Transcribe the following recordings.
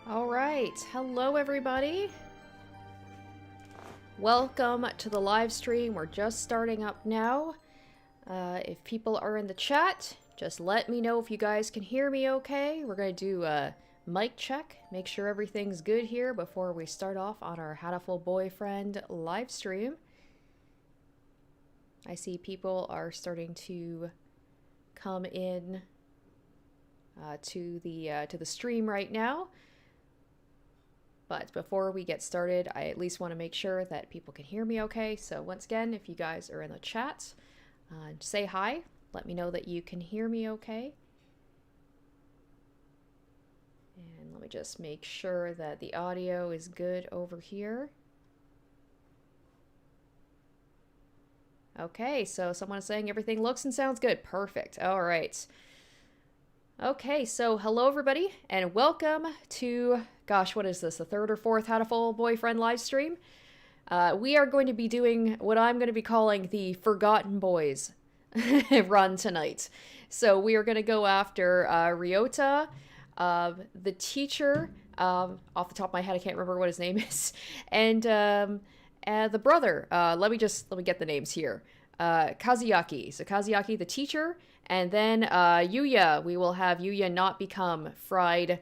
Alright, hello everybody. Welcome to the live stream. We're just starting up now. If people are in the chat, just let me know if you guys can hear me okay. We're going to do a mic check, make sure everything's good here before we start off on our Hatoful Boyfriend live stream. I see people are starting to come in to the stream right now. But before we get started, I at least want to make sure that people can hear me okay. So once again, if you guys are in the chat, say hi. Let me know that you can hear me okay. And let me just make sure that the audio is good over here. Okay, so someone is saying everything looks and sounds good. Perfect. All right. Okay, so hello everybody, and welcome to, gosh, what is this, the third or fourth Hatoful Boyfriend live stream? We are going to be doing what I'm going to be calling the Forgotten Boys run tonight. So we are going to go after Ryouta, the teacher, off the top of my head, I can't remember what his name is, and the brother, let me get the names here. Kazuyaki. So Kazuyaki, the teacher, and then Yuuya. We will have Yuuya not become fried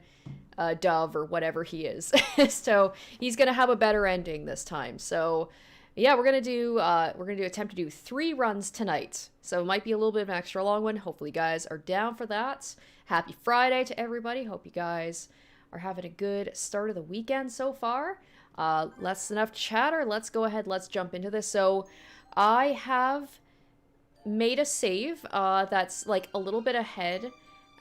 dove or whatever he is. So he's gonna have a better ending this time. So yeah, we're gonna attempt to do 3 runs tonight. So it might be a little bit of an extra long one. Hopefully you guys are down for that. Happy Friday to everybody. Hope you guys are having a good start of the weekend so far. Less enough chatter. Let's go ahead. Let's jump into this. So I have made a save that's like a little bit ahead,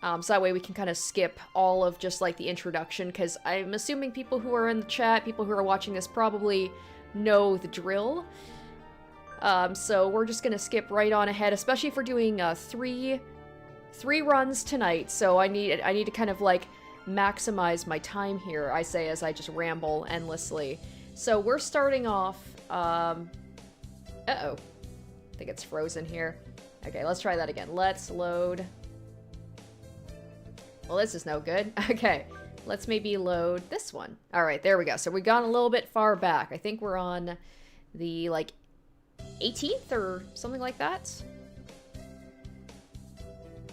so that way we can kind of skip all of just like the introduction, because I'm assuming people who are in the chat, people who are watching this probably know the drill. So we're just gonna skip right on ahead, especially if we're doing three runs tonight. So I need to kind of like maximize my time here, I say, as I just ramble endlessly. So we're starting off uh-oh. I think it's frozen here. Okay, let's try that again. Let's load. Well, this is no good. Okay, let's maybe load this one. All right, there we go. So we've gone a little bit far back. I think we're on the, like, 18th or something like that.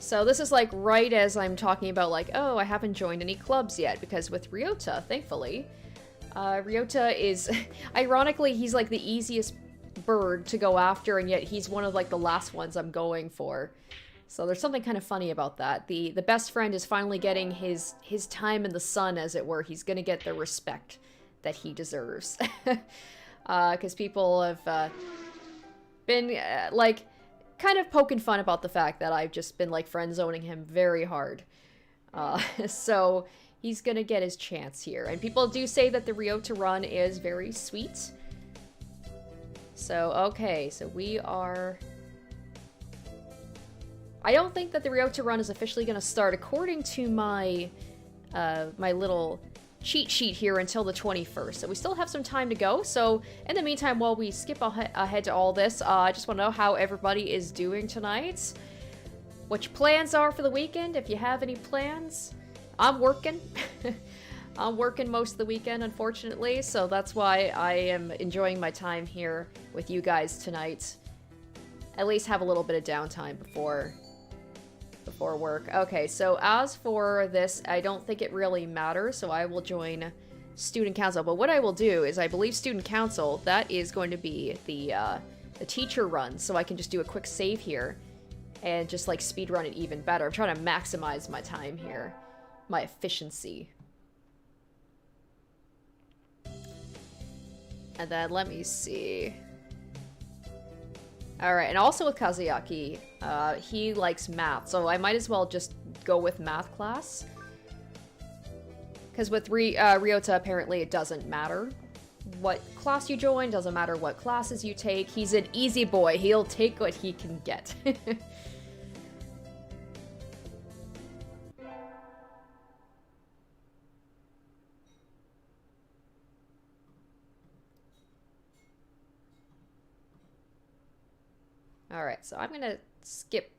So this is, like, right as I'm talking about, like, oh, I haven't joined any clubs yet, because with Ryouta, thankfully, Ryouta is, ironically, he's, like, the easiest bird to go after, and yet he's one of like the last ones I'm going for. So there's something kind of funny about that. The best friend is finally getting his time in the sun, as it were. He's gonna get the respect that he deserves. Because people have been like kind of poking fun about the fact that I've just been like friend zoning him very hard. So he's gonna get his chance here. And people do say that the Ryouta run is very sweet. So, okay, so we are... I don't think that the Ryouta run is officially going to start, according to my my little cheat sheet here, until the 21st. So we still have some time to go. So in the meantime, while we skip ahead to all this, I just want to know how everybody is doing tonight. What your plans are for the weekend, if you have any plans. I'm working. I'm working most of the weekend, unfortunately, so that's why I am enjoying my time here with you guys tonight. At least have a little bit of downtime before work. Okay, so as for this, I don't think it really matters, so I will join Student Council. But what I will do is, I believe Student Council, that is going to be the teacher run, so I can just do a quick save here and just like speed run it even better. I'm trying to maximize my time here, my efficiency. And then, let me see. Alright, and also with Kazuyaki, he likes math, so I might as well just go with math class. Because with Ryouta, apparently it doesn't matter what class you join, doesn't matter what classes you take. He's an easy boy, he'll take what he can get. Alright, so I'm gonna skip...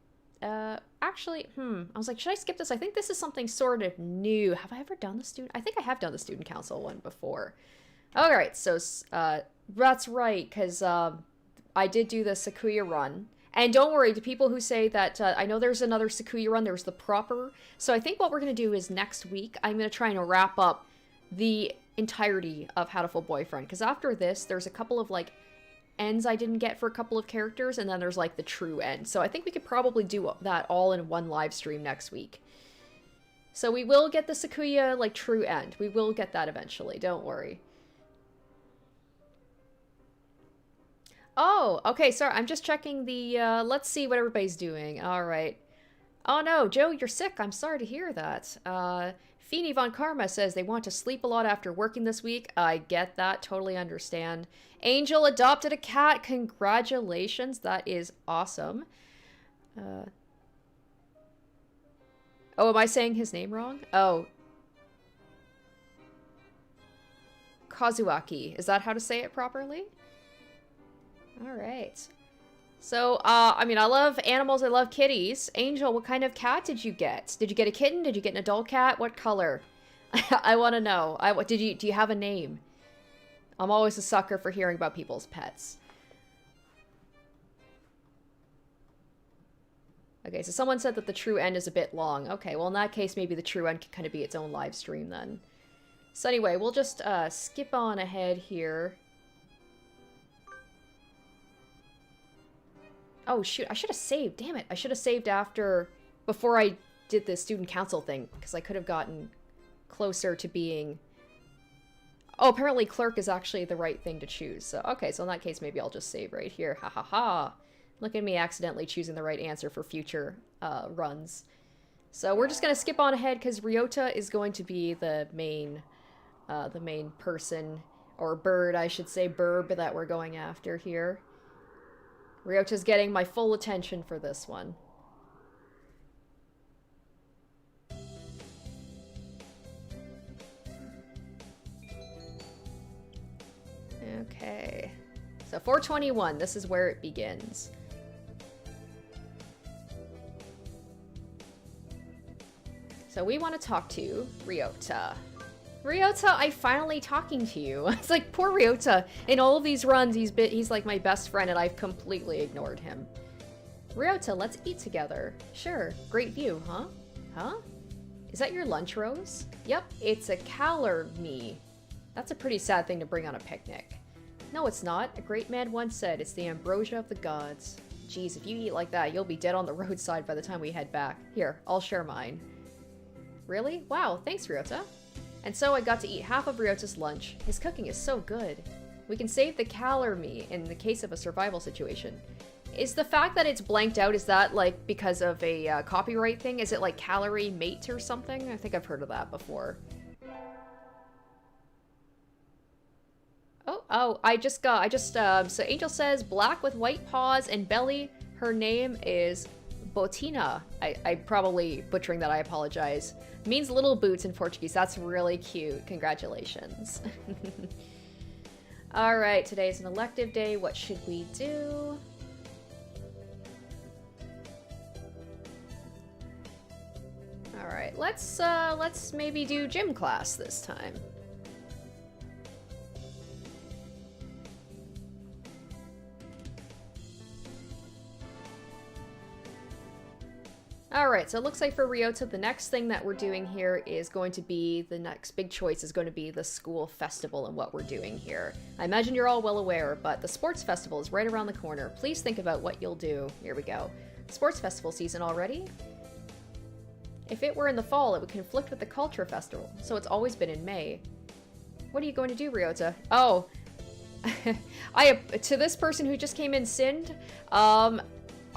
actually, I was like, should I skip this? I think this is something sort of new. Have I ever done the student? I think I have done the student council one before. All right, so that's right, because I did do the Sakuya run. And don't worry, to people who say that, I know there's another Sakuya run, there's the proper. So I think what we're going to do is next week, I'm going to try and wrap up the entirety of Hatoful Boyfriend. Because after this, there's a couple of, like, ends I didn't get for a couple of characters, and then there's, like, the true end. So I think we could probably do that all in one live stream next week. So we will get the Sakuya, like, true end. We will get that eventually, don't worry. Oh, okay, sorry, I'm just checking the, let's see what everybody's doing. All right. Oh no, Joe, you're sick. I'm sorry to hear that. Feeny Von Karma says they want to sleep a lot after working this week. I get that, totally understand. Angel adopted a cat. Congratulations, that is awesome. Oh, am I saying his name wrong? Oh. Kazuyaki, is that how to say it properly? All right. So, I mean, I love animals. I love kitties. Angel, what kind of cat did you get? Did you get a kitten? Did you get an adult cat? What color? I want to know. Do you have a name? I'm always a sucker for hearing about people's pets. Okay, so someone said that the true end is a bit long. Okay, well, in that case, maybe the true end can kind of be its own live stream then. So anyway, we'll just skip on ahead here. Oh, shoot. I should have saved. Damn it. I should have saved before I did the student council thing, because I could have gotten closer to being... Oh, apparently clerk is actually the right thing to choose. So, okay, so in that case, maybe I'll just save right here. Ha ha ha. Look at me accidentally choosing the right answer for future runs. So we're just going to skip on ahead, because Ryouta is going to be the main person, or bird, I should say, burb that we're going after here. Ryota's getting my full attention for this one. Okay. So 421, this is where it begins. So we want to talk to Ryouta. Ryouta, I'm finally talking to you. It's like, poor Ryouta. In all of these runs, he's like my best friend, and I've completely ignored him. Ryouta, let's eat together. Sure. Great view, huh? Huh? Is that your lunch, Rose? Yep, it's a calor-me. That's a pretty sad thing to bring on a picnic. No, it's not. A great man once said, it's the ambrosia of the gods. Geez, if you eat like that, you'll be dead on the roadside by the time we head back. Here, I'll share mine. Really? Wow, thanks, Ryouta. And so I got to eat half of Ryota's lunch. His cooking is so good. We can save the calor-me in the case of a survival situation. Is the fact that it's blanked out, is that like because of a copyright thing? Is it like calorie mate or something? I think I've heard of that before. Oh, so Angel says black with white paws and belly. Her name is Botina. I'm probably butchering that, I apologize. Means little boots in Portuguese. That's really cute. Congratulations. Alright, today's an elective day. What should we do? Alright, let's maybe do gym class this time. Alright, so it looks like for Ryouta, the next thing that we're doing here is going to be, the next big choice is going to be the school festival and what we're doing here. I imagine you're all well aware, but the sports festival is right around the corner. Please think about what you'll do. Here we go. Sports festival season already? If it were in the fall, it would conflict with the culture festival, so it's always been in May. What are you going to do, Ryouta? Oh, to this person who just came in sinned,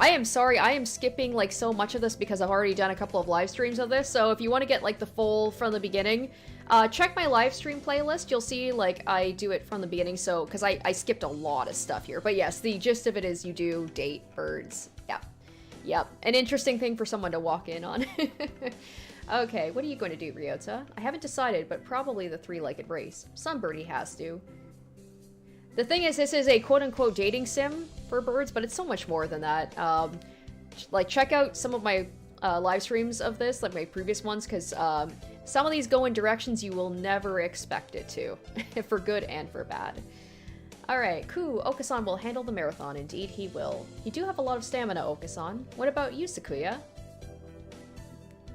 I am sorry, I am skipping like so much of this because I've already done a couple of live streams of this, so if you want to get like the full from the beginning, check my live stream playlist. You'll see like I do it from the beginning, so because I skipped a lot of stuff here. But yes, the gist of it is you do date birds. Yep. An interesting thing for someone to walk in on. Okay, what are you going to do, Ryouta? I haven't decided, but probably the three-legged race. Some birdie has to. The thing is, this is a quote-unquote dating sim for birds, but it's so much more than that. Like, check out some of my live streams of this, like my previous ones, because some of these go in directions you will never expect it to, for good and for bad. Alright, cool. Okasan will handle the marathon. Indeed, he will. You do have a lot of stamina, Okasan. What about you, Sakuya?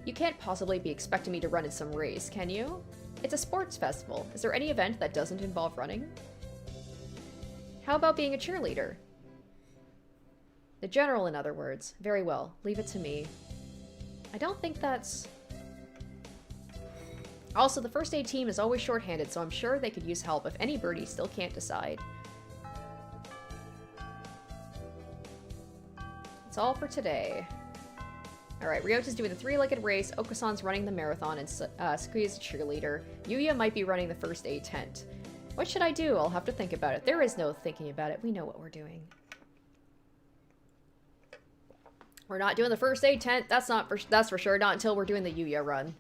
You can't possibly be expecting me to run in some race, can you? It's a sports festival. Is there any event that doesn't involve running? How about being a cheerleader? The general, in other words. Very well. Leave it to me. I don't think that's... Also, the first aid team is always shorthanded, so I'm sure they could use help if any birdie still can't decide. That's all for today. Alright, Ryota's doing the three-legged race, Okasan's running the marathon, and Sakuya's a cheerleader. Yuuya might be running the first aid tent. What should I do? I'll have to think about it. There is no thinking about it. We know what we're doing. We're not doing the first aid tent. That's for sure. Not until we're doing the Yuuya run.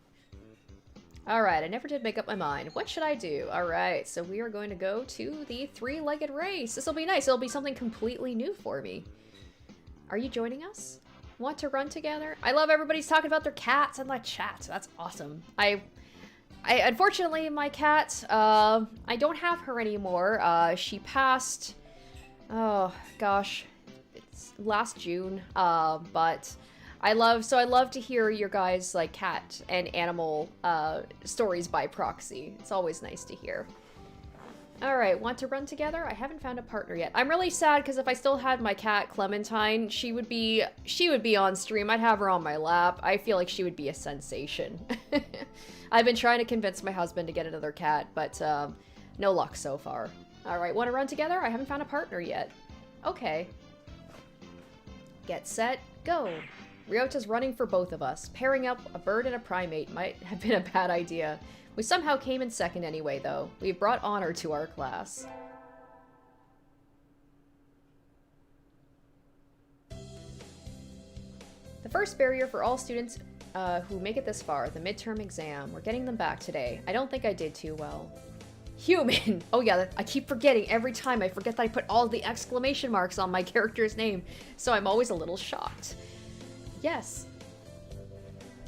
Alright, I never did make up my mind. What should I do? Alright, so we are going to go to the three-legged race. This will be nice. It'll be something completely new for me. Are you joining us? Want to run together? I love everybody's talking about their cats in the chat. That's awesome. I unfortunately, my cat, I don't have her anymore. She passed, oh gosh, it's last June. But I love to hear your guys' like cat and animal stories by proxy. It's always nice to hear. Alright, want to run together? I haven't found a partner yet. I'm really sad because if I still had my cat, Clementine, she would be on stream. I'd have her on my lap. I feel like she would be a sensation. I've been trying to convince my husband to get another cat, but no luck so far. Alright, want to run together? I haven't found a partner yet. Okay. Get set, go. Ryota's running for both of us. Pairing up a bird and a primate might have been a bad idea. We somehow came in second anyway, though. We've brought honor to our class. The first barrier for all students who make it this far, the midterm exam. We're getting them back today. I don't think I did too well. Human! Oh yeah, I keep forgetting every time. I forget that I put all the exclamation marks on my character's name, so I'm always a little shocked. Yes.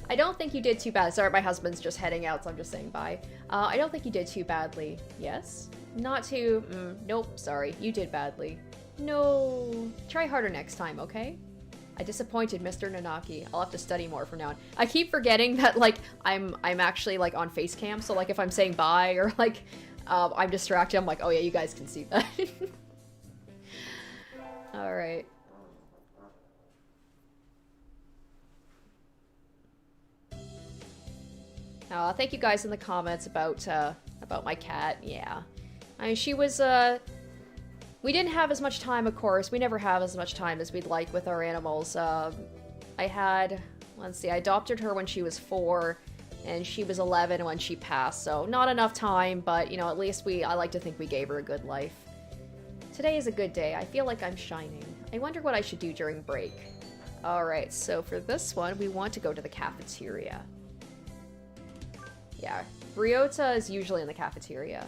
I don't think you did too bad. Sorry, my husband's just heading out, so I'm just saying bye. I don't think you did too badly. Yes? Not too... nope, sorry. You did badly. No. Try harder next time, okay? I disappointed Mr. Nanaki. I'll have to study more from now on. I keep forgetting that, like, I'm actually, like, on face cam, so, like, if I'm saying bye or, like, I'm distracted, I'm like, oh yeah, you guys can see that. Alright. Thank you guys in the comments about my cat. Yeah. I mean, she was, we didn't have as much time, of course. We never have as much time as we'd like with our animals. I had, let's see, I adopted her when she was 4, and she was 11 when she passed, so not enough time, but, you know, at least I like to think we gave her a good life. Today is a good day. I feel like I'm shining. I wonder what I should do during break. Alright, so for this one, we want to go to the cafeteria. Yeah, Ryouta is usually in the cafeteria.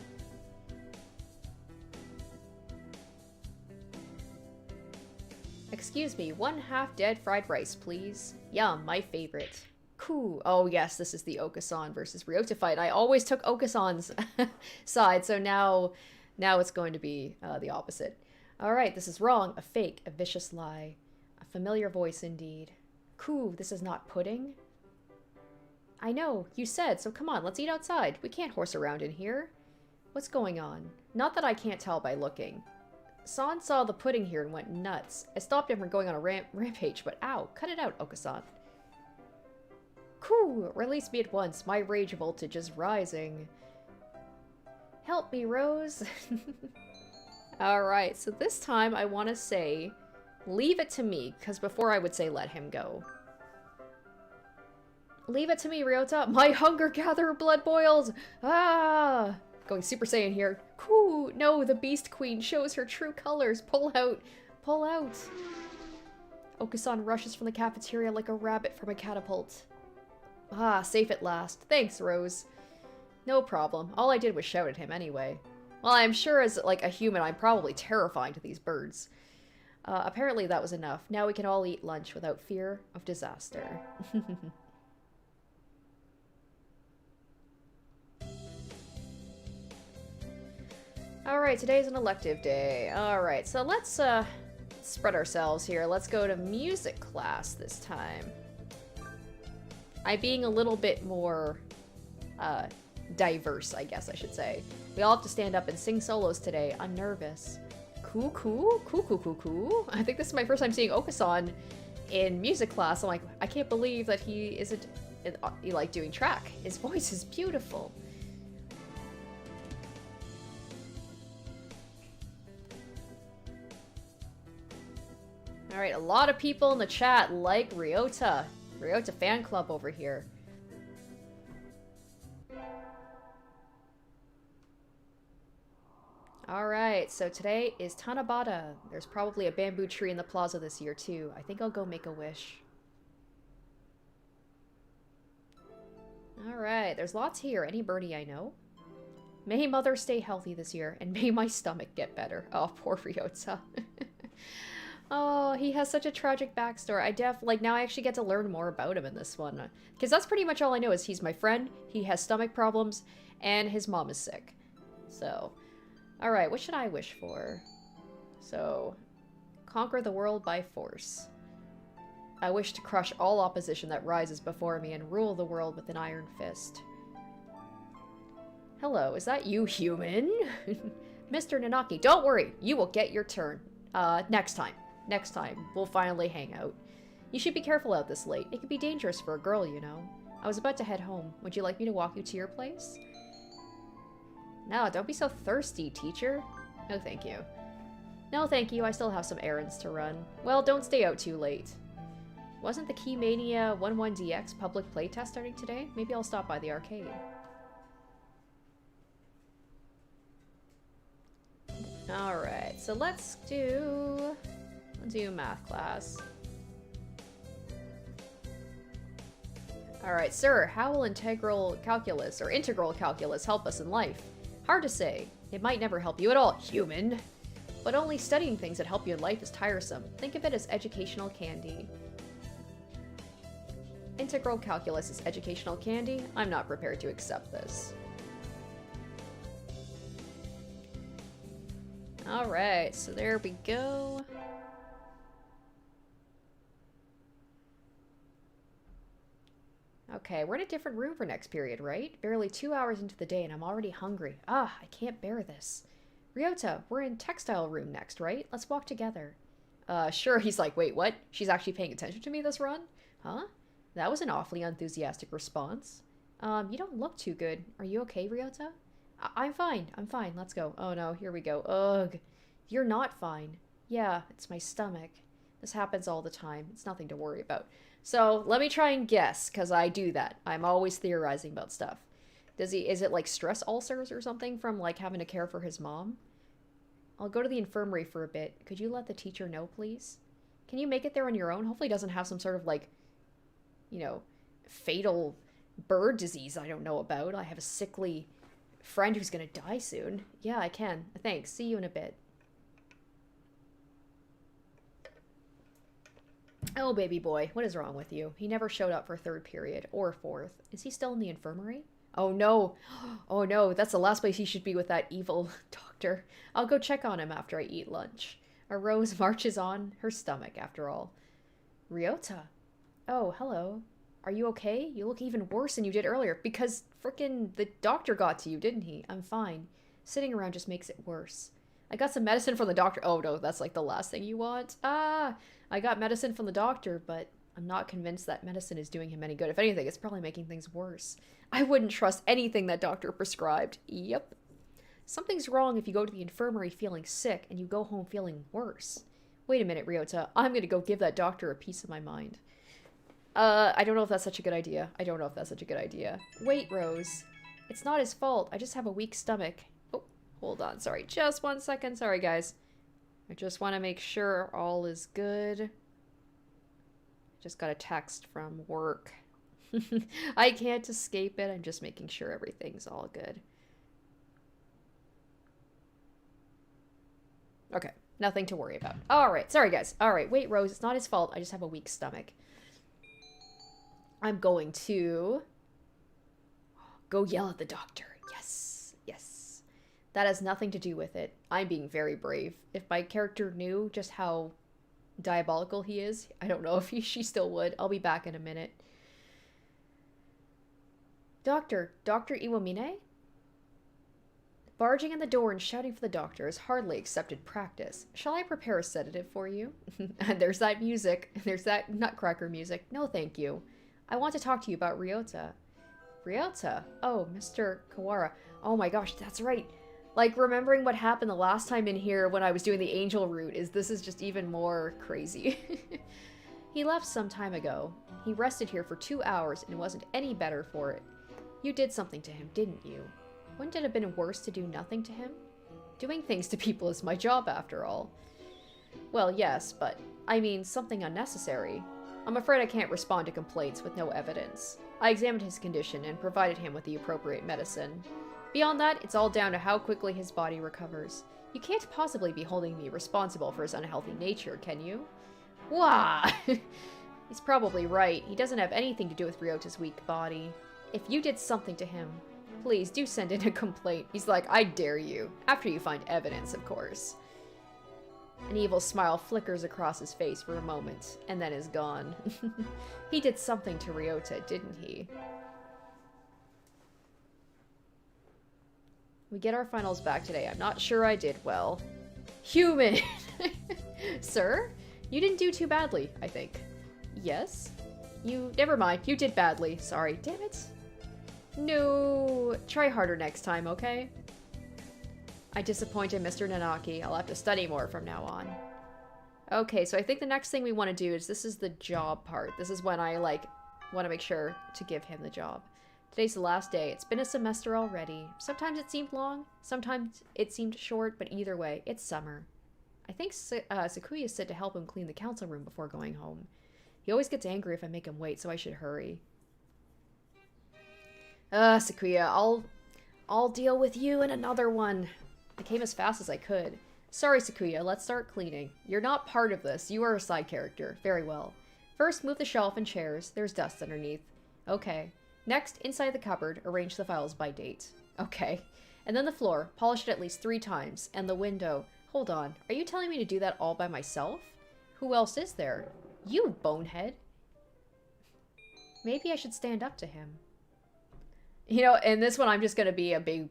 Excuse me, 1 half-dead fried rice, please. Yum, my favorite. Cool. Oh yes, this is the Okasan versus Ryouta fight. I always took Okasan's side, so now it's going to be the opposite. Alright, this is wrong. A fake, a vicious lie. A familiar voice indeed. Cool, this is not pudding? I know, you said, so come on, let's eat outside. We can't horse around in here. What's going on? Not that I can't tell by looking. San saw the pudding here and went nuts. I stopped him from going on a rampage, but ow, cut it out, Okasan. Cool, release me at once. My rage voltage is rising. Help me, Rose. Alright, so this time I want to say, leave it to me, because before I would say let him go. Leave it to me, Ryouta. My hunger gatherer blood boils. Ah! Going Super Saiyan here. Cool. No, the Beast Queen shows her true colors. Pull out. Pull out. Okasan rushes from the cafeteria like a rabbit from a catapult. Ah, safe at last. Thanks, Rose. No problem. All I did was shout at him anyway. Well, I'm sure as, like, a human, I'm probably terrifying to these birds. Apparently that was enough. Now we can all eat lunch without fear of disaster. Alright, today's an elective day. Alright, so let's spread ourselves here. Let's go to music class this time. I'm being a little bit more diverse, I guess I should say. We all have to stand up and sing solos today. I'm nervous. Cool. I think this is my first time seeing Okasan in music class. I'm like, I can't believe that he isn't like doing track. His voice is beautiful. Alright, a lot of people in the chat like Ryouta. Ryouta fan club over here. Alright, so today is Tanabata. There's probably a bamboo tree in the plaza this year too. I think I'll go make a wish. Alright, there's lots here. Any birdie I know? May mother stay healthy this year, and may my stomach get better. Oh, poor Ryouta. Oh, he has such a tragic backstory. Like, now I actually get to learn more about him in this one. Because that's pretty much all I know is he's my friend, he has stomach problems, and his mom is sick. So, alright, what should I wish for? So, conquer the world by force. I wish to crush all opposition that rises before me and rule the world with an iron fist. Hello, is that you, human? Mr. Nanaki, don't worry, you will get your turn. Next time. Next time, we'll finally hang out. You should be careful out this late. It could be dangerous for a girl, you know. I was about to head home. Would you like me to walk you to your place? No, don't be so thirsty, teacher. No, thank you. No, thank you. I still have some errands to run. Well, don't stay out too late. Wasn't the Keymania 11DX public playtest starting today? Maybe I'll stop by the arcade. Alright, so let's do math class. Alright, sir, how will integral calculus help us in life? Hard to say. It might never help you at all, human. But only studying things that help you in life is tiresome. Think of it as educational candy. Integral calculus is educational candy? I'm not prepared to accept this. Alright, so there we go. Okay, we're in a different room for next period, right? Barely 2 hours into the day and I'm already hungry. Ah, I can't bear this. Ryouta, we're in textile room next, right? Let's walk together. Sure, he's like, wait, what? She's actually paying attention to me this run? Huh? That was an awfully enthusiastic response. You don't look too good. Are you okay, Ryouta? I'm fine, let's go. Oh no, here we go. Ugh. You're not fine. Yeah, it's my stomach. This happens all the time. It's nothing to worry about. So, let me try and guess, because I do that. I'm always theorizing about stuff. Is it like stress ulcers or something from like having to care for his mom? I'll go to the infirmary for a bit. Could you let the teacher know, please? Can you make it there on your own? Hopefully he doesn't have some sort of like, you know, fatal bird disease I don't know about. I have a sickly friend who's gonna die soon. Yeah, I can. Thanks. See you in a bit. Oh, baby boy, what is wrong with you? He never showed up for third period, or fourth. Is he still in the infirmary? Oh no. Oh no, that's the last place he should be with that evil doctor. I'll go check on him after I eat lunch. A rose marches on her stomach, after all. Ryouta. Oh, hello. Are you okay? You look even worse than you did earlier, because frickin' the doctor got to you, didn't he? I'm fine. Sitting around just makes it worse. I got some medicine from the doctor. Oh no, that's like the last thing you want. I got medicine from the doctor, but I'm not convinced that medicine is doing him any good. If anything, it's probably making things worse. I wouldn't trust anything that doctor prescribed. Yep. Something's wrong if you go to the infirmary feeling sick and you go home feeling worse. Wait a minute, Ryouta. I'm gonna go give that doctor a piece of my mind. I don't know if that's such a good idea. Wait, Rose. It's not his fault. I just have a weak stomach. Oh, hold on. Sorry. Just 1 second. Sorry, guys. I just want to make sure all is good. Just got a text from work. I can't escape it. I'm just making sure everything's all good. Okay, nothing to worry about. Alright, sorry guys. Alright, wait, Rose, it's not his fault. I just have a weak stomach. I'm going to go yell at the doctor. Yes, yes. That has nothing to do with it. I'm being very brave. If my character knew just how diabolical he is, I don't know if she still would. I'll be back in a minute. Dr. Iwamine? Barging in the door and shouting for the doctor is hardly accepted practice. Shall I prepare a sedative for you? And there's that music. There's that nutcracker music. No, thank you. I want to talk to you about Ryouta. Ryouta? Oh, Mr. Kawara. Oh my gosh, that's right. Like, remembering what happened the last time in here when I was doing the angel route this is just even more crazy. He left some time ago. He rested here for 2 hours and wasn't any better for it. You did something to him, didn't you? Wouldn't it have been worse to do nothing to him? Doing things to people is my job, after all. Well, yes, but, I mean, something unnecessary. I'm afraid I can't respond to complaints with no evidence. I examined his condition and provided him with the appropriate medicine. Beyond that, it's all down to how quickly his body recovers. You can't possibly be holding me responsible for his unhealthy nature, can you? Wah! He's probably right. He doesn't have anything to do with Ryota's weak body. If you did something to him, please do send in a complaint. He's like, I dare you. After you find evidence, of course. An evil smile flickers across his face for a moment, and then is gone. He did something to Ryouta, didn't he? We get our finals back today. I'm not sure I did well. Human! Sir? You didn't do too badly, I think. Yes? Never mind. You did badly. Sorry. Damn it. No. Try harder next time, okay? I disappointed Mr. Nanaki. I'll have to study more from now on. Okay, so I think the next thing we want to do is this is the job part. This is when I, like, want to make sure to give him the job. Today's the last day. It's been a semester already. Sometimes it seemed long, sometimes it seemed short, but either way, it's summer. I think Sakuya said to help him clean the council room before going home. He always gets angry if I make him wait, so I should hurry. Sakuya, I'll deal with you in another one. I came as fast as I could. Sorry, Sakuya, let's start cleaning. You're not part of this. You are a side character. Very well. First, move the shelf and chairs. There's dust underneath. Okay. Next, inside the cupboard, arrange the files by date. Okay. And then the floor. Polish it at least 3 times. And the window. Hold on. Are you telling me to do that all by myself? Who else is there? You, bonehead. Maybe I should stand up to him. You know, in this one, I'm just gonna be a big,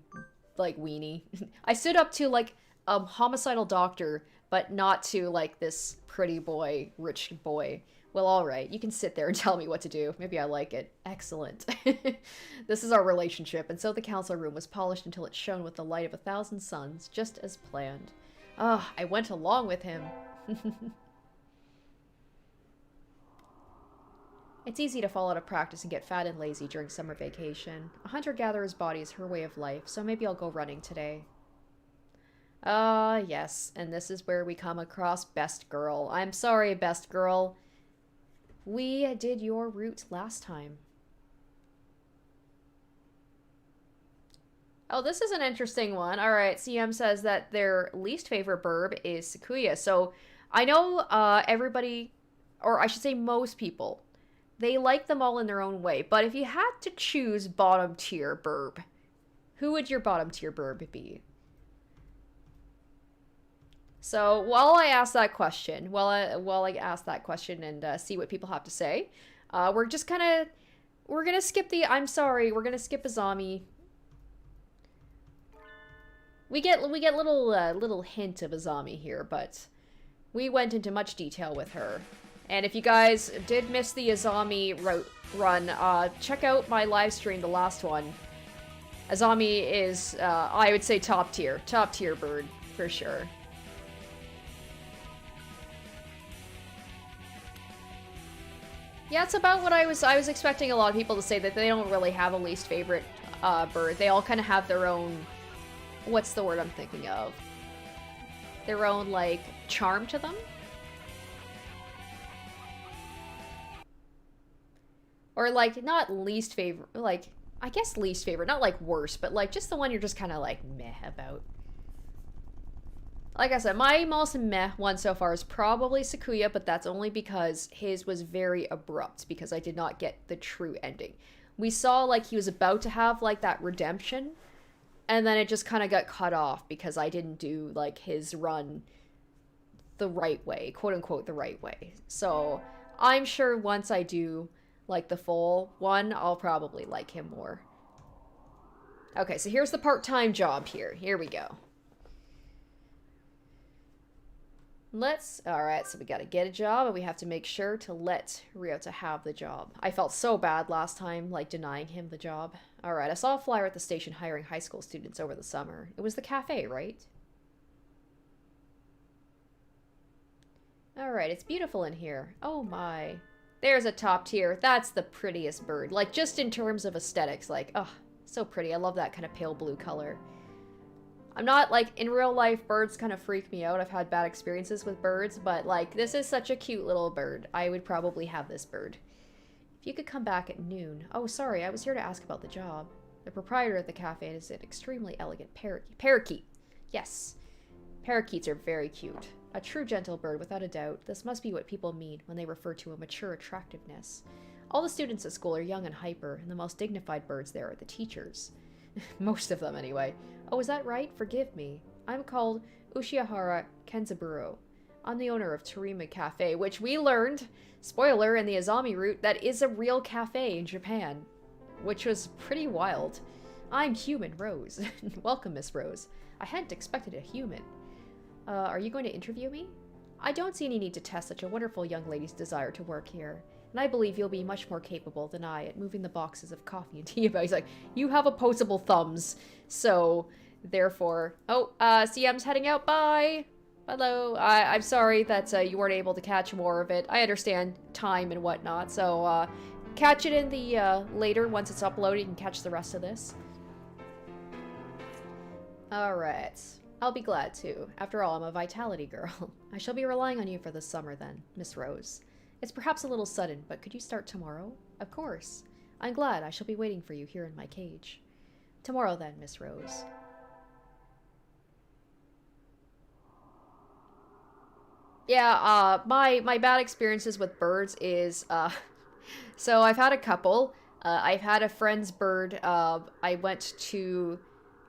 like, weenie. I stood up to, like, a homicidal doctor, but not to, like, this pretty boy, rich boy. Well, alright, you can sit there and tell me what to do. Maybe I like it. Excellent. This is our relationship, and so the council room was polished until it shone with the light of 1,000 suns, just as planned. Ah, I went along with him. It's easy to fall out of practice and get fat and lazy during summer vacation. A hunter-gatherer's body is her way of life, so maybe I'll go running today. Yes, and this is where we come across Best Girl. I'm sorry, Best Girl. We did your route last time. Oh, this is an interesting one. Alright, CM says that their least favorite burb is Sakuya. So, I know everybody, or I should say most people, they like them all in their own way. But if you had to choose bottom tier burb, who would your bottom tier burb be? So while I ask that question, and see what people have to say, we're gonna skip the I'm sorry. We're gonna skip Azami. We get little hint of Azami here, but we went into much detail with her. And if you guys did miss the Azami run, check out my live stream, the last one. Azami is, I would say top tier bird, for sure. Yeah, it's about what I was expecting a lot of people to say, that they don't really have a least favorite bird. They all kind of have their own, what's the word I'm thinking of? Their own, like, charm to them? Or, like, not least favorite, like, I guess least favorite, not, like, worst, but, like, just the one you're just kind of, like, meh about. Like I said, my most meh one so far is probably Sakuya, but that's only because his was very abrupt, because I did not get the true ending. We saw, like, he was about to have, like, that redemption, and then it just kind of got cut off because I didn't do, like, his run the right way, quote-unquote the right way. So I'm sure once I do, like, the full one, I'll probably like him more. Okay, so here's the part-time job here. Here we go. Alright, so we gotta get a job, and we have to make sure to let Ryouta have the job. I felt so bad last time, like, denying him the job. Alright, I saw a flyer at the station hiring high school students over the summer. It was the cafe, right? Alright, it's beautiful in here. Oh my. There's a top tier. That's the prettiest bird. Like, just in terms of aesthetics, like, oh, so pretty. I love that kind of pale blue color. I'm not, like, in real life, birds kind of freak me out. I've had bad experiences with birds, but, like, this is such a cute little bird. I would probably have this bird. If you could come back at noon. Oh, sorry, I was here to ask about the job. The proprietor of the cafe is an extremely elegant parakeet. Yes. Parakeets are very cute. A true gentle bird, without a doubt. This must be what people mean when they refer to a mature attractiveness. All the students at school are young and hyper, and the most dignified birds there are the teachers. Most of them, anyway. Oh, is that right? Forgive me. I'm called Ushihara Kenzaburo. I'm the owner of Terima Cafe, which we learned, spoiler, in the Azami route, that is a real cafe in Japan, which was pretty wild. I'm human Rose. Welcome, Miss Rose. I hadn't expected a human. Are you going to interview me? I don't see any need to test such a wonderful young lady's desire to work here. And I believe you'll be much more capable than I at moving the boxes of coffee and tea about. He's like, you have opposable thumbs, so therefore... Oh, CM's heading out, bye! Hello, I'm sorry that you weren't able to catch more of it. I understand time and whatnot, so catch it in the later, once it's uploaded, you can catch the rest of this. Alright, I'll be glad to. After all, I'm a vitality girl. I shall be relying on you for the summer then, Miss Rose. It's perhaps a little sudden, but could you start tomorrow? Of course. I'm glad. I shall be waiting for you here in my cage. Tomorrow then, Miss Rose. Yeah, my bad experiences with birds is, so I've had a couple. I've had a friend's bird. I went to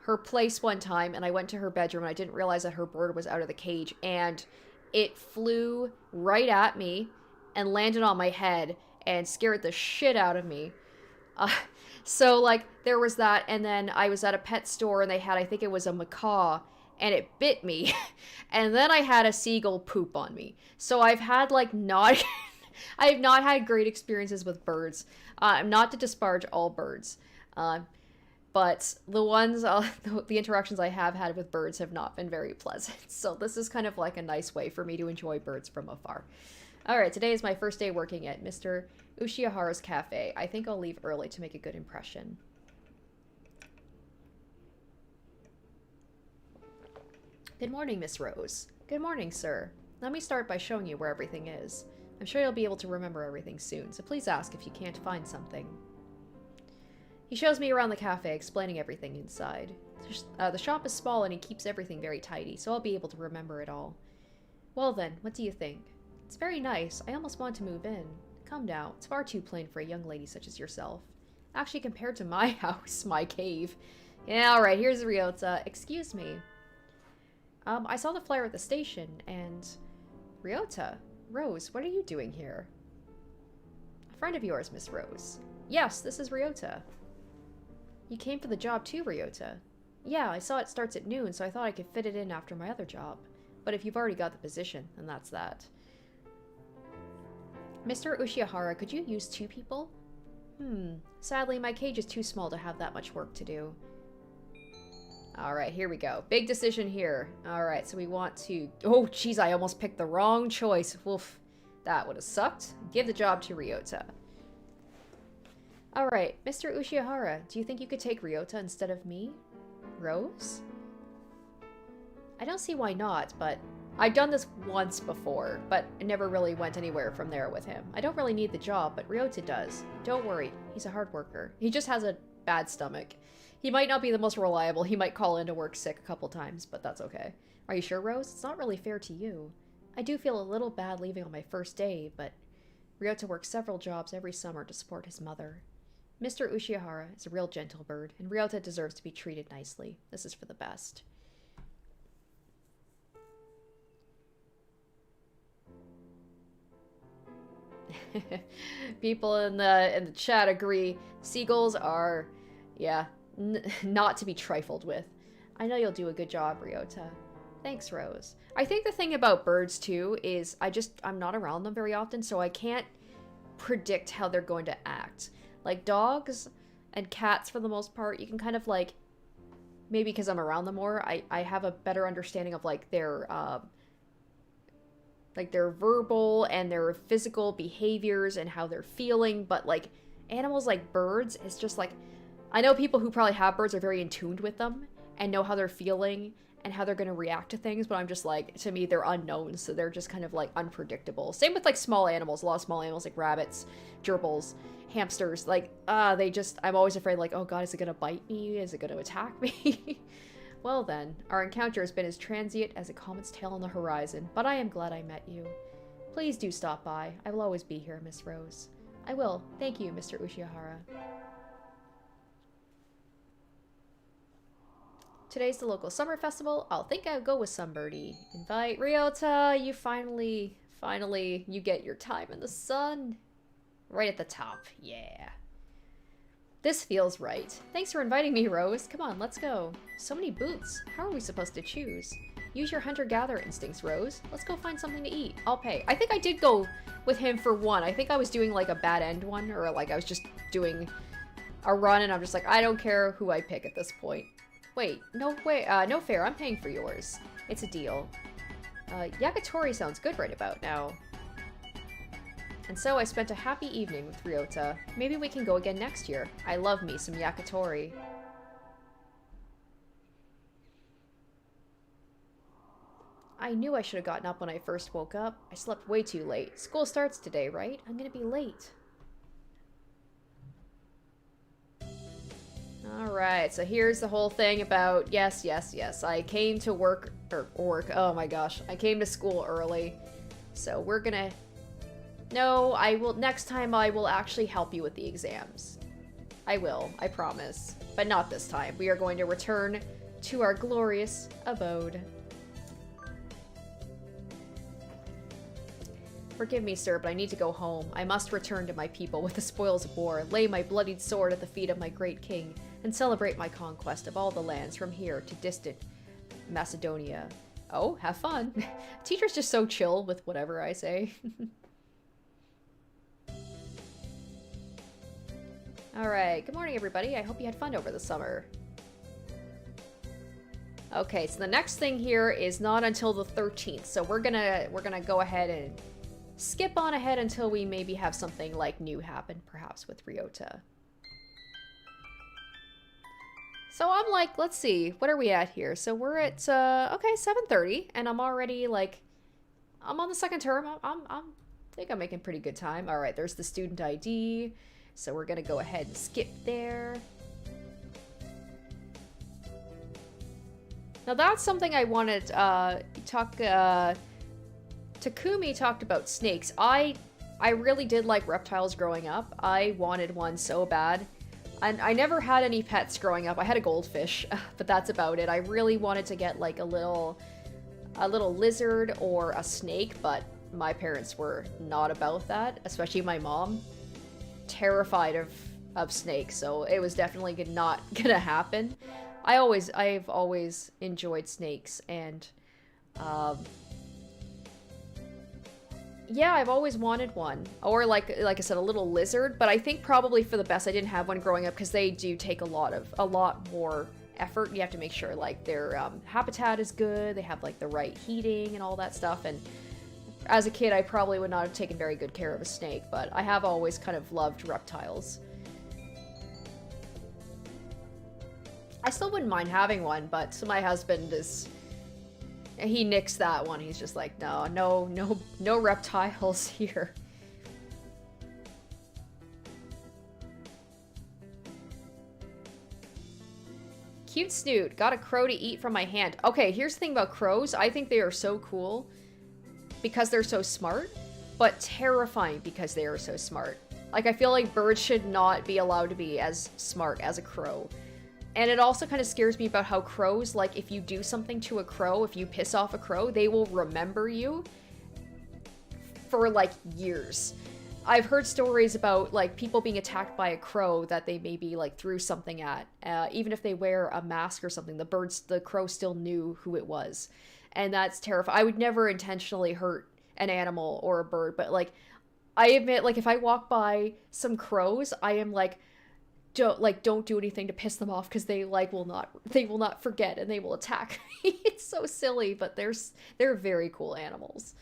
her place one time, and I went to her bedroom, and I didn't realize that her bird was out of the cage, and it flew right at me and landed on my head and scared the shit out of me. So, like, there was that, and then I was at a pet store, and they had, I think it was a macaw, and it bit me. And then I had a seagull poop on me. So I've had, like, not... I have not had great experiences with birds. Not to disparage all birds. But the ones, the interactions I have had with birds have not been very pleasant. So this is kind of like a nice way for me to enjoy birds from afar. Alright, today is my first day working at Mr. Ushihara's cafe. I think I'll leave early to make a good impression. Good morning, Miss Rose. Good morning, sir. Let me start by showing you where everything is. I'm sure you'll be able to remember everything soon, so please ask if you can't find something. He shows me around the cafe, explaining everything inside. The shop is small and he keeps everything very tidy, so I'll be able to remember it all. Well then, what do you think? It's very nice. I almost want to move in. Come now, it's far too plain for a young lady such as yourself. Actually, compared to my house, my cave. Yeah, alright, here's Ryouta. Excuse me. I saw the flyer at the station, and... Ryouta? Rose, what are you doing here? A friend of yours, Miss Rose. Yes, this is Ryouta. You came for the job too, Ryouta. Yeah, I saw it starts at noon, so I thought I could fit it in after my other job. But if you've already got the position, then that's that. Mr. Ushihara, could you use 2 people? Sadly, my cage is too small to have that much work to do. Alright, here we go. Big decision here. Alright, so we want to... Oh, jeez, I almost picked the wrong choice. Woof. That would have sucked. Give the job to Ryouta. Alright, Mr. Ushihara, do you think you could take Ryouta instead of me? Rose? I don't see why not, but... I've done this once before, but it never really went anywhere from there with him. I don't really need the job, but Ryouta does. Don't worry, he's a hard worker. He just has a bad stomach. He might not be the most reliable. He might call in to work sick a couple times, but that's okay. Are you sure, Rose? It's not really fair to you. I do feel a little bad leaving on my first day, but Ryouta works several jobs every summer to support his mother. Mr. Ushihara is a real gentle bird, and Ryouta deserves to be treated nicely. This is for the best. People in the chat agree. Seagulls are, yeah, not to be trifled with. I know you'll do a good job, Ryouta. Thanks, Rose. I think the thing about birds, too, is I'm not around them very often, so I can't predict how they're going to act. Like, dogs and cats, for the most part, you can kind of, like, maybe because I'm around them more, I have a better understanding of, like, their verbal and their physical behaviors and how they're feeling, but, like, animals like birds, it's just, like, I know people who probably have birds are very in tune with them and know how they're feeling and how they're going to react to things, but I'm just like, to me, they're unknowns, so they're just kind of, like, unpredictable. Same with, like, small animals. A lot of small animals, like rabbits, gerbils, hamsters, like, I'm always afraid, like, oh god, is it going to bite me? Is it going to attack me? Well then, our encounter has been as transient as a comet's tail on the horizon, but I am glad I met you. Please do stop by. I will always be here, Miss Rose. I will. Thank you, Mr. Ushihara. Today's the local summer festival. I'll think I'll go with Sunbirdie. Invite Ryouta. You finally, you get your time in the sun. Right at the top. Yeah. This feels right. Thanks for inviting me, Rose. Come on, let's go. So many booths. How are we supposed to choose? Use your hunter-gatherer instincts, Rose. Let's go find something to eat. I'll pay. I think I did go with him for one. I think I was doing like a bad end one, or like I was just doing a run and I'm just like, I don't care who I pick at this point. Wait, no way, no fair, I'm paying for yours. It's a deal. Yakitori sounds good right about now. And so I spent a happy evening with Ryouta. Maybe we can go again next year. I love me some yakitori. I knew I should have gotten up when I first woke up. I slept way too late. School starts today, right? I'm gonna be late. Alright, so here's the whole thing about, yes, I came to work, oh my gosh, I came to school early. So we're gonna, no, next time I will actually help you with the exams. I will, I promise. But not this time. We are going to return to our glorious abode. Forgive me, sir, but I need to go home. I must return to my people with the spoils of war, lay my bloodied sword at the feet of my great king, and celebrate my conquest of all the lands from here to distant Macedonia. Oh, have fun. Teacher's just so chill with whatever I say. Alright, good morning everybody. I hope you had fun over the summer. Okay, so the next thing here is not until the 13th, so we're gonna go ahead and skip on ahead until we maybe have something like new happen, perhaps with Ryouta. So I'm like, let's see, what are we at here? So we're at, okay, 7:30, and I'm already, like, I'm on the second term. I think I'm making pretty good time. All right, there's the student ID, so we're gonna go ahead and skip there. Now that's something I wanted, Takumi talked about snakes. I really did like reptiles growing up. I wanted one so bad. And I never had any pets growing up. I had a goldfish, but that's about it. I really wanted to get like a little lizard or a snake, but my parents were not about that, especially my mom. Terrified of snakes, so it was definitely not gonna happen. I've always enjoyed snakes, and yeah, I've always wanted one. Or like I said, a little lizard, but I think probably for the best I didn't have one growing up because they do take a lot more effort. You have to make sure like their habitat is good, they have like the right heating and all that stuff, and as a kid I probably would not have taken very good care of a snake, but I have always kind of loved reptiles. I still wouldn't mind having one, but so my husband he nixed that one. He's just like, no reptiles here. Cute snoot. Got a crow to eat from my hand. Okay, here's the thing about crows. I think they are so cool because they're so smart, but terrifying because they are so smart. Like, I feel like birds should not be allowed to be as smart as a crow. And it also kind of scares me about how crows, like, if you do something to a crow, if you piss off a crow, they will remember you for, like, years. I've heard stories about, like, people being attacked by a crow that they maybe, like, threw something at. Even if they wear a mask or something, the crow still knew who it was. And that's terrifying. I would never intentionally hurt an animal or a bird, but, like, I admit, like, if I walk by some crows, I am like, don't do anything to piss them off, because they will not forget and they will attack. It's so silly, but they're very cool animals.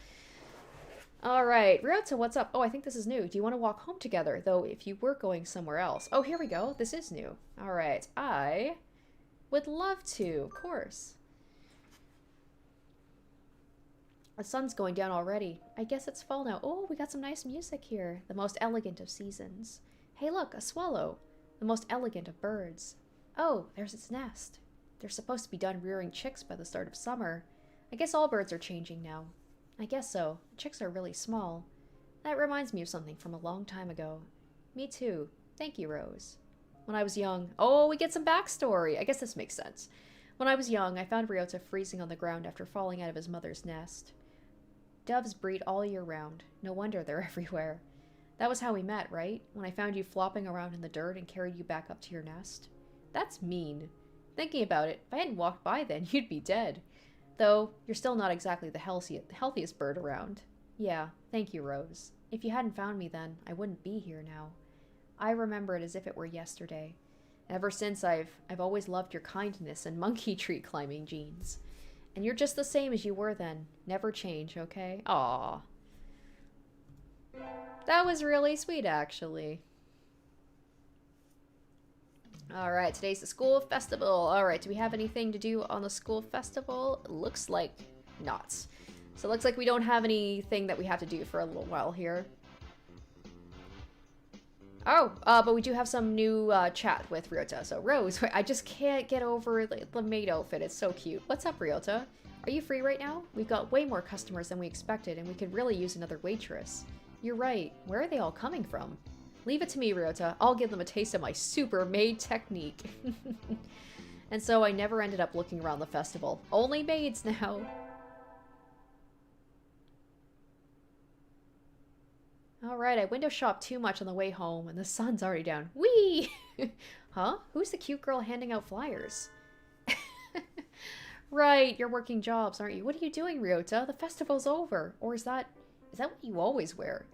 All right, Ryouta, what's up? Oh, I think this is new. Do you want to walk home together? Though, if you were going somewhere else. Oh, here we go. This is new. All right, I would love to, of course. The sun's going down already. I guess it's fall now. Oh, we got some nice music here. The most elegant of seasons. Hey, look, a swallow. The most elegant of birds. Oh, there's its nest. They're supposed to be done rearing chicks by the start of summer. I guess all birds are changing now. I guess so. The chicks are really small. That reminds me of something from a long time ago. Me too. Thank you, Rose. When I was young... Oh, we get some backstory. I guess this makes sense. When I was young, I found Ryouta freezing on the ground after falling out of his mother's nest. Doves breed all year round. No wonder they're everywhere. That was how we met, right? When I found you flopping around in the dirt and carried you back up to your nest. That's mean. Thinking about it, if I hadn't walked by then, you'd be dead. Though, you're still not exactly the healthiest bird around. Yeah, thank you, Rose. If you hadn't found me then, I wouldn't be here now. I remember it as if it were yesterday. Ever since, I've always loved your kindness and monkey tree climbing genes. And you're just the same as you were then. Never change, okay? Aww. That was really sweet, actually. Alright, today's the school festival. Alright, do we have anything to do on the school festival? Looks like not. So it looks like we don't have anything that we have to do for a little while here. Oh, but we do have some new chat with Ryouta. So, Rose, I just can't get over the maid outfit. It's so cute. What's up, Ryouta? Are you free right now? We've got way more customers than we expected, and we could really use another waitress. You're right. Where are they all coming from? Leave it to me, Ryouta. I'll give them a taste of my super maid technique. And so I never ended up looking around the festival. Only maids now. Alright, I window shopped too much on the way home, and the sun's already down. Whee! Huh? Who's the cute girl handing out flyers? Right, you're working jobs, aren't you? What are you doing, Ryouta? The festival's over. Or is that what you always wear?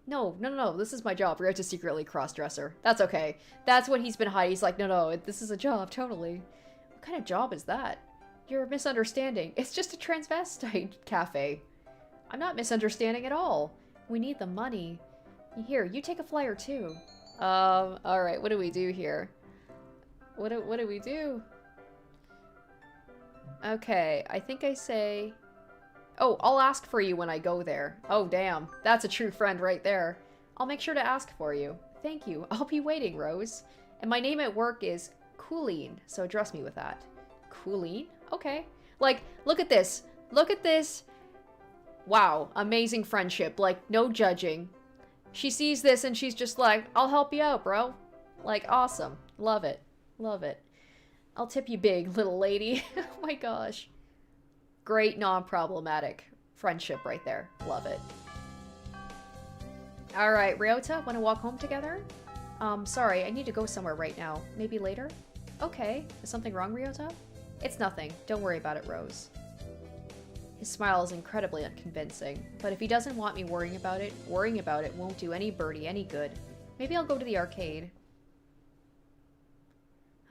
No, this is my job. Ryouta's secretly cross-dresser. That's okay. That's what he's been hiding. He's like, no, this is a job, totally. What kind of job is that? You're misunderstanding. It's just a transvestite cafe. I'm not misunderstanding at all. We need the money. Here, you take a flyer too. Alright, what do we do here? What do we do? Okay, I think I say... Oh, I'll ask for you when I go there. Oh, damn. That's a true friend right there. I'll make sure to ask for you. Thank you. I'll be waiting, Rose. And my name at work is Cooleen, so address me with that. Cooleen? Okay. Like, look at this. Look at this. Wow. Amazing friendship. Like, no judging. She sees this and she's just like, I'll help you out, bro. Like, awesome. Love it. Love it. I'll tip you big, little lady. Oh my gosh. Great non-problematic friendship right there. Love it. Alright, Ryouta, wanna walk home together? Sorry, I need to go somewhere right now. Maybe later? Okay. Is something wrong, Ryouta? It's nothing. Don't worry about it, Rose. His smile is incredibly unconvincing, but if he doesn't want me worrying about it won't do any birdie any good. Maybe I'll go to the arcade.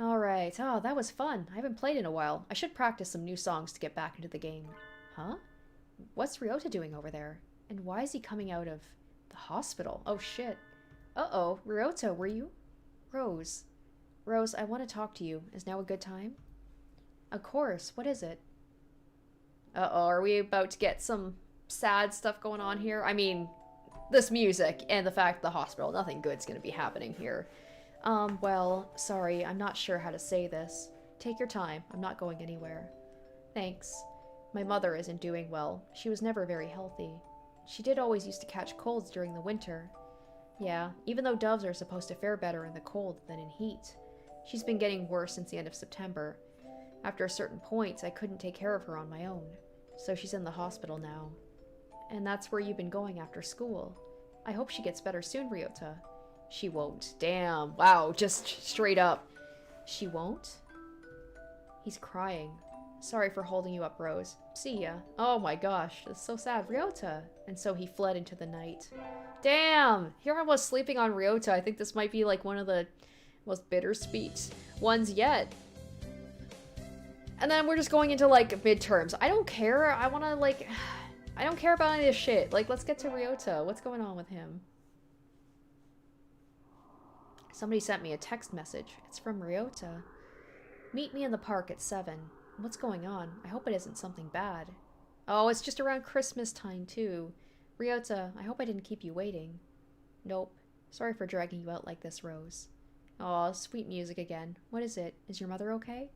Alright, oh, that was fun. I haven't played in a while. I should practice some new songs to get back into the game. Huh? What's Ryouta doing over there? And why is he coming out of the hospital? Oh shit. Uh-oh, Ryouta, were you? Rose. Rose, I want to talk to you. Is now a good time? Of course, what is it? Uh-oh, are we about to get some sad stuff going on here? I mean, this music and the fact of the hospital, nothing good's gonna be happening here. Well, sorry, I'm not sure how to say this. Take your time. I'm not going anywhere. Thanks. My mother isn't doing well. She was never very healthy. She did always used to catch colds during the winter. Yeah, even though doves are supposed to fare better in the cold than in heat. She's been getting worse since the end of September. After a certain point, I couldn't take care of her on my own. So she's in the hospital now. And that's where you've been going after school. I hope she gets better soon, Ryouta. She won't. Damn. Wow, just straight up. She won't? He's crying. Sorry for holding you up, Rose. See ya. Oh my gosh, that's so sad. Ryouta. And so he fled into the night. Damn! Here I was sleeping on Ryouta. I think this might be like one of the most bittersweet ones yet. And then we're just going into like midterms. I don't care. I wanna like... I don't care about any of this shit. Like, let's get to Ryouta. What's going on with him? Somebody sent me a text message. It's from Ryouta. Meet me in the park at 7. What's going on? I hope it isn't something bad. Oh, it's just around Christmas time, too. Ryouta, I hope I didn't keep you waiting. Nope. Sorry for dragging you out like this, Rose. Aw, sweet music again. What is it? Is your mother okay?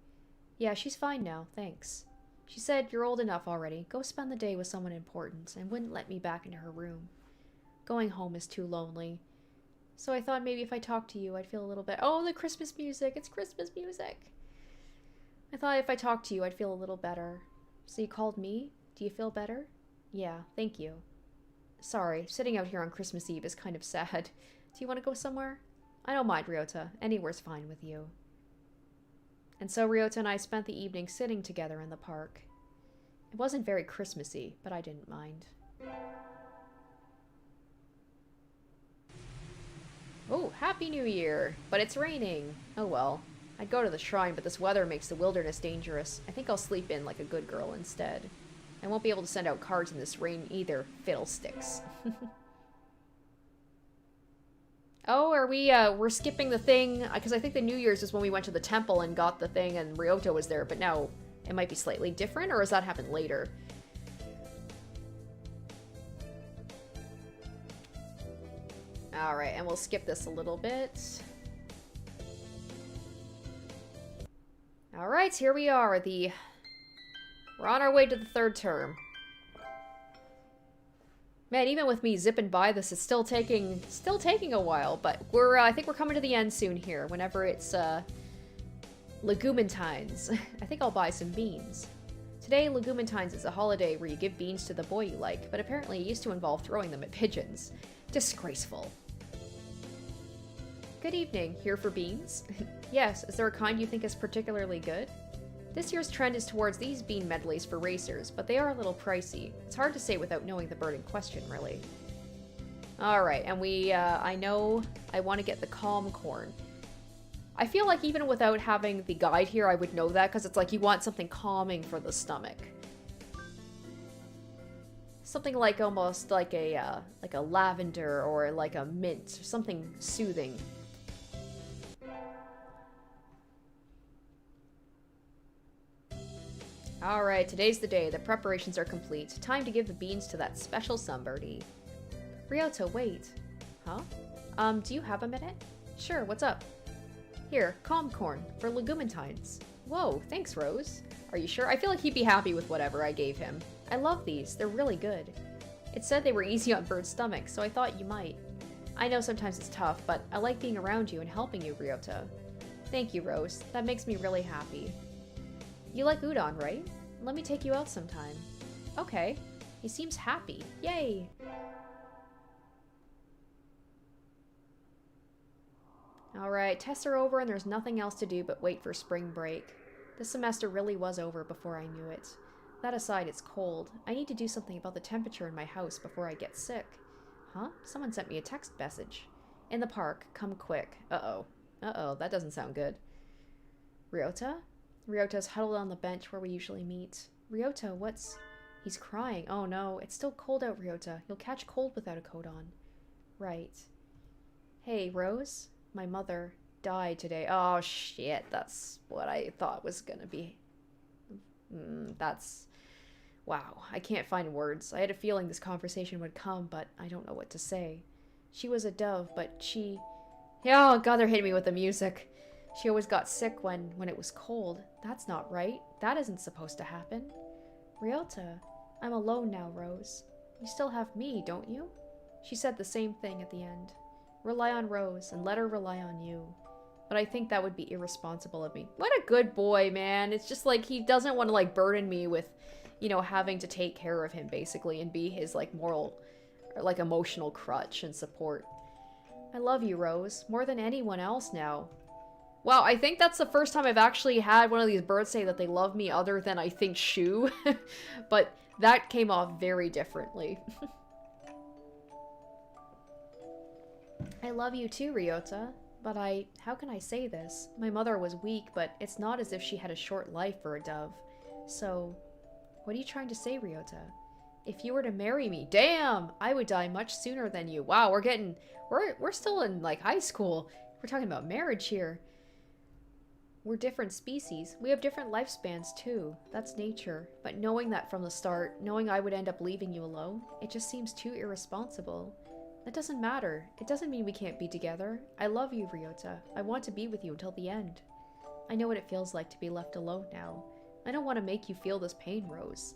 Yeah, she's fine now, thanks. She said, you're old enough already. Go spend the day with someone important, and wouldn't let me back into her room. Going home is too lonely. So I thought maybe if I talked to you, I'd feel a little bit... Oh, the Christmas music! It's Christmas music! I thought if I talked to you, I'd feel a little better. So you called me? Do you feel better? Yeah, thank you. Sorry, sitting out here on Christmas Eve is kind of sad. Do you want to go somewhere? I don't mind, Ryouta. Anywhere's fine with you. And so Ryouta and I spent the evening sitting together in the park. It wasn't very Christmassy, but I didn't mind. Oh, Happy New Year! But it's raining. Oh well. I'd go to the shrine, but this weather makes the wilderness dangerous. I think I'll sleep in like a good girl instead. I won't be able to send out cards in this rain either. Fiddlesticks. Oh, are we, we're skipping the thing, because I think the New Year's is when we went to the temple and got the thing and Ryouta was there, but now it might be slightly different, or has that happened later? Alright, and we'll skip this a little bit. Alright, here we are, we're on our way to the third term. Man, even with me zipping by this, it's still taking a while, but I think we're coming to the end soon here, whenever it's, Legumintines. I think I'll buy some beans. Today, Legumintines is a holiday where you give beans to the boy you like, but apparently it used to involve throwing them at pigeons. Disgraceful. Good evening. Here for beans? Yes, is there a kind you think is particularly good? This year's trend is towards these bean medleys for racers, but they are a little pricey. It's hard to say without knowing the bird in question, really. Alright, and I know I want to get the calm corn. I feel like even without having the guide here, I would know that, because it's like you want something calming for the stomach. Something like almost like a lavender or like a mint, something soothing. Alright, today's the day. The preparations are complete. Time to give the beans to that special somebody. Ryouta, wait. Huh? Do you have a minute? Sure, what's up? Here, calm corn, for Legumintines. Whoa, thanks, Rose. Are you sure? I feel like he'd be happy with whatever I gave him. I love these. They're really good. It said they were easy on bird stomachs, so I thought you might. I know sometimes it's tough, but I like being around you and helping you, Ryouta. Thank you, Rose. That makes me really happy. You like udon, right? Let me take you out sometime. Okay. He seems happy. Yay! Alright, tests are over and there's nothing else to do but wait for spring break. This semester really was over before I knew it. That aside, it's cold. I need to do something about the temperature in my house before I get sick. Huh? Someone sent me a text message. In the park. Come quick. Uh-oh. Uh-oh, that doesn't sound good. Ryouta? Ryota's huddled on the bench where we usually meet. Ryouta, what's... He's crying. Oh no, it's still cold out, Ryouta. You'll catch cold without a coat on. Right. Hey, Rose? My mother died today. Oh shit, that's what I thought was gonna be. That's... Wow, I can't find words. I had a feeling this conversation would come, but I don't know what to say. She was a dove, but she... Oh god, they're hitting me with the music. She always got sick when it was cold. That's not right. That isn't supposed to happen. Ryouta, I'm alone now, Rose. You still have me, don't you? She said the same thing at the end. Rely on Rose and let her rely on you. But I think that would be irresponsible of me. What a good boy, man. It's just like he doesn't want to like burden me with, you know, having to take care of him basically and be his like moral or like emotional crutch and support. I love you, Rose, more than anyone else now. Wow, I think that's the first time I've actually had one of these birds say that they love me other than I think Shu. But that came off very differently. I love you too, Ryouta. But how can I say this? My mother was weak, but it's not as if she had a short life for a dove. So, what are you trying to say, Ryouta? If you were to marry me, damn, I would die much sooner than you. Wow, we're still in like high school. We're talking about marriage here. We're different species. We have different lifespans too. That's nature. But knowing that from the start, knowing I would end up leaving you alone, it just seems too irresponsible. That doesn't matter. It doesn't mean we can't be together. I love you, Ryouta. I want to be with you until the end. I know what it feels like to be left alone now. I don't want to make you feel this pain, Rose.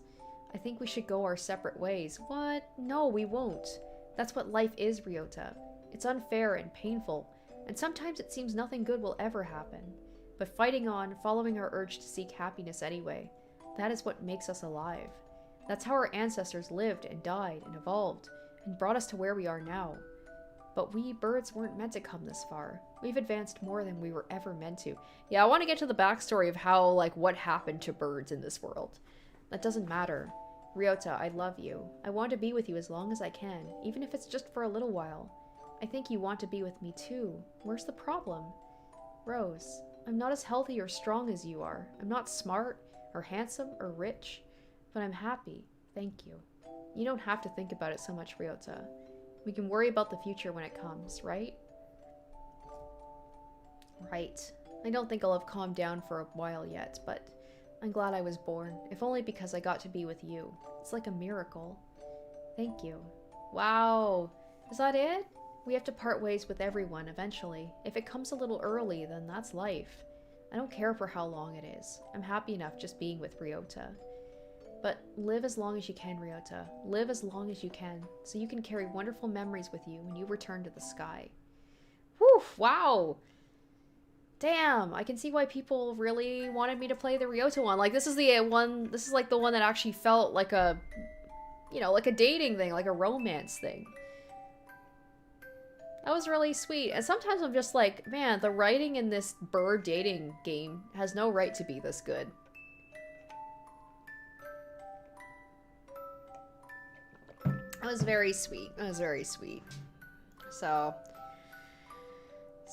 I think we should go our separate ways. What? No, we won't. That's what life is, Ryouta. It's unfair and painful, and sometimes it seems nothing good will ever happen. But fighting on, following our urge to seek happiness anyway, that is what makes us alive. That's how our ancestors lived and died and evolved, and brought us to where we are now. But we birds weren't meant to come this far. We've advanced more than we were ever meant to. Yeah, I want to get to the backstory of how, like, what happened to birds in this world. That doesn't matter. Ryouta, I love you. I want to be with you as long as I can, even if it's just for a little while. I think you want to be with me too. Where's the problem? Rose, I'm not as healthy or strong as you are. I'm not smart, or handsome, or rich. But I'm happy. Thank you. You don't have to think about it so much, Ryouta. We can worry about the future when it comes, right? Right. I don't think I'll have calmed down for a while yet, but I'm glad I was born, if only because I got to be with you. It's like a miracle. Thank you. Wow. Is that it? We have to part ways with everyone eventually. If it comes a little early, then that's life. I don't care for how long it is. I'm happy enough just being with Ryouta. But live as long as you can, Ryouta. Live as long as you can, so you can carry wonderful memories with you when you return to the sky. Whew, wow! Damn, I can see why people really wanted me to play the Ryouta one. Like, this is the one, this is like the one that actually felt like a, you know, like a dating thing, like a romance thing. That was really sweet. And sometimes I'm just like, man, the writing in this bird dating game has no right to be this good. That was very sweet. That was very sweet. So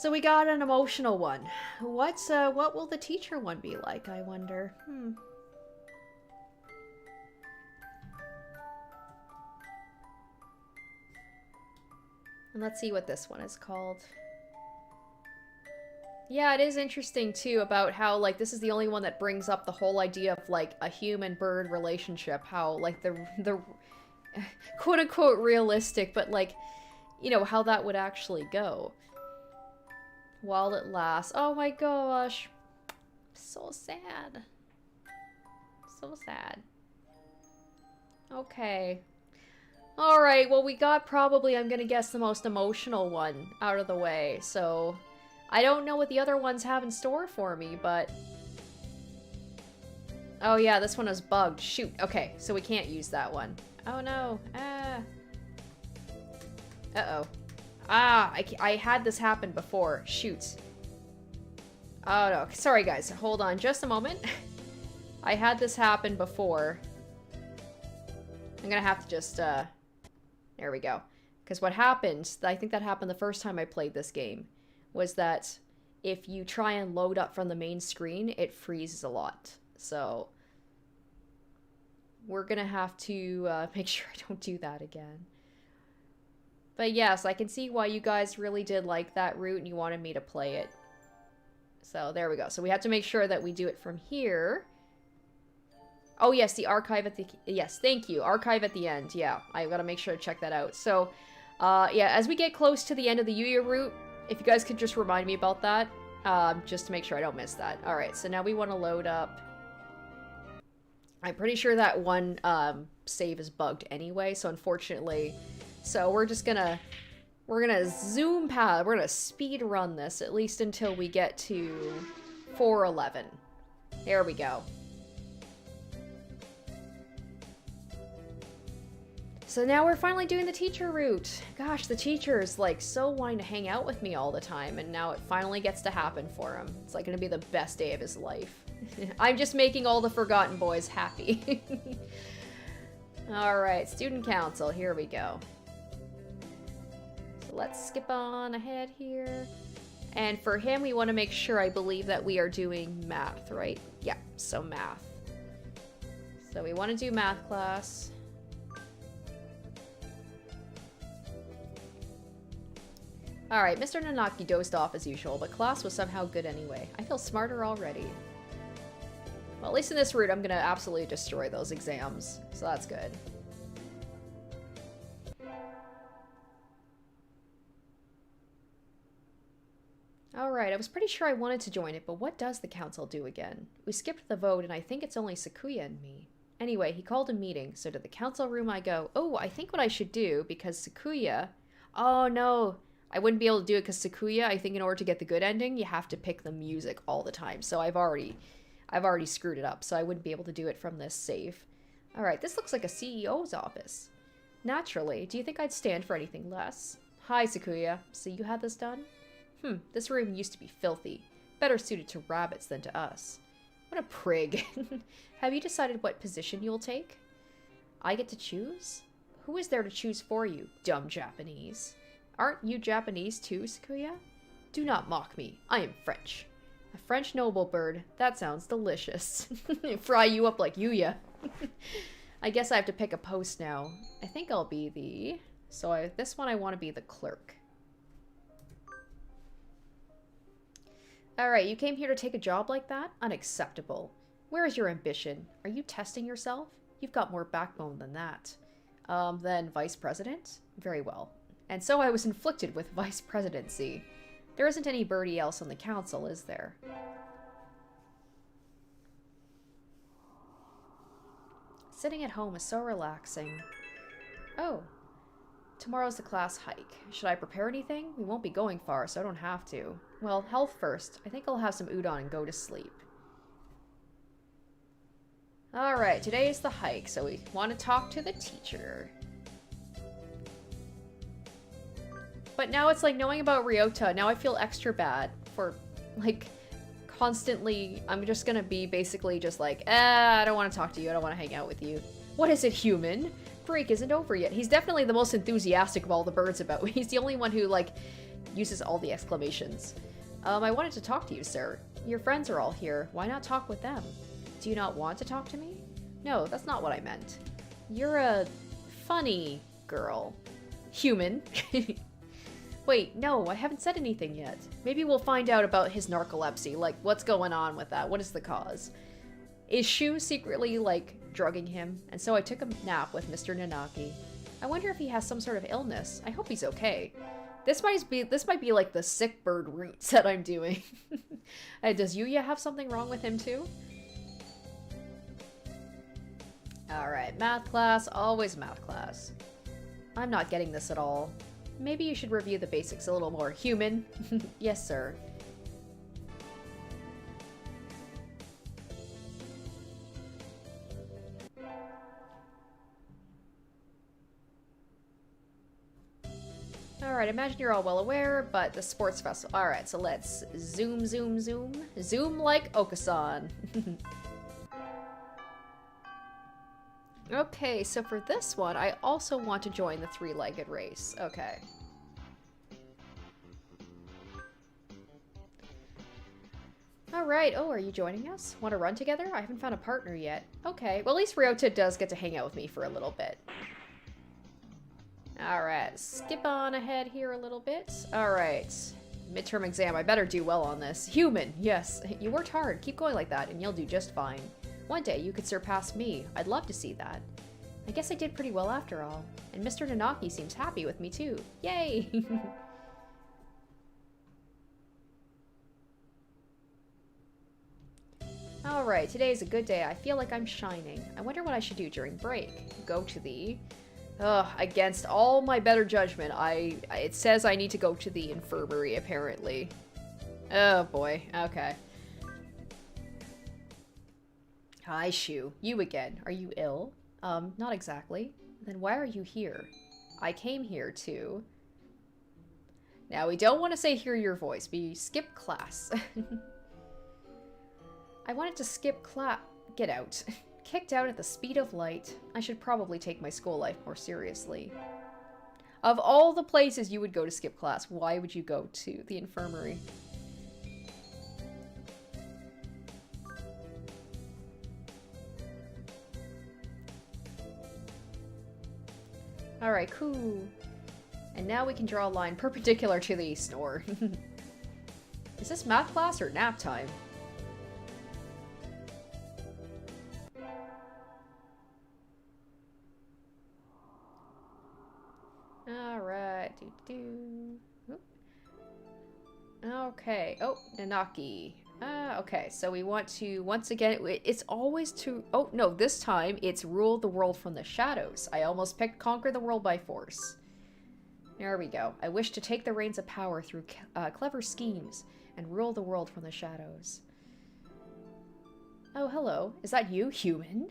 we got an emotional one. What will the teacher one be like, I wonder? And let's see what this one is called. Yeah, it is interesting too about how, like, this is the only one that brings up the whole idea of, like, a human-bird relationship. How, like, the quote-unquote realistic, but, like, you know, how that would actually go. While it lasts. Oh my gosh. So sad. So sad. Okay. Alright, well we got probably, I'm gonna guess, the most emotional one out of the way, so I don't know what the other ones have in store for me, but... Oh yeah, this one is bugged. Shoot, okay, so we can't use that one. Oh no, Uh-oh. I had this happen before. Shoot. Oh no, sorry guys, hold on just a moment. I had this happen before. I'm gonna have to just, there we go. Because what happened, I think that happened the first time I played this game, was that if you try and load up from the main screen, it freezes a lot. So we're gonna have to make sure I don't do that again. But yes, I can see why you guys really did like that route and you wanted me to play it. So there we go. So we have to make sure that we do it from here. Oh yes, the archive at the... Yes, thank you. Archive at the end. Yeah, I gotta make sure to check that out. So, yeah, as we get close to the end of the Yuuya route, if you guys could just remind me about that. just to make sure I don't miss that. Alright, so now we want to load up. I'm pretty sure that one save is bugged anyway, so unfortunately... So we're just gonna... We're gonna zoom past... We're gonna speed run this, at least until we get to 4:11. There we go. So now we're finally doing the teacher route. Gosh, the teacher is like so wanting to hang out with me all the time, and now it finally gets to happen for him. It's like gonna be the best day of his life. I'm just making all the Forgotten Boys happy. Alright, student council, here we go. So let's skip on ahead here. And for him, we want to make sure, I believe, that we are doing math, right? Yeah, so math. So we want to do math class. Alright, Mr. Nanaki dozed off as usual, but class was somehow good anyway. I feel smarter already. Well, at least in this route, I'm gonna absolutely destroy those exams, so that's good. Alright, I was pretty sure I wanted to join it, but what does the council do again? We skipped the vote, and I think it's only Sakuya and me. Anyway, he called a meeting, so to the council room I go. Oh, I think what I should do, because Sakuya... Oh, no. I wouldn't be able to do it because Sakuya, I think in order to get the good ending, you have to pick the music all the time. So I've already screwed it up, so I wouldn't be able to do it from this save. Alright, this looks like a CEO's office. Naturally, do you think I'd stand for anything less? Hi, Sakuya. So you had this done? This room used to be filthy. Better suited to rabbits than to us. What a prig. Have you decided what position you'll take? I get to choose? Who is there to choose for you, dumb Japanese? Aren't you Japanese too, Sakuya? Do not mock me. I am French. A French noble bird. That sounds delicious. Fry you up like Yuuya. I guess I have to pick a post now. I think I'll be the... So this one I want to be the clerk. Alright, you came here to take a job like that? Unacceptable. Where is your ambition? Are you testing yourself? You've got more backbone than that. Then vice president? Very well. And so I was inflicted with vice presidency. There isn't anybody else on the council, is there? Sitting at home is so relaxing. Oh. Tomorrow's the class hike. Should I prepare anything? We won't be going far, so I don't have to. Well, health first. I think I'll have some udon and go to sleep. Alright, today is the hike, so we want to talk to the teacher. But now it's like knowing about Ryouta, now I feel extra bad for, like, constantly, I'm just gonna be basically just like, I don't want to talk to you, I don't want to hang out with you. What is it, human? Break isn't over yet. He's definitely the most enthusiastic of all the birds about me. He's the only one who, like, uses all the exclamations. I wanted to talk to you, sir. Your friends are all here. Why not talk with them? Do you not want to talk to me? No, that's not what I meant. You're a funny girl. Human. Wait, no, I haven't said anything yet. Maybe we'll find out about his narcolepsy, like, what's going on with that? What is the cause? Is Shu secretly, like, drugging him? And so I took a nap with Mr. Nanaki. I wonder if he has some sort of illness. I hope he's okay. This might be like the sick bird routes that I'm doing. Does Yuuya have something wrong with him too? Alright, math class, always math class. I'm not getting this at all. Maybe you should review the basics a little more. Human? Yes, sir. Alright, imagine you're all well aware, but the sports festival. Alright, so let's zoom, zoom, zoom. Zoom like Okasan. Okay, so for this one, I also want to join the three-legged race. Okay. Alright, oh, are you joining us? Want to run together? I haven't found a partner yet. Okay, well at least Ryouta does get to hang out with me for a little bit. Alright, skip on ahead here a little bit. Alright, midterm exam, I better do well on this. Human, yes, you worked hard, keep going like that and you'll do just fine. One day you could surpass me. I'd love to see that. I guess I did pretty well after all. And Mr. Nanaki seems happy with me too. Yay! Alright, today is a good day. I feel like I'm shining. I wonder what I should do during break. Go to the... against all my better judgment, it says I need to go to the infirmary, apparently. Oh boy, okay. Hi, Shu. You again. Are you ill? Not exactly. Then why are you here? I came here to... Now, we don't want to say hear your voice. We skip class. I wanted to skip class. Get out. Kicked out at the speed of light. I should probably take my school life more seriously. Of all the places you would go to skip class, why would you go to the infirmary? Alright, cool. And now we can draw a line perpendicular to the snore. Is this math class or nap time? Alright, Okay, oh, Nanaki. Okay, so we want to, once again, it's always to, oh no, this time it's rule the world from the shadows. I almost picked conquer the world by force. There we go. I wish to take the reins of power through clever schemes and rule the world from the shadows. Oh, hello. Is that you, human?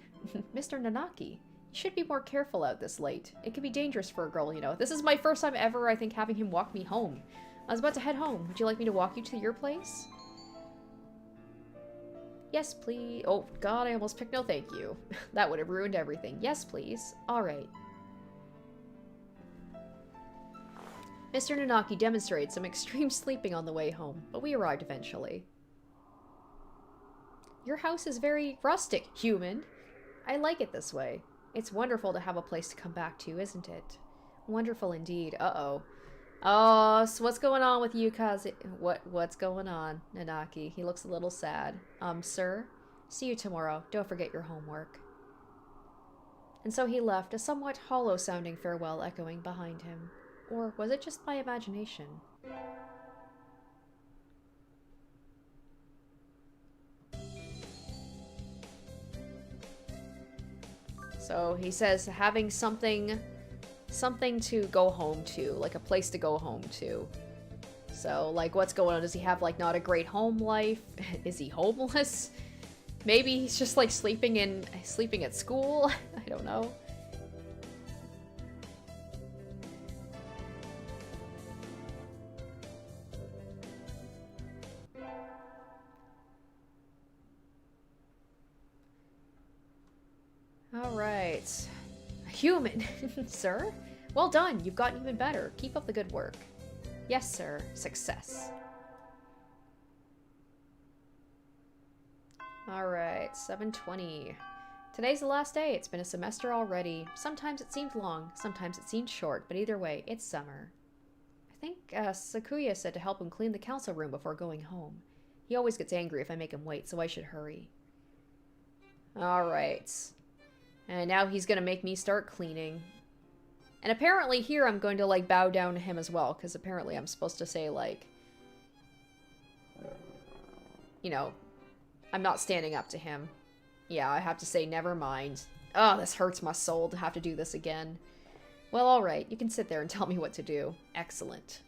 Mr. Nanaki. You should be more careful out this late. It can be dangerous for a girl, you know. This is my first time ever, I think, having him walk me home. I was about to head home. Would you like me to walk you to your place? Yes, please. Oh, God, I almost picked no thank you. That would have ruined everything. Yes, please. All right. Mr. Nanaki demonstrated some extreme sleeping on the way home, but we arrived eventually. Your house is very rustic, human. I like it this way. It's wonderful to have a place to come back to, isn't it? Wonderful indeed. Uh-oh. Oh, so what's going on with you, what's going on, Nanaki? He looks a little sad. Sir? See you tomorrow. Don't forget your homework. And so he left, a somewhat hollow-sounding farewell echoing behind him. Or was it just my imagination? So he says having something to go home to, like a place to go home to. So, like, what's going on? Does he have, like, not a great home life? Is he homeless? Maybe he's just, like, sleeping at school? I don't know. Alright. Human, sir? Well done, you've gotten even better. Keep up the good work. Yes, sir. Success. Alright, 7:20. Today's the last day. It's been a semester already. Sometimes it seems long, sometimes it seems short, but either way, it's summer. I think Sakuya said to help him clean the council room before going home. He always gets angry if I make him wait, so I should hurry. Alright. And now he's gonna make me start cleaning. And apparently here I'm going to, like, bow down to him as well, because apparently I'm supposed to say, like, you know, I'm not standing up to him. Yeah, I have to say never mind. Oh, this hurts my soul to have to do this again. Well, alright, you can sit there and tell me what to do. Excellent.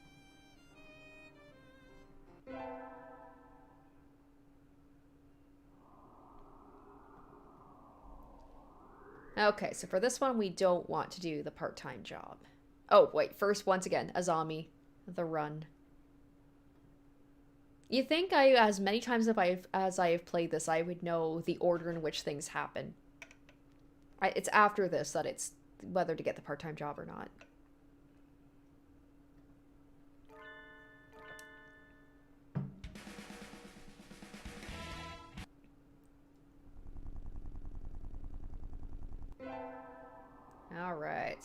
Okay, so for this one, we don't want to do the part-time job. Oh, wait, first, once again, Azami, the run. You think as many times as I have played this, I would know the order in which things happen. It's after this that it's whether to get the part-time job or not. Alright.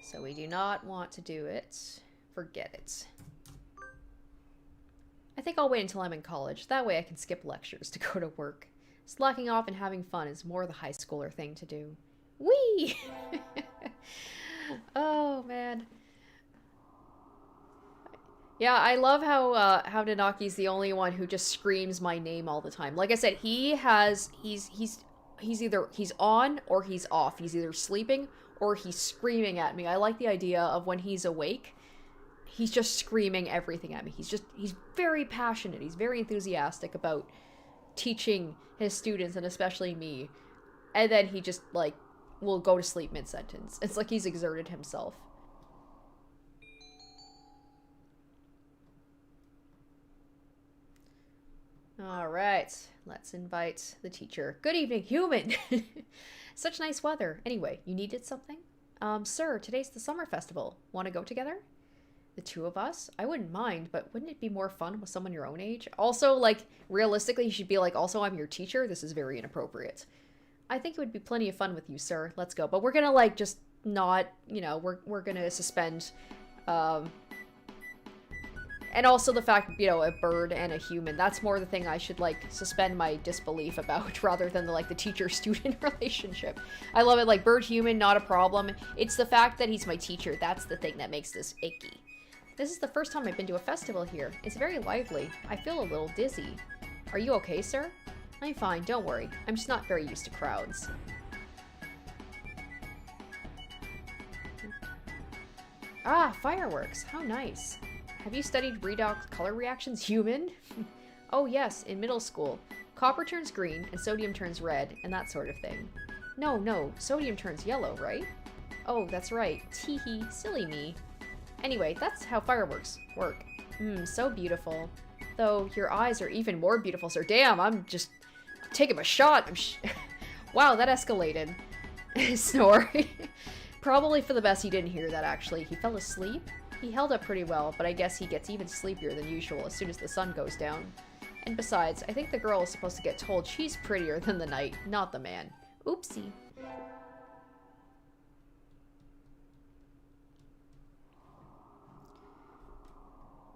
So we do not want to do it. Forget it. I think I'll wait until I'm in college. That way I can skip lectures to go to work. Slacking off and having fun is more the high schooler thing to do. Whee! Oh, man. Yeah, I love how Nanaki's the only one who just screams my name all the time. Like I said, he's either he's on or he's off. He's either sleeping or he's screaming at me. I like the idea of when he's awake, he's just screaming everything at me. He's very passionate. He's very enthusiastic about teaching his students and especially me. And then he just like will go to sleep mid-sentence. It's like he's exerted himself. All right, let's invite the teacher. Good evening, human. Such nice weather. Anyway, you needed something? Sir, today's the summer festival. Want to go together? The two of us? I wouldn't mind, but wouldn't it be more fun with someone your own age? Also, like, realistically, you should be like, also, I'm your teacher. This is very inappropriate. I think it would be plenty of fun with you, sir. Let's go. But we're gonna, like, just not, you know, we're gonna suspend, and also the fact, you know, a bird and a human, that's more the thing I should, like, suspend my disbelief about rather than, like, the teacher-student relationship. I love it, like, bird-human, not a problem. It's the fact that he's my teacher, that's the thing that makes this icky. This is the first time I've been to a festival here. It's very lively. I feel a little dizzy. Are you okay, sir? I'm fine, don't worry. I'm just not very used to crowds. Ah, fireworks. How nice. Have you studied redox color reactions, human? Oh yes, in middle school. Copper turns green and sodium turns red and that sort of thing. No, sodium turns yellow, right? Oh, that's right. Teehee, silly me. Anyway, that's how fireworks work. So beautiful. Though your eyes are even more beautiful, sir. Damn, I'm just taking a shot. Wow, that escalated. Snore. Probably for the best he didn't hear that, actually. He fell asleep? He held up pretty well, but I guess he gets even sleepier than usual as soon as the sun goes down. And besides, I think the girl is supposed to get told she's prettier than the knight, not the man. Oopsie.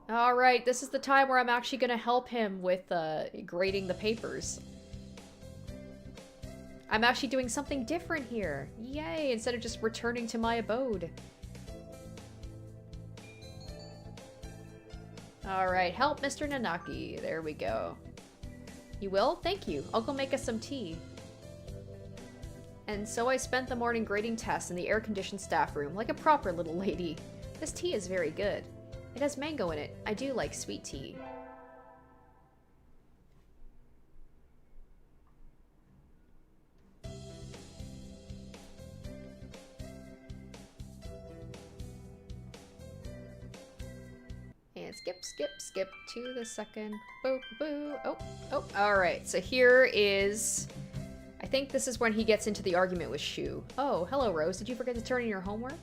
Alright, this is the time where I'm actually gonna help him with grading the papers. I'm actually doing something different here. Yay, instead of just returning to my abode. Alright, help Mr. Nanaki. There we go. You will? Thank you. I'll go make us some tea. And so I spent the morning grading tests in the air-conditioned staff room like a proper little lady. This tea is very good. It has mango in it. I do like sweet tea. And skip to the second. Boo, boo. Oh. Alright, so here is... I think this is when he gets into the argument with Shu. Oh, hello, Rose. Did you forget to turn in your homework?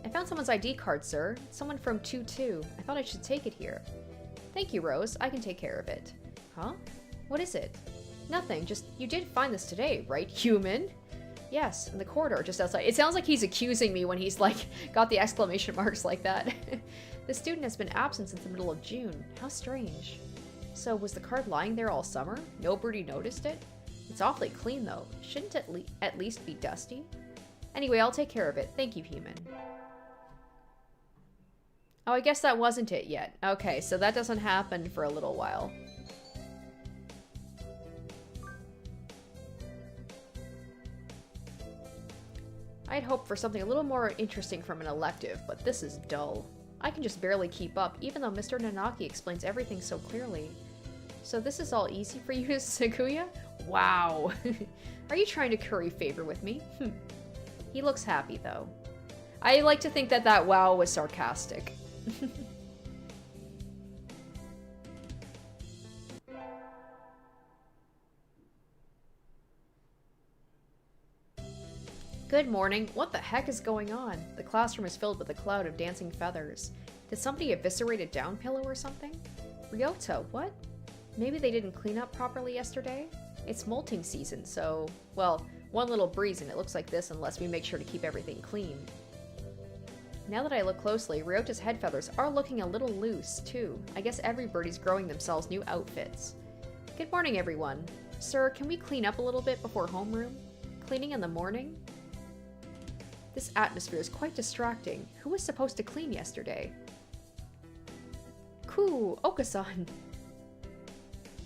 I found someone's ID card, sir. Someone from 2-2. I thought I should take it here. Thank you, Rose. I can take care of it. Huh? What is it? Nothing. Just, you did find this today, right, human? Yes, in the corridor just outside. It sounds like he's accusing me when he's, like, got the exclamation marks like that. The student has been absent since the middle of June. How strange. So, was the card lying there all summer? Nobody noticed it? It's awfully clean, though. Shouldn't it at least be dusty? Anyway, I'll take care of it. Thank you, human. Oh, I guess that wasn't it yet. Okay, so that doesn't happen for a little while. I'd hoped for something a little more interesting from an elective, but this is dull. I can just barely keep up, even though Mr. Nanaki explains everything so clearly. So this is all easy for you, Sakuya? Wow. Are you trying to curry favor with me? He looks happy, though. I like to think that that wow was sarcastic. Good morning. What the heck is going on? The classroom is filled with a cloud of dancing feathers. Did somebody eviscerate a down pillow or something? Ryouta, what? Maybe they didn't clean up properly yesterday? It's molting season, so... Well, one little breeze and it looks like this unless we make sure to keep everything clean. Now that I look closely, Ryota's head feathers are looking a little loose, too. I guess every birdie's growing themselves new outfits. Good morning, everyone. Sir, can we clean up a little bit before homeroom? Cleaning in the morning? This atmosphere is quite distracting. Who was supposed to clean yesterday? Woohoo! Okasan!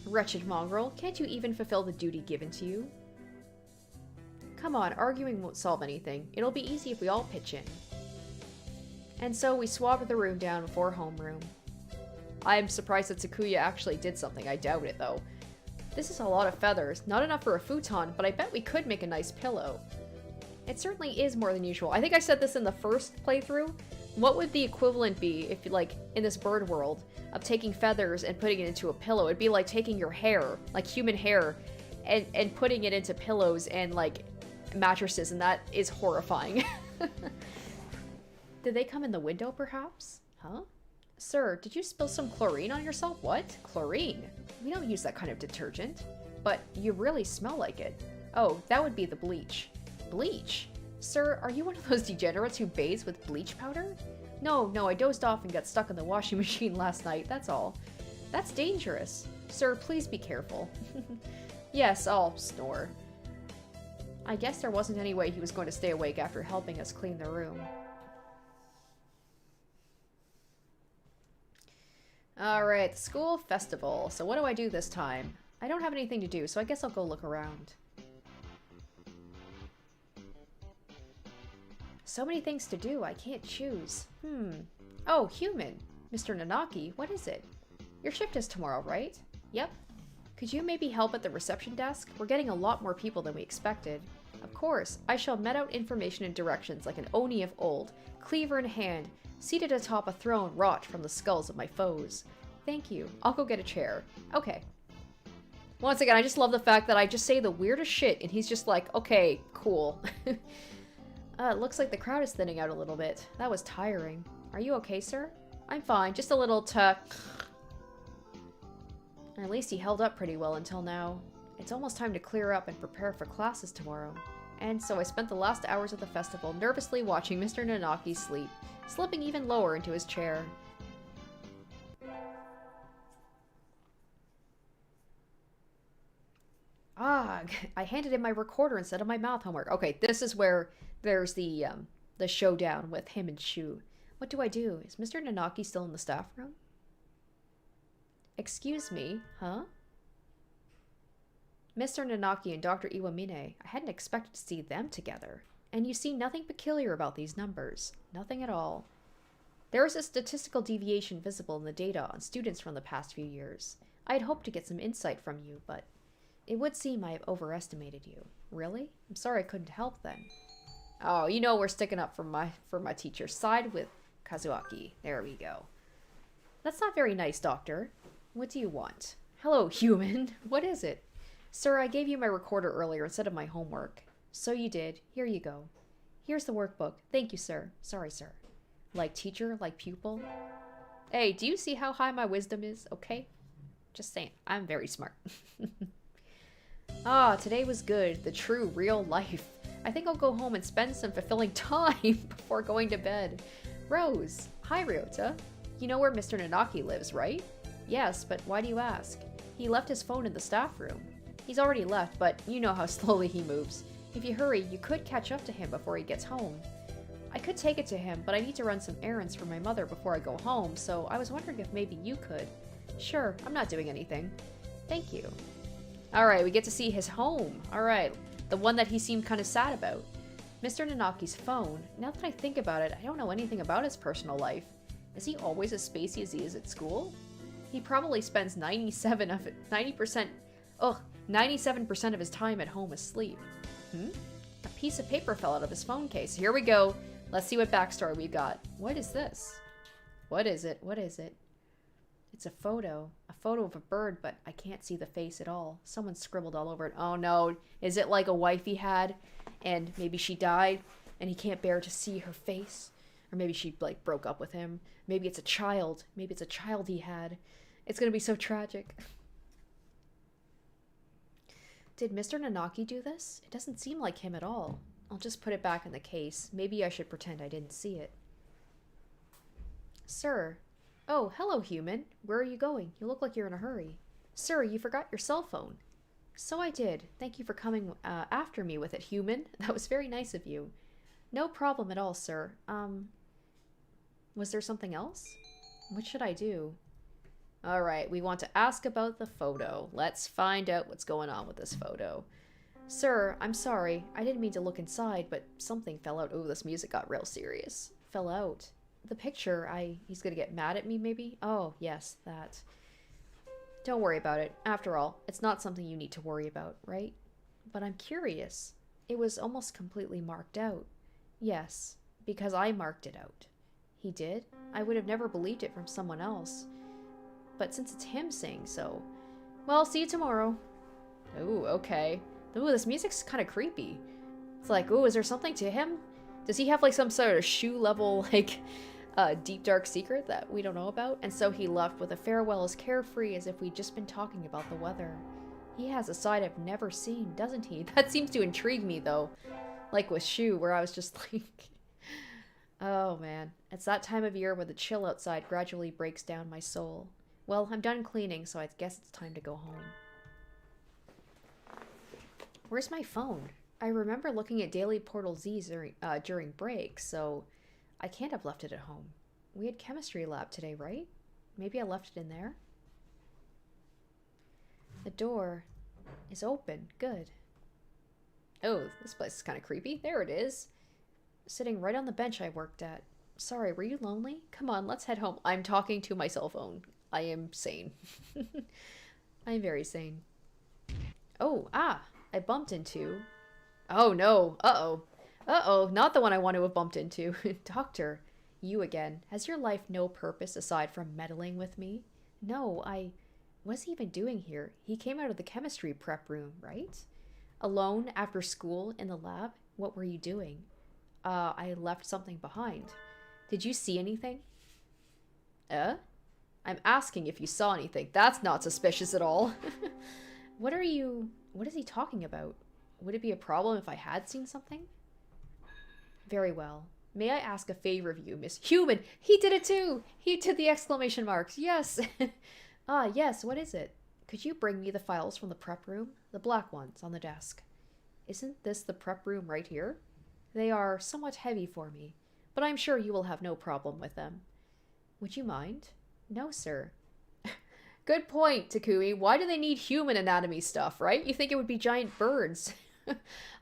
Wretched mongrel, can't you even fulfill the duty given to you? Come on, arguing won't solve anything. It'll be easy if we all pitch in. And so we swabbed the room down before homeroom. I am surprised that Takuya actually did something. I doubt it, though. This is a lot of feathers. Not enough for a futon, but I bet we could make a nice pillow. It certainly is more than usual. I think I said this in the first playthrough. What would the equivalent be if, like, in this bird world, of taking feathers and putting it into a pillow? It'd be like taking your hair, like human hair, and putting it into pillows and, like, mattresses, and that is horrifying. Did they come in the window, perhaps? Huh? Sir, did you spill some chlorine on yourself? What? Chlorine? We don't use that kind of detergent. But you really smell like it. Oh, that would be the bleach. Bleach? Sir, are you one of those degenerates who bathes with bleach powder? No, I dozed off and got stuck in the washing machine last night, that's all. That's dangerous. Sir, please be careful. Yes, I'll snore. I guess there wasn't any way he was going to stay awake after helping us clean the room. Alright, the school festival. So what do I do this time? I don't have anything to do, so I guess I'll go look around. So many things to do, I can't choose. Oh, human. Mr. Nanaki, what is it? Your shift is tomorrow, right? Yep. Could you maybe help at the reception desk? We're getting a lot more people than we expected. Of course, I shall met out information and directions like an Oni of old, cleaver in hand, seated atop a throne wrought from the skulls of my foes. Thank you. I'll go get a chair. Okay. Once again, I just love the fact that I just say the weirdest shit and he's just like, okay, cool. It looks like the crowd is thinning out a little bit. That was tiring. Are you okay, sir? I'm fine. Just a little At least he held up pretty well until now. It's almost time to clear up and prepare for classes tomorrow. And so I spent the last hours of the festival nervously watching Mr. Nanaki sleep, slipping even lower into his chair. Ah, I handed in my recorder instead of my math homework. Okay, this is where there's the showdown with him and Shu. What do I do? Is Mr. Nanaki still in the staff room? Excuse me, huh? Mr. Nanaki and Dr. Iwamine, I hadn't expected to see them together. And you see nothing peculiar about these numbers. Nothing at all. There is a statistical deviation visible in the data on students from the past few years. I had hoped to get some insight from you, but it would seem I have overestimated you. Really? I'm sorry I couldn't help then. Oh, you know we're sticking up for my teacher. Side with Kazuyaki. There we go. That's not very nice, Doctor. What do you want? Hello, human. What is it? Sir, I gave you my recorder earlier instead of my homework. So you did. Here you go. Here's the workbook. Thank you, sir. Sorry, sir. Like teacher, like pupil. Hey, do you see how high my wisdom is? Okay? Just saying. I'm very smart. Ah, today was good. The true, real life. I think I'll go home and spend some fulfilling time before going to bed. Rose. Hi, Ryouta. You know where Mr. Nanaki lives, right? Yes, but why do you ask? He left his phone in the staff room. He's already left, but you know how slowly he moves. If you hurry, you could catch up to him before he gets home. I could take it to him, but I need to run some errands for my mother before I go home, so I was wondering if maybe you could. Sure, I'm not doing anything. Thank you. Alright, we get to see his home. Alright, the one that he seemed kind of sad about. Mr. Nanaki's phone. Now that I think about it, I don't know anything about his personal life. Is he always as spacey as he is at school? He probably spends 97% of his time at home asleep. A piece of paper fell out of his phone case. Here we go. Let's see what backstory we've got. What is this? What is it? What is it? It's a photo. A photo of a bird, but I can't see the face at all. Someone scribbled all over it. Oh no. Is it like a wife he had and maybe she died and he can't bear to see her face? Or maybe she like broke up with him. Maybe it's a child. Maybe it's a child he had. It's gonna be so tragic. Did Mr. Nanaki do this? It doesn't seem like him at all. I'll just put it back in the case. Maybe I should pretend I didn't see it. Sir. Oh, hello, human. Where are you going? You look like you're in a hurry. Sir, you forgot your cell phone. So I did. Thank you for coming after me with it, human. That was very nice of you. No problem at all, sir. Was there something else? What should I do? Alright, we want to ask about the photo. Let's find out what's going on with this photo. Sir, I'm sorry. I didn't mean to look inside, but something fell out. Oh, this music got real serious. Fell out. The picture, he's gonna get mad at me, maybe? Oh, yes, that. Don't worry about it. After all, it's not something you need to worry about, right? But I'm curious. It was almost completely marked out. Yes, because I marked it out. He did? I would have never believed it from someone else. But since it's him saying so... Well, see you tomorrow. Ooh, okay. Ooh, this music's kind of creepy. It's like, ooh, is there something to him? Does he have like some sort of shoe level, like, deep dark secret that we don't know about? And so he left with a farewell as carefree as if we'd just been talking about the weather. He has a side I've never seen, doesn't he? That seems to intrigue me, though. Like with Shu, where I was just like... Oh, man. It's that time of year where the chill outside gradually breaks down my soul. Well, I'm done cleaning, so I guess it's time to go home. Where's my phone? I remember looking at Daily Portal Z during break, so I can't have left it at home. We had chemistry lab today, right? Maybe I left it in there? The door is open. Good. Oh, this place is kind of creepy. There it is. Sitting right on the bench I worked at. Sorry, were you lonely? Come on, let's head home. I'm talking to my cell phone. I am sane. I am very sane. Oh, I bumped into... Oh, no. Uh-oh. Uh-oh, not the one I want to have bumped into. Doctor, you again. Has your life no purpose aside from meddling with me? No, what's he even doing here? He came out of the chemistry prep room, right? Alone, after school, in the lab? What were you doing? I left something behind. Did you see anything? I'm asking if you saw anything. That's not suspicious at all. What is he talking about? Would it be a problem if I had seen something? Very well. May I ask a favor of you, Miss Human? He did it too! He did the exclamation marks. Yes! Yes, what is it? Could you bring me the files from the prep room? The black ones on the desk. Isn't this the prep room right here? They are somewhat heavy for me, but I'm sure you will have no problem with them. Would you mind? No, sir. Good point, Takumi. Why do they need human anatomy stuff, right? You think it would be giant birds.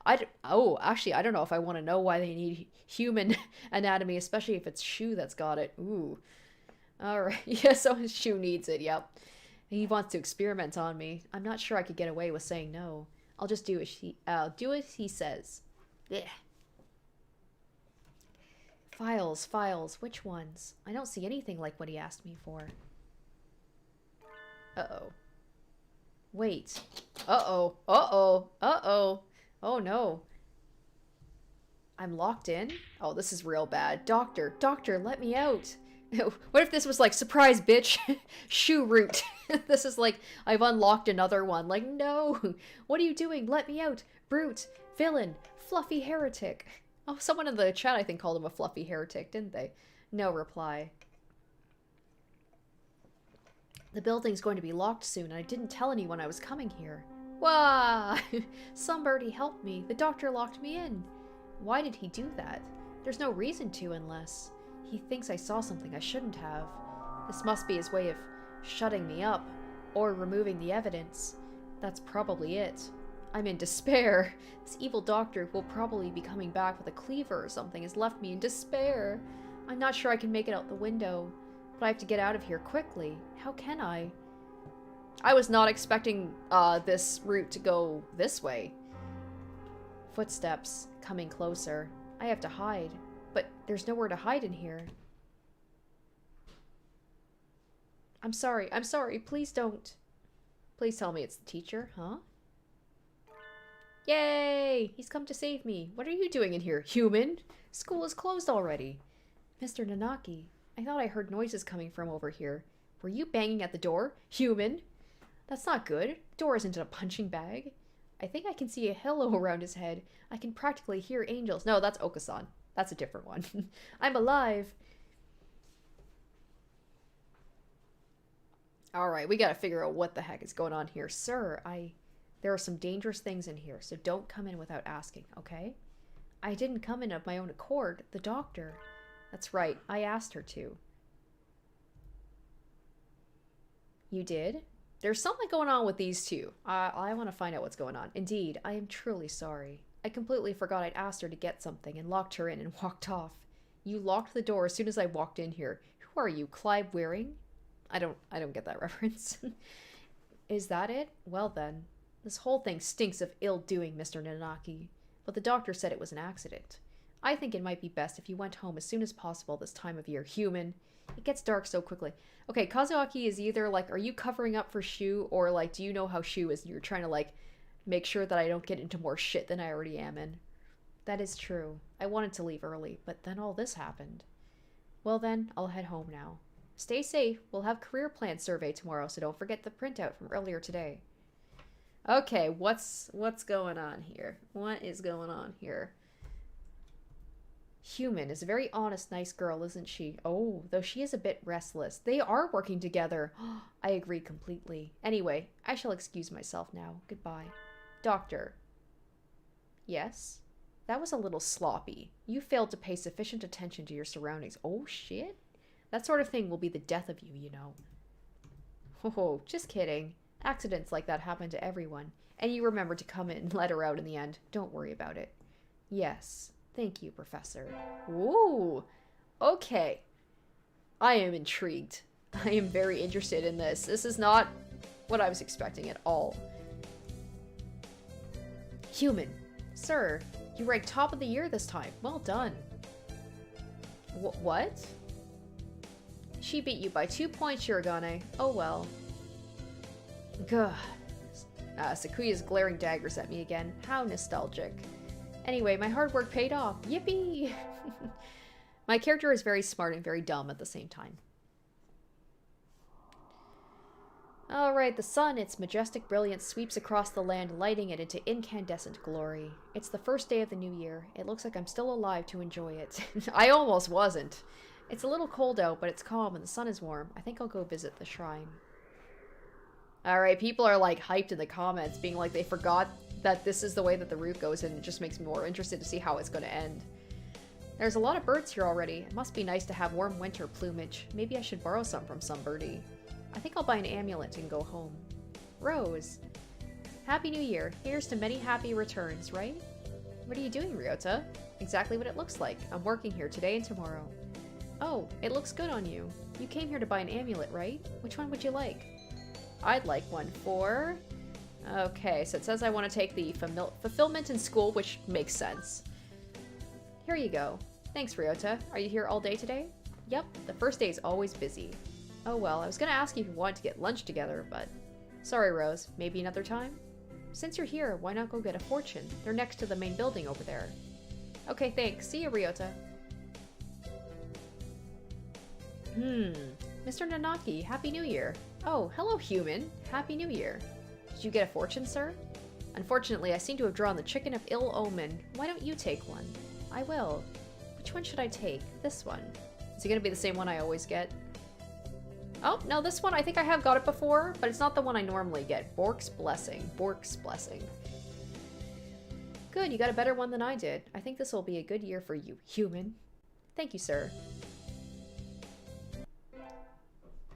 Actually, I don't know if I want to know why they need human anatomy, especially if it's Shu that's got it. Ooh. Alright, yeah, so Shu needs it, yep. He wants to experiment on me. I'm not sure I could get away with saying no. I'll just do as he says. Yeah. Files, which ones? I don't see anything like what he asked me for. Uh-oh. Wait. Uh-oh. Uh-oh. Uh-oh. Oh, no. I'm locked in? Oh, this is real bad. Doctor, let me out. What if this was like, surprise, bitch? Shoe root. This is like, I've unlocked another one. Like, no. What are you doing? Let me out. Brute. Villain. Fluffy heretic. Oh, someone in the chat, I think, called him a fluffy heretic, didn't they? No reply. The building's going to be locked soon, and I didn't tell anyone I was coming here. Wah! Somebody help me. The doctor locked me in. Why did he do that? There's no reason to unless he thinks I saw something I shouldn't have. This must be his way of shutting me up, or removing the evidence. That's probably it. I'm in despair. This evil doctor will probably be coming back with a cleaver or something has left me in despair. I'm not sure I can make it out the window, but I have to get out of here quickly. How can I? I was not expecting this route to go this way. Footsteps coming closer. I have to hide, but there's nowhere to hide in here. I'm sorry, please don't. Please tell me it's the teacher, huh? Yay! He's come to save me. What are you doing in here, human? School is closed already. Mr. Nanaki, I thought I heard noises coming from over here. Were you banging at the door, human? That's not good. The door isn't a punching bag. I think I can see a halo around his head. I can practically hear angels. No, that's Okasan. That's a different one. I'm alive. Alright, we gotta figure out what the heck is going on here. Sir, there are some dangerous things in here, so don't come in without asking, okay? I didn't come in of my own accord. The doctor. That's right, I asked her to. You did? There's something going on with these two. I want to find out what's going on. Indeed, I am truly sorry. I completely forgot I'd asked her to get something and locked her in and walked off. You locked the door as soon as I walked in here. Who are you, Clive Waring? I don't get that reference. Is that it? Well then. This whole thing stinks of ill-doing, Mr. Nanaki. But the doctor said it was an accident. I think it might be best if you went home as soon as possible this time of year, human. It gets dark so quickly. Okay, Kazuyaki is either like, are you covering up for Shu, or like, do you know how Shu is and you're trying to like make sure that I don't get into more shit than I already am in? That is true. I wanted to leave early, but then all this happened. Well then, I'll head home now. Stay safe. We'll have career plan survey tomorrow, so don't forget the printout from earlier today. Okay, what's going on here? What is going on here? Human is a very honest, nice girl, isn't she? Oh, though she is a bit restless. They are working together. I agree completely. Anyway, I shall excuse myself now. Goodbye. Doctor. Yes? That was a little sloppy. You failed to pay sufficient attention to your surroundings. Oh, shit. That sort of thing will be the death of you, you know. Oh, just kidding. Accidents like that happen to everyone. And you remember to come in and let her out in the end. Don't worry about it. Yes. Thank you, Professor. Ooh. Okay. I am intrigued. I am very interested in this. This is not what I was expecting at all. Human. Sir, you ranked top of the year this time. Well done. What? She beat you by 2 points, Shirogane. Oh well. Gah. Sakuya's glaring daggers at me again. How nostalgic. Anyway, my hard work paid off. Yippee! My character is very smart and very dumb at the same time. Alright, the sun, its majestic brilliance, sweeps across the land, lighting it into incandescent glory. It's the first day of the new year. It looks like I'm still alive to enjoy it. I almost wasn't. It's a little cold out, but it's calm and the sun is warm. I think I'll go visit the shrine. Alright, people are like hyped in the comments, being like they forgot that this is the way that the route goes, and it just makes me more interested to see how it's going to end. There's a lot of birds here already. It must be nice to have warm winter plumage. Maybe I should borrow some from some birdie. I think I'll buy an amulet and go home. Rose. Happy New Year. Here's to many happy returns, right? What are you doing, Ryouta? Exactly what it looks like. I'm working here today and tomorrow. Oh, it looks good on you. You came here to buy an amulet, right? Which one would you like? I'd like one for... Okay, so it says I want to take the fulfillment in school, which makes sense. Here you go. Thanks, Ryouta. Are you here all day today? Yep, the first day is always busy. Oh well, I was gonna ask you if you wanted to get lunch together, but... Sorry, Rose. Maybe another time? Since you're here, why not go get a fortune? They're next to the main building over there. Okay, thanks. See you, Ryouta. Mr. Nanaki, Happy New Year. Oh, hello, human. Happy New Year. Did you get a fortune, sir? Unfortunately, I seem to have drawn the chicken of ill omen. Why don't you take one? I will. Which one should I take? This one. Is it gonna be the same one I always get? Oh, no, this one, I think I have got it before, but it's not the one I normally get. Bork's Blessing. Bork's Blessing. Good, you got a better one than I did. I think this will be a good year for you, human. Thank you, sir.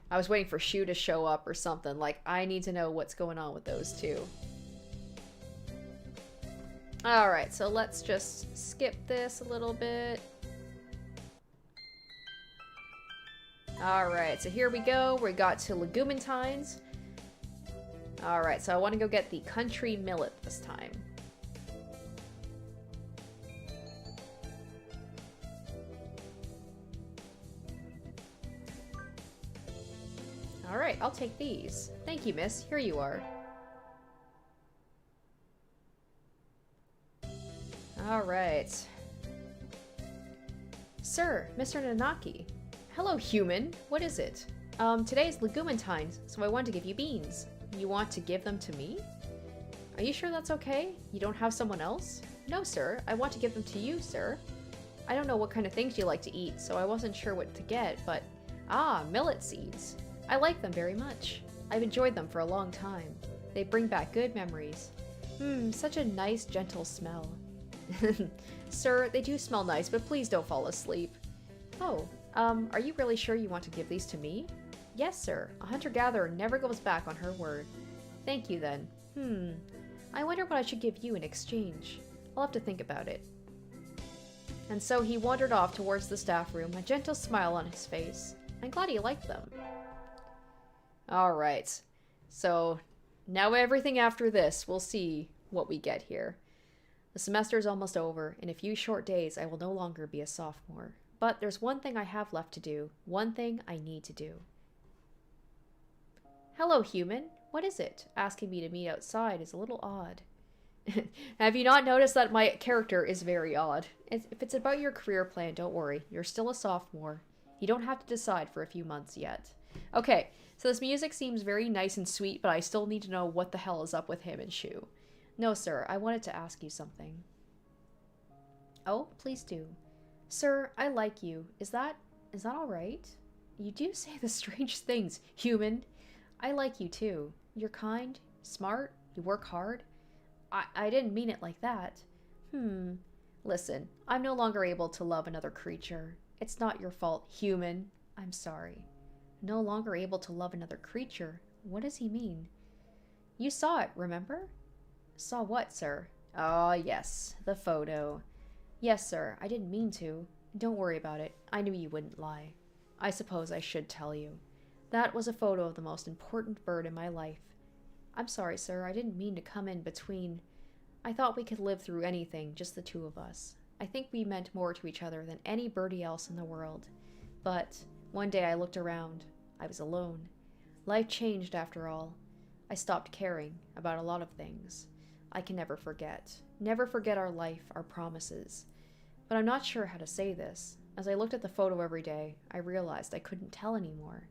I was waiting for Shu to show up or something. Like, I need to know what's going on with those two. Alright, so let's just skip this a little bit. Alright, so here we go. We got to Legumantines. Alright, so I want to go get the country millet this time. Alright, I'll take these. Thank you, miss. Here you are. Alright. Sir, Mr. Nanaki. Hello, human. What is it? Today is Legumantines, so I want to give you beans. You want to give them to me? Are you sure that's okay? You don't have someone else? No, sir. I want to give them to you, sir. I don't know what kind of things you like to eat, so I wasn't sure what to get, but... Ah, millet seeds. I like them very much. I've enjoyed them for a long time. They bring back good memories. Such a nice, gentle smell. Sir, they do smell nice, but please don't fall asleep. Oh, are you really sure you want to give these to me? Yes, sir. A hunter-gatherer never goes back on her word. Thank you, then. I wonder what I should give you in exchange. I'll have to think about it. And so he wandered off towards the staff room, a gentle smile on his face. I'm glad he liked them. Alright. So, now everything after this, we'll see what we get here. The semester is almost over. In a few short days, I will no longer be a sophomore. But there's one thing I have left to do. One thing I need to do. Hello, human. What is it? Asking me to meet outside is a little odd. Have you not noticed that my character is very odd? If it's about your career plan, don't worry. You're still a sophomore. You don't have to decide for a few months yet. Okay, so this music seems very nice and sweet, but I still need to know what the hell is up with him and Shu. No, sir, I wanted to ask you something. Oh, please do. Sir, I like you. Is that all right? You do say the strange things, human. I like you too. You're kind, smart, you work hard. I didn't mean it like that. Listen, I'm no longer able to love another creature. It's not your fault, human. I'm sorry. No longer able to love another creature? What does he mean? You saw it, remember? Saw what, sir? Ah, yes, the photo. Yes, sir, I didn't mean to. Don't worry about it. I knew you wouldn't lie. I suppose I should tell you. That was a photo of the most important bird in my life. I'm sorry, sir, I didn't mean to come in between. I thought we could live through anything, just the two of us. I think we meant more to each other than any birdie else in the world. But one day I looked around. I was alone. Life changed after all. I stopped caring about a lot of things. I can never forget. Never forget our life, our promises. But I'm not sure how to say this. As I looked at the photo every day, I realized I couldn't tell anymore.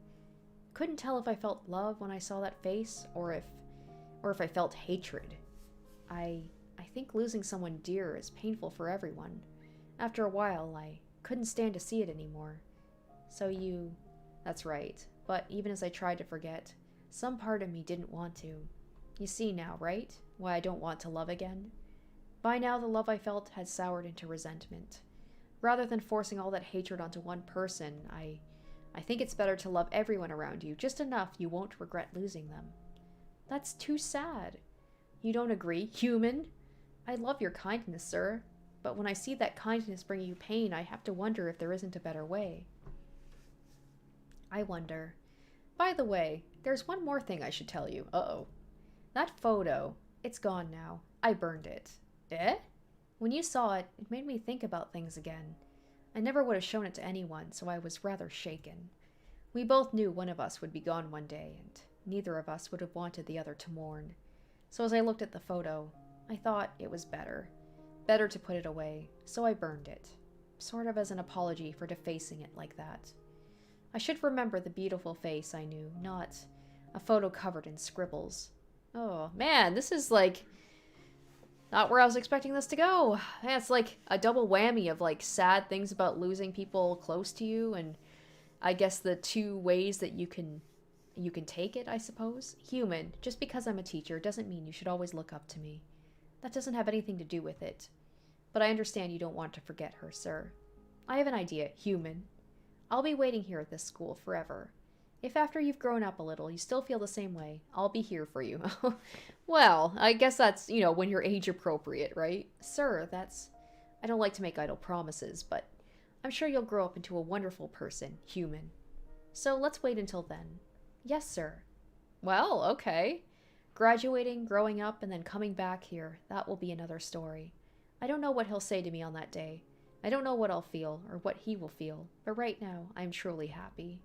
Couldn't tell if I felt love when I saw that face, or if I felt hatred. I think losing someone dear is painful for everyone. After a while, I couldn't stand to see it anymore. So that's right. But even as I tried to forget, some part of me didn't want to. You see now, right? Why I don't want to love again? By now, the love I felt had soured into resentment. Rather than forcing all that hatred onto one person, I think it's better to love everyone around you, just enough you won't regret losing them. That's too sad. You don't agree, human? I love your kindness, sir. But when I see that kindness bring you pain, I have to wonder if there isn't a better way. I wonder. By the way, there's one more thing I should tell you. Uh-oh. That photo, it's gone now. I burned it. Eh? When you saw it, it made me think about things again. I never would have shown it to anyone, so I was rather shaken. We both knew one of us would be gone one day, and neither of us would have wanted the other to mourn. So as I looked at the photo, I thought it was better. Better to put it away, so I burned it. Sort of as an apology for defacing it like that. I should remember the beautiful face I knew, not a photo covered in scribbles. Oh, man, this is like not where I was expecting this to go. Man, it's like a double whammy of like sad things about losing people close to you, and I guess the two ways that you can take it, I suppose. Human, just because I'm a teacher doesn't mean you should always look up to me. That doesn't have anything to do with it. But I understand you don't want to forget her, sir. I have an idea, human. I'll be waiting here at this school forever. If after you've grown up a little, you still feel the same way, I'll be here for you. Well, I guess that's, when you're age appropriate, right? Sir, I don't like to make idle promises, but I'm sure you'll grow up into a wonderful person, human. So let's wait until then. Yes, sir. Well, okay. Graduating, growing up, and then coming back here, that will be another story. I don't know what he'll say to me on that day. I don't know what I'll feel, or what he will feel, but right now, I'm truly happy.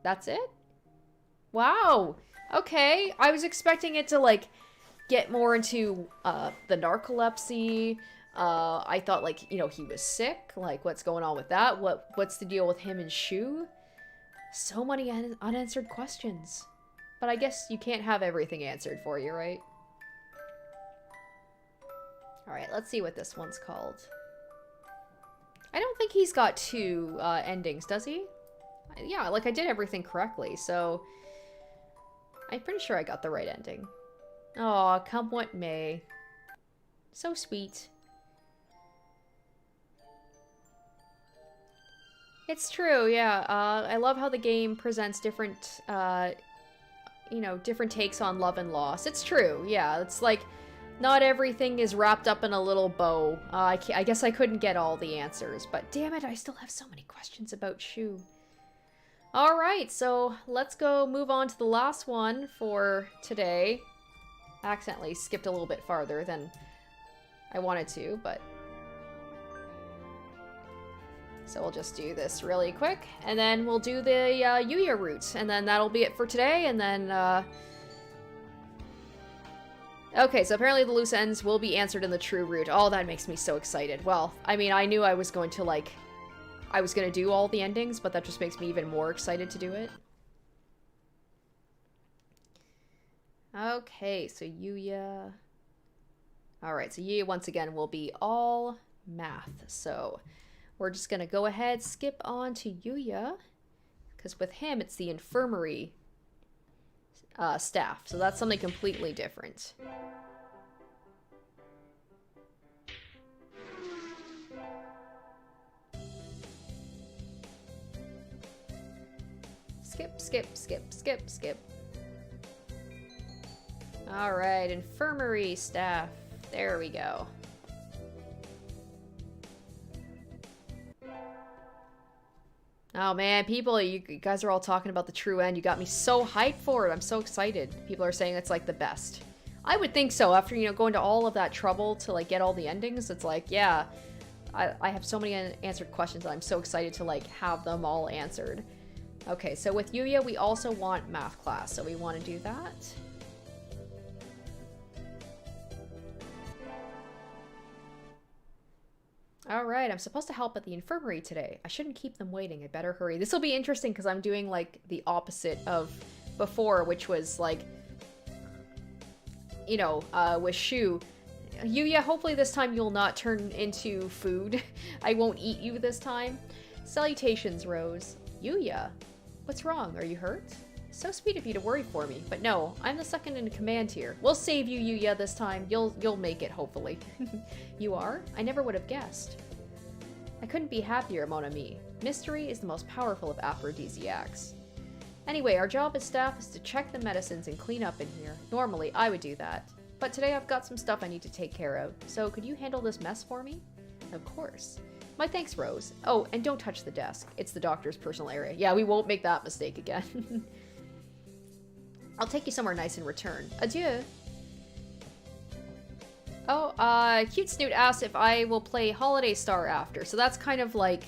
That's it? Wow! Okay, I was expecting it to, get more into, the narcolepsy. I thought, he was sick. What's going on with that? What's the deal with him and Shu? So many unanswered questions. But I guess you can't have everything answered for you, right? Alright, let's see what this one's called. I don't think he's got two endings, does he? Yeah, I did everything correctly, so I'm pretty sure I got the right ending. Aw, come what may. So sweet. It's true, yeah. I love how the game presents different, you know, different takes on love and loss. It's true, yeah. It's like, not everything is wrapped up in a little bow. I guess I couldn't get all the answers, but damn it, I still have so many questions about Shu. Alright, so let's go move on to the last one for today. I accidentally skipped a little bit farther than I wanted to, but... So we'll just do this really quick, and then we'll do the Yuuya route, and then that'll be it for today, and then, Okay, so apparently the loose ends will be answered in the true route. Oh, that makes me so excited. Well, I mean, I knew I was going to, like... I was going to do all the endings, but that just makes me even more excited to do it. Okay, so Yuuya... Alright, so Yuuya once again will be all math, so... We're just going to go ahead, skip on to Yuuya, because with him, it's the infirmary staff, so that's something completely different. Skip, skip, skip, skip, skip. Alright, infirmary staff. There we go. Oh man, people, you guys are all talking about the true end. You got me so hyped for it. I'm so excited. People are saying it's like the best. I would think so. After, you know, going to all of that trouble to like get all the endings, it's like, yeah, I have so many unanswered questions and I'm so excited to like have them all answered. Okay, so with Yuuya, we also want math class, so we want to do that. Alright, I'm supposed to help at the infirmary today. I shouldn't keep them waiting. I better hurry. This will be interesting because I'm doing, like, the opposite of before, which was, like, you know, with Shu. Yuuya, hopefully this time you'll not turn into food. I won't eat you this time. Salutations, Rose. Yuuya, what's wrong? Are you hurt? So sweet of you to worry for me, but no, I'm the second in command here. We'll save you, Yuuya, this time. You'll make it, hopefully. You are? I never would have guessed. I couldn't be happier, mon ami. Mystery is the most powerful of aphrodisiacs. Anyway, our job as staff is to check the medicines and clean up in here. Normally, I would do that. But today I've got some stuff I need to take care of, so could you handle this mess for me? Of course. My thanks, Rose. Oh, and don't touch the desk. It's the doctor's personal area. Yeah, we won't make that mistake again. I'll take you somewhere nice in return. Adieu. Oh, Cute Snoot asked if I will play Holiday Star after. So that's kind of like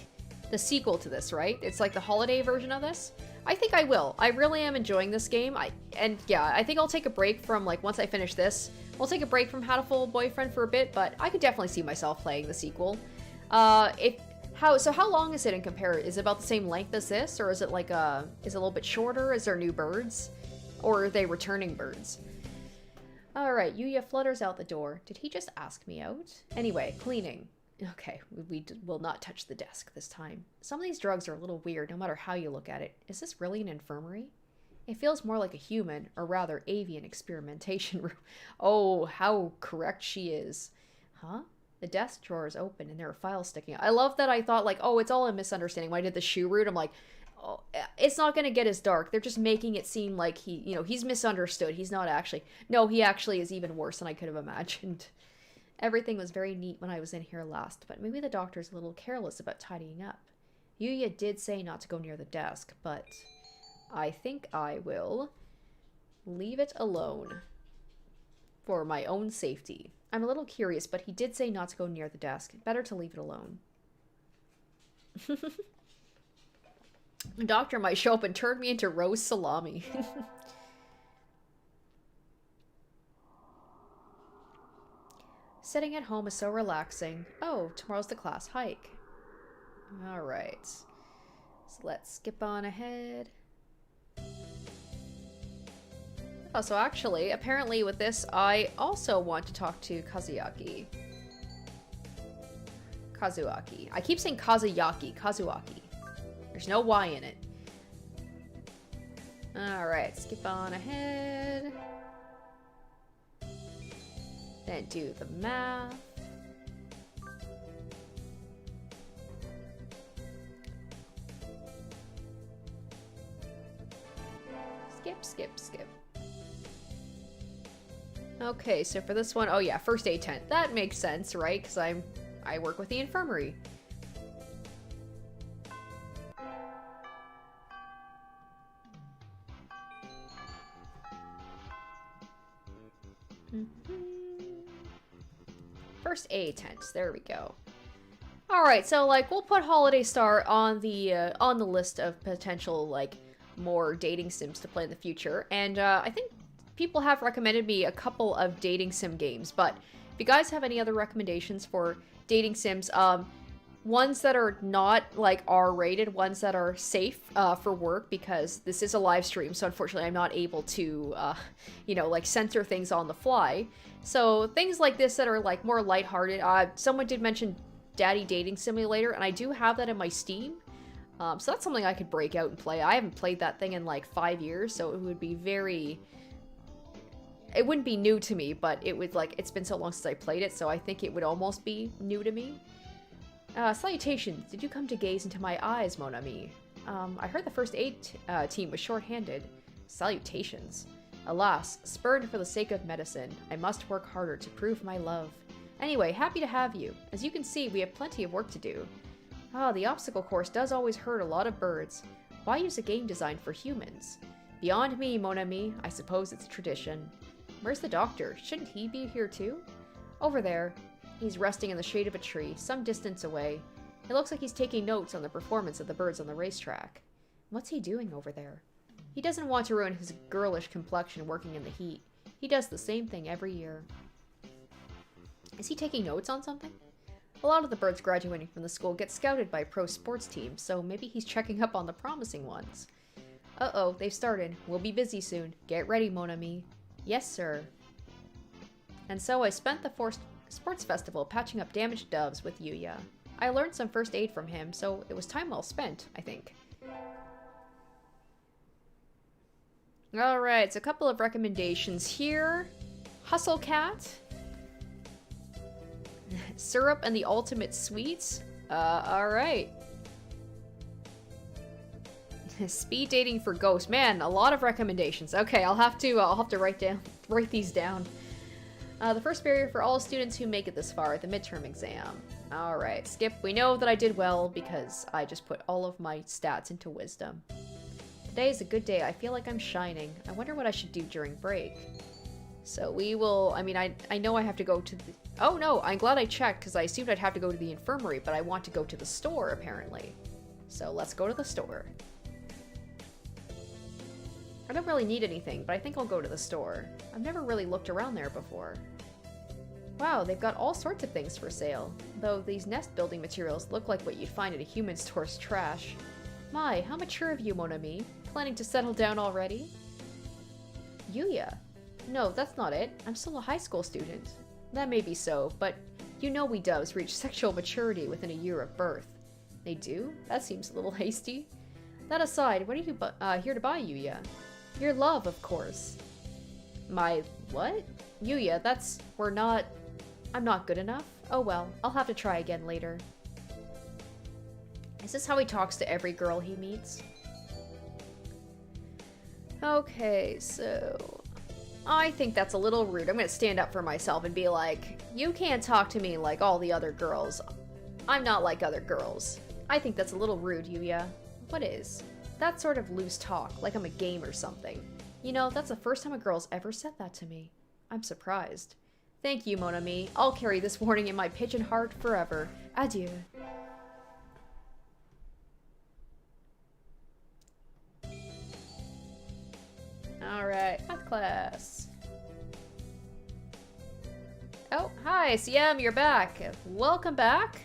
the sequel to this, right? It's like the holiday version of this. I think I will. I really am enjoying this game. And yeah, I think I'll take a break from, like, once I finish this. We'll take a break from Hatoful Boyfriend for a bit, but I could definitely see myself playing the sequel. So how long is it in comparison? Is it about the same length as this? Or is it like is it a little bit shorter? Is there new birds? Or are they returning birds? Alright, Yuuya flutters out the door. Did he just ask me out? Anyway, cleaning. Okay, we will not touch the desk this time. Some of these drugs are a little weird, no matter how you look at it. Is this really an infirmary? It feels more like a human, or rather avian experimentation room. Oh, how correct she is. Huh? The desk drawer is open and there are files sticking out. I love that I thought, like, oh, it's all a misunderstanding. When I did the Shu route, I'm like, oh, it's not going to get as dark. They're just making it seem like he's misunderstood. He's not actually. No, he actually is even worse than I could have imagined. Everything was very neat when I was in here last, but maybe the doctor's a little careless about tidying up. Yuuya did say not to go near the desk, but I think I will leave it alone for my own safety. I'm a little curious, but he did say not to go near the desk. Better to leave it alone. The doctor might show up and turn me into roast salami. Sitting at home is so relaxing. Oh, tomorrow's the class hike. Alright. So let's skip on ahead. Oh, so actually, apparently with this, I also want to talk to Kazuyaki. Kazuyaki. I keep saying Kazuyaki. Kazuyaki. There's no Y in it. Alright, skip on ahead. Then do the math. Skip, skip, skip. Okay, so for this one, oh yeah, first aid tent. That makes sense, right? Because I work with the infirmary. First aid tent. There we go. All right, so like we'll put Holiday Star on the list of potential like more dating sims to play in the future, and I think people have recommended me a couple of dating sim games. But if you guys have any other recommendations for dating sims, ones that are not like R-rated, ones that are safe for work, because this is a live stream, so unfortunately I'm not able to, you know, like censor things on the fly. So things like this that are like more lighthearted. Someone did mention Daddy Dating Simulator, and I do have that in my Steam. So that's something I could break out and play. I haven't played that thing in like 5 years, so it would be very... It wouldn't be new to me, but it would like... It's been so long since I played it, so I think it would almost be new to me. Salutations. Did you come to gaze into my eyes, mon ami? I heard the first aid team was short-handed. Salutations. Alas, spurned for the sake of medicine, I must work harder to prove my love. Anyway, happy to have you. As you can see, we have plenty of work to do. The obstacle course does always hurt a lot of birds. Why use a game designed for humans? Beyond me, mon ami. I suppose it's tradition. Where's the doctor? Shouldn't he be here too? Over there. He's resting in the shade of a tree, some distance away. It looks like he's taking notes on the performance of the birds on the racetrack. What's he doing over there? He doesn't want to ruin his girlish complexion working in the heat. He does the same thing every year. Is he taking notes on something? A lot of the birds graduating from the school get scouted by pro sports teams, so maybe he's checking up on the promising ones. Uh-oh, they've started. We'll be busy soon. Get ready, mon ami. Yes, sir. And so I spent the sports festival patching up damaged doves with Yuuya. I learned some first aid from him, so it was time well spent, I think. Alright, so a couple of recommendations here. Hustle Cat. Syrup and the Ultimate Sweets. Alright. Speed dating for ghosts. Man, a lot of recommendations. Okay, I'll have to write these down. The first barrier for all students who make it this far, the midterm exam. Alright, Skip, we know that I did well because I just put all of my stats into wisdom. Today is a good day. I feel like I'm shining. I wonder what I should do during break. So we will, I mean, I know I have to go to the... Oh no, I'm glad I checked because I assumed I'd have to go to the infirmary, but I want to go to the store apparently. So let's go to the store. I don't really need anything, but I think I'll go to the store. I've never really looked around there before. Wow, they've got all sorts of things for sale. Though these nest building materials look like what you'd find at a human store's trash. My, how mature of you, mon ami. Planning to settle down already? Yuuya. No, that's not it. I'm still a high school student. That may be so, but you know we doves reach sexual maturity within a year of birth. They do? That seems a little hasty. That aside, what are you here to buy, Yuuya? Your love, of course. My what? Yuuya, I'm not good enough? Oh well, I'll have to try again later. Is this how he talks to every girl he meets? Okay, so... I think that's a little rude. I'm gonna stand up for myself and be like, you can't talk to me like all the other girls. I'm not like other girls. I think that's a little rude, Yuuya. What is? That sort of loose talk, like I'm a game or something. You know, that's the first time a girl's ever said that to me. I'm surprised. Thank you, mon ami. I'll carry this warning in my pigeon heart forever. Adieu. Alright, math class. Oh, hi, CM, you're back. Welcome back.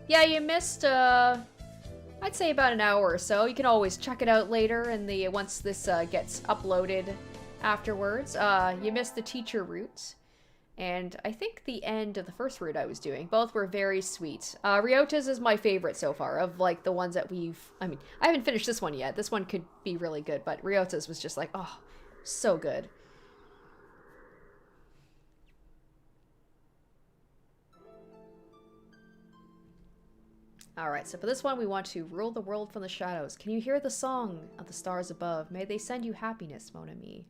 Yeah, you missed, I'd say about an hour or so. You can always check it out later once this gets uploaded afterwards. You missed the teacher route. And I think the end of the first route I was doing. Both were very sweet. Ryouta's is my favorite so far, of like the ones that I haven't finished this one yet. This one could be really good, but Ryouta's was just like, oh, so good. Alright, so for this one, we want to rule the world from the shadows. Can you hear the song of the stars above? May they send you happiness, mon ami.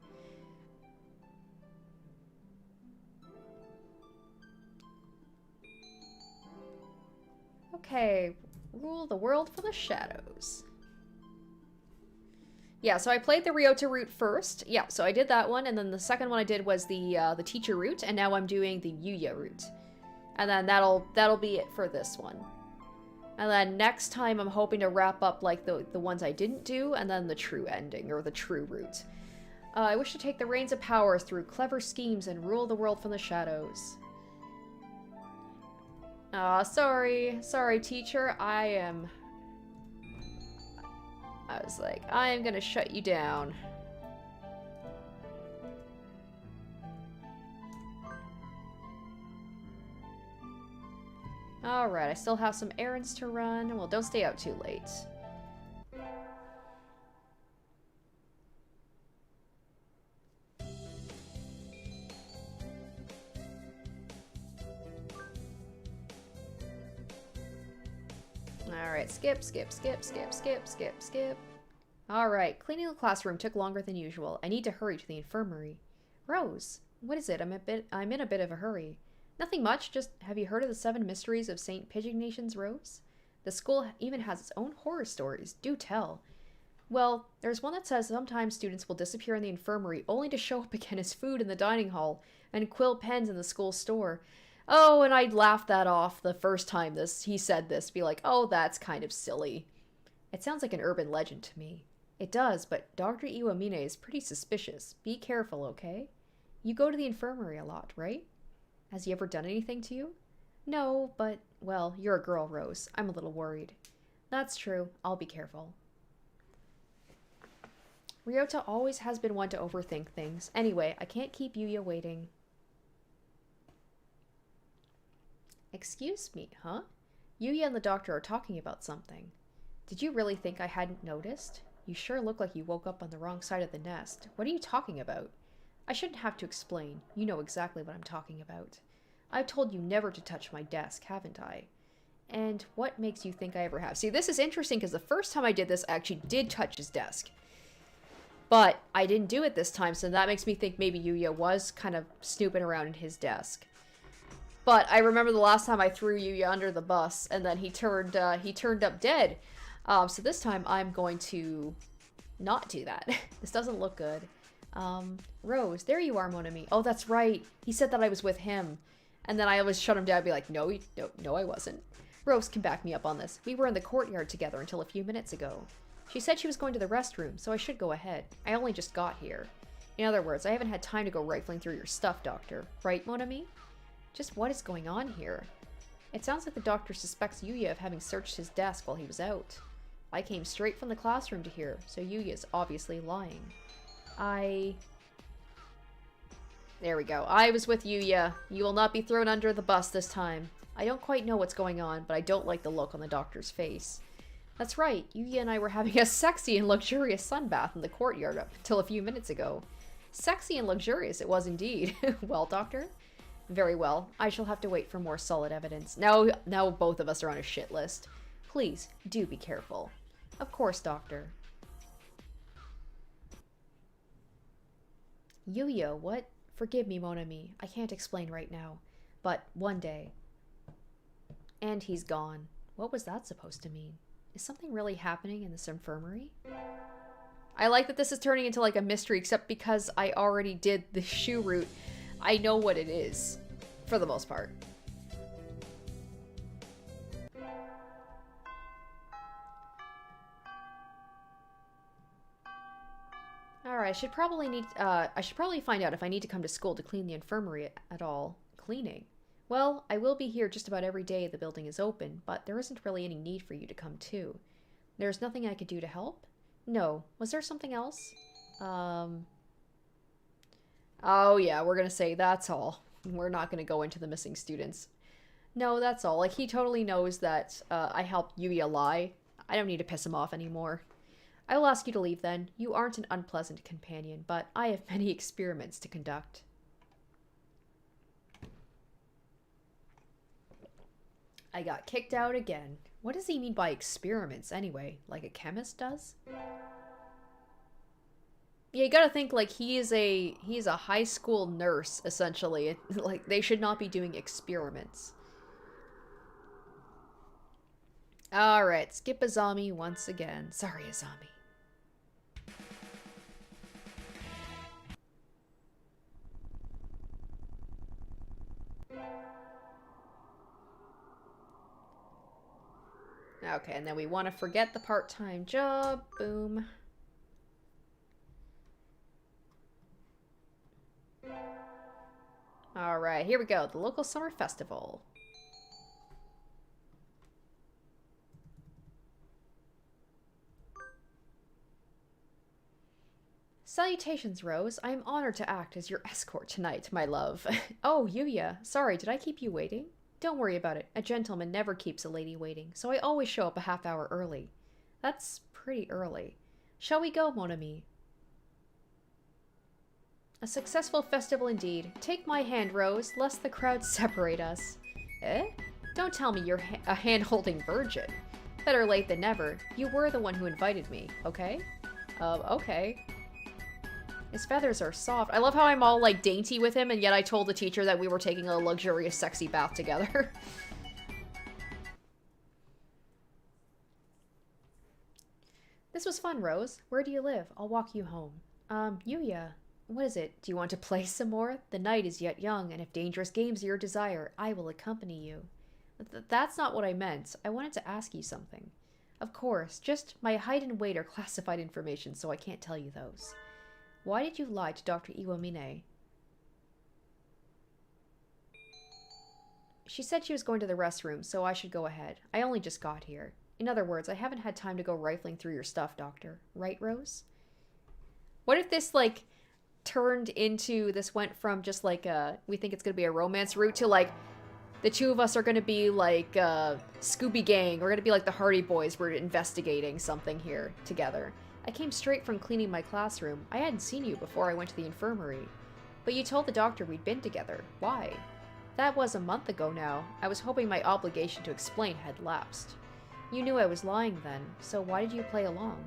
Okay, rule the world from the shadows. Yeah, so I played the Ryouta route first. Yeah, so I did that one, and then the second one I did was the teacher route, and now I'm doing the Yuuya route. And then that'll be it for this one. And then next time I'm hoping to wrap up like the ones I didn't do, and then the true ending, or the true route. I wish to take the reins of power through clever schemes and rule the world from the shadows. Sorry, teacher, I was like, I am gonna shut you down. Alright, I still have some errands to run. Well, don't stay out too late. Alright, skip. Alright, cleaning the classroom took longer than usual. I need to hurry to the infirmary. Rose, what is it? I'm in a bit of a hurry. Nothing much, just have you heard of the 7 mysteries of St. Pigegnatian's, Rose? The school even has its own horror stories. Do tell. Well, there's one that says sometimes students will disappear in the infirmary only to show up again as food in the dining hall and quill pens in the school store. Oh, and I'd laugh that off the first time he said this, be like, oh, that's kind of silly. It sounds like an urban legend to me. It does, but Dr. Iwamine is pretty suspicious. Be careful, okay? You go to the infirmary a lot, right? Has he ever done anything to you? No, but, well, you're a girl, Rose. I'm a little worried. That's true. I'll be careful. Ryouta always has been one to overthink things. Anyway, I can't keep Yuuya waiting. Excuse me, huh? Yuuya and the doctor are talking about something. Did you really think I hadn't noticed? You sure look like you woke up on the wrong side of the nest. What are you talking about? I shouldn't have to explain. You know exactly what I'm talking about. I've told you never to touch my desk, haven't I? And what makes you think I ever have? See, this is interesting because the first time I did this, I actually did touch his desk. But I didn't do it this time, so that makes me think maybe Yuuya was kind of snooping around in his desk. But I remember the last time I threw Yuuya under the bus, and then he turned up dead. So this time I'm going to not do that. This doesn't look good. Rose, there you are, mon ami. Oh, that's right. He said that I was with him. And then I always shut him down and be like, no, I wasn't. Rose can back me up on this. We were in the courtyard together until a few minutes ago. She said she was going to the restroom, so I should go ahead. I only just got here. In other words, I haven't had time to go rifling through your stuff, Doctor. Right, mon ami? Just what is going on here? It sounds like the doctor suspects Yuuya of having searched his desk while he was out. I came straight from the classroom to here, so Yuuya's obviously lying. There we go. I was with Yuuya. You will not be thrown under the bus this time. I don't quite know what's going on, but I don't like the look on the doctor's face. That's right. Yuuya and I were having a sexy and luxurious sunbath in the courtyard up until a few minutes ago. Sexy and luxurious it was indeed. Well, Doctor? Very well. I shall have to wait for more solid evidence. Now both of us are on a shit list. Please, do be careful. Of course, Doctor. Yuuya, what? Forgive me, mon ami. I can't explain right now. But one day. And he's gone. What was that supposed to mean? Is something really happening in this infirmary? I like that this is turning into like a mystery, except because I already did the shoe route. I know what it is, for the most part. Alright, I should probably find out if I need to come to school to clean the infirmary at all. Cleaning? Well, I will be here just about every day the building is open, but there isn't really any need for you to come too. There's nothing I could do to help? No. Was there something else? Oh yeah, we're gonna say that's all. We're not gonna go into the missing students. No, that's all. Like, he totally knows that I helped Yuuya lie. I don't need to piss him off anymore. I will ask you to leave then. You aren't an unpleasant companion, but I have many experiments to conduct. I got kicked out again. What does he mean by experiments anyway? Like a chemist does? Yeah, you gotta think like he's a high school nurse, essentially. Like, they should not be doing experiments. Alright, skip Azami once again. Sorry, Azami. Okay, and then we want to forget the part-time job. Boom. Alright, here we go. The local summer festival. Salutations, Rose. I am honored to act as your escort tonight, my love. Oh, Yuuya. Sorry, did I keep you waiting? Don't worry about it. A gentleman never keeps a lady waiting, so I always show up a half hour early. That's pretty early. Shall we go, mon ami? A successful festival indeed. Take my hand, Rose, lest the crowd separate us. Eh? Don't tell me you're a hand-holding virgin. Better late than never. You were the one who invited me, okay? Okay. His feathers are soft. I love how I'm all, like, dainty with him, and yet I told the teacher that we were taking a luxurious, sexy bath together. This was fun, Rose. Where do you live? I'll walk you home. Yuuya. What is it? Do you want to play some more? The night is yet young, and if dangerous games are your desire, I will accompany you. That's not what I meant. I wanted to ask you something. Of course, just my height and weight are classified information, so I can't tell you those. Why did you lie to Dr. Iwamine? She said she was going to the restroom, so I should go ahead. I only just got here. In other words, I haven't had time to go rifling through your stuff, Doctor. Right, Rose? What if this, like, this went from just, like, we think it's gonna be a romance route to, like, the two of us are gonna be, like, Scooby Gang. We're gonna be like the Hardy Boys. We're investigating something here together. I came straight from cleaning my classroom. I hadn't seen you before I went to the infirmary. But you told the doctor we'd been together. Why? That was a month ago now. I was hoping my obligation to explain had lapsed. You knew I was lying then, so why did you play along?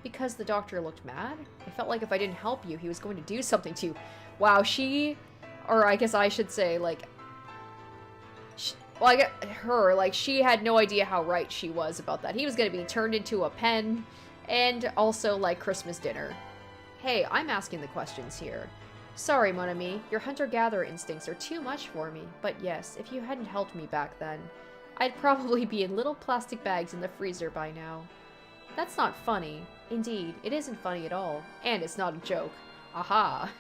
Because the doctor looked mad? I felt like if I didn't help you, he was going to do something to you. Wow, or I guess I should say, like, well, I get her, like, she had no idea how right she was about that. He was going to be turned into a pen. And also, like, Christmas dinner. Hey, I'm asking the questions here. Sorry, mon ami, your hunter-gatherer instincts are too much for me. But yes, if you hadn't helped me back then, I'd probably be in little plastic bags in the freezer by now. That's not funny. Indeed, it isn't funny at all. And it's not a joke. Aha!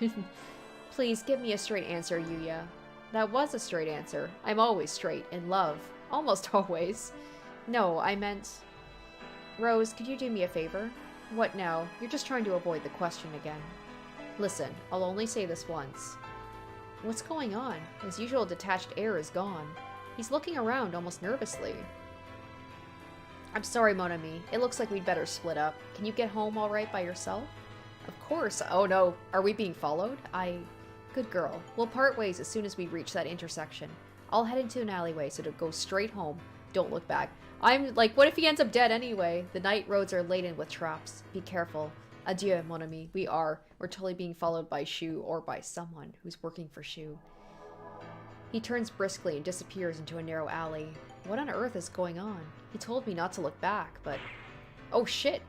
Please, give me a straight answer, Yuuya. That was a straight answer. I'm always straight, in love. Almost always. No, I meant... Rose, could you do me a favor? What now? You're just trying to avoid the question again. Listen, I'll only say this once. What's going on? His usual detached air is gone. He's looking around almost nervously. I'm sorry, mon ami. It looks like we'd better split up. Can you get home all right by yourself? Of course. Oh no. Are we being followed? Good girl. We'll part ways as soon as we reach that intersection. I'll head into an alleyway so to go straight home. Don't look back. I'm like, what if he ends up dead anyway? The night roads are laden with traps. Be careful. Adieu, mon ami. We're totally being followed by Shu or by someone who's working for Shu. He turns briskly and disappears into a narrow alley. What on earth is going on? He told me not to look back, but... Oh shit!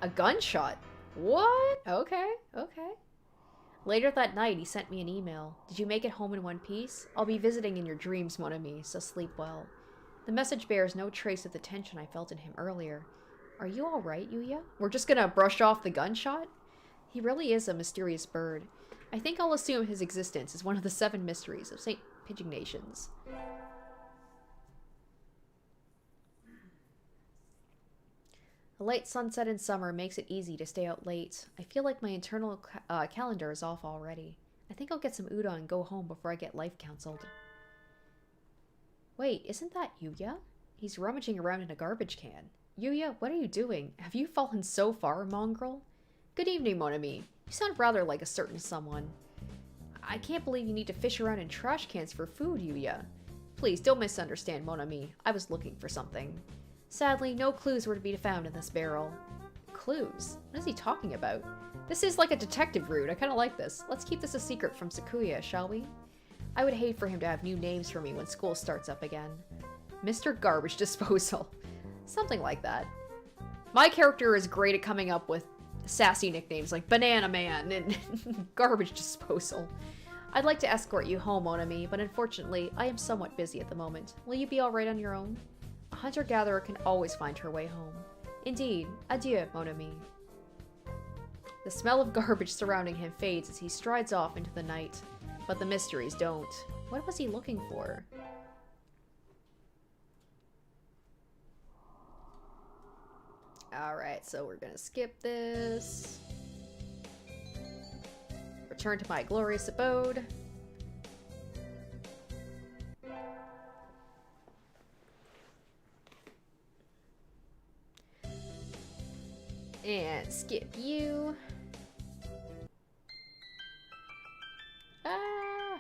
A gunshot! What? Okay. Later that night, he sent me an email. Did you make it home in one piece? I'll be visiting in your dreams, mon ami, so sleep well. The message bears no trace of the tension I felt in him earlier. Are you alright, Yuuya? We're just gonna brush off the gunshot? He really is a mysterious bird. I think I'll assume his existence is one of the 7 mysteries of St. Pignations. A late sunset in summer makes it easy to stay out late. I feel like my internal calendar is off already. I think I'll get some udon and go home before I get life counseled. Wait, isn't that Yuuya? He's rummaging around in a garbage can. Yuuya, what are you doing? Have you fallen so far, mongrel? Good evening, mon ami. You sound rather like a certain someone. I can't believe you need to fish around in trash cans for food, Yuuya. Please, don't misunderstand, mon ami. I was looking for something. Sadly, no clues were to be found in this barrel. Clues? What is he talking about? This is like a detective route. I kind of like this. Let's keep this a secret from Sakuya, shall we? I would hate for him to have new names for me when school starts up again. Mr. Garbage Disposal. Something like that. My character is great at coming up with sassy nicknames like Banana Man and Garbage Disposal. I'd like to escort you home, mon ami, but unfortunately, I am somewhat busy at the moment. Will you be alright on your own? A hunter-gatherer can always find her way home. Indeed. Adieu, mon ami. The smell of garbage surrounding him fades as he strides off into the night. But the mysteries don't. What was he looking for? Alright, so we're gonna skip this. Return to my glorious abode. And skip you. Ah!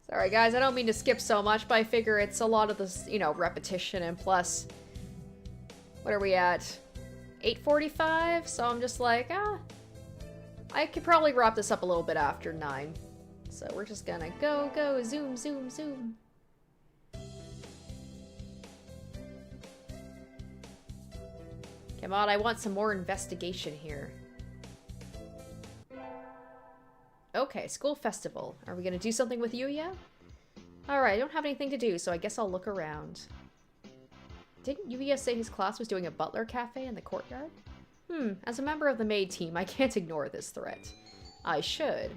Sorry guys, I don't mean to skip so much, but I figure it's a lot of this, you know, repetition, and plus, what are we at? 8:45? So I'm just like, I could probably wrap this up a little bit after 9. So we're just gonna go, zoom, zoom, zoom. Come on, I want some more investigation here. Okay, school festival. Are we gonna do something with Yuuya? Alright, I don't have anything to do, so I guess I'll look around. Didn't Yuuya say his class was doing a butler cafe in the courtyard? As a member of the maid team, I can't ignore this threat. I should.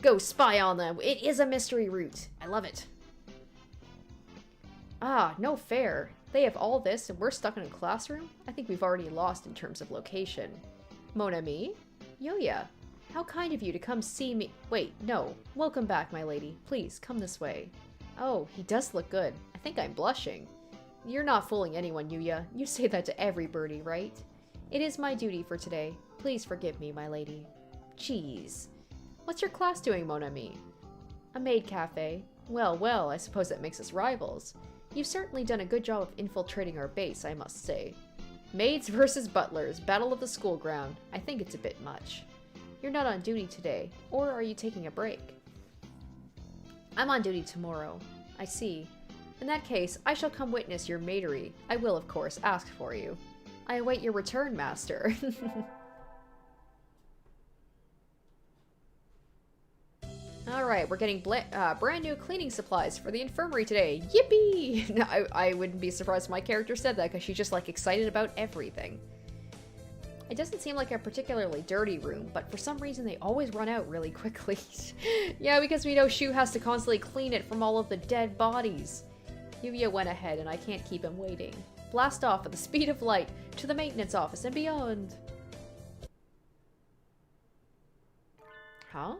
Go spy on them. It is a mystery route. I love it. Ah, no fair. They have all this and we're stuck in a classroom? I think we've already lost in terms of location. Mon ami? Yuuya, how kind of you to come see me. Wait, no. Welcome back, my lady. Please, come this way. Oh, he does look good. I think I'm blushing. You're not fooling anyone, Yuuya. You say that to every birdie, right? It is my duty for today. Please forgive me, my lady. Jeez. What's your class doing, mon ami? A maid cafe. Well, well, I suppose that makes us rivals. You've certainly done a good job of infiltrating our base, I must say. Maids versus butlers, battle of the school ground. I think it's a bit much. You're not on duty today, or are you taking a break? I'm on duty tomorrow. I see. In that case, I shall come witness your maidery. I will, of course, ask for you. I await your return, master. Alright, we're getting brand new cleaning supplies for the infirmary today. Yippee! No, I wouldn't be surprised if my character said that, because she's just, like, excited about everything. It doesn't seem like a particularly dirty room, but for some reason they always run out really quickly. Yeah, because we know Shu has to constantly clean it from all of the dead bodies. Yuuya went ahead, and I can't keep him waiting. Blast off at the speed of light to the maintenance office and beyond. Huh?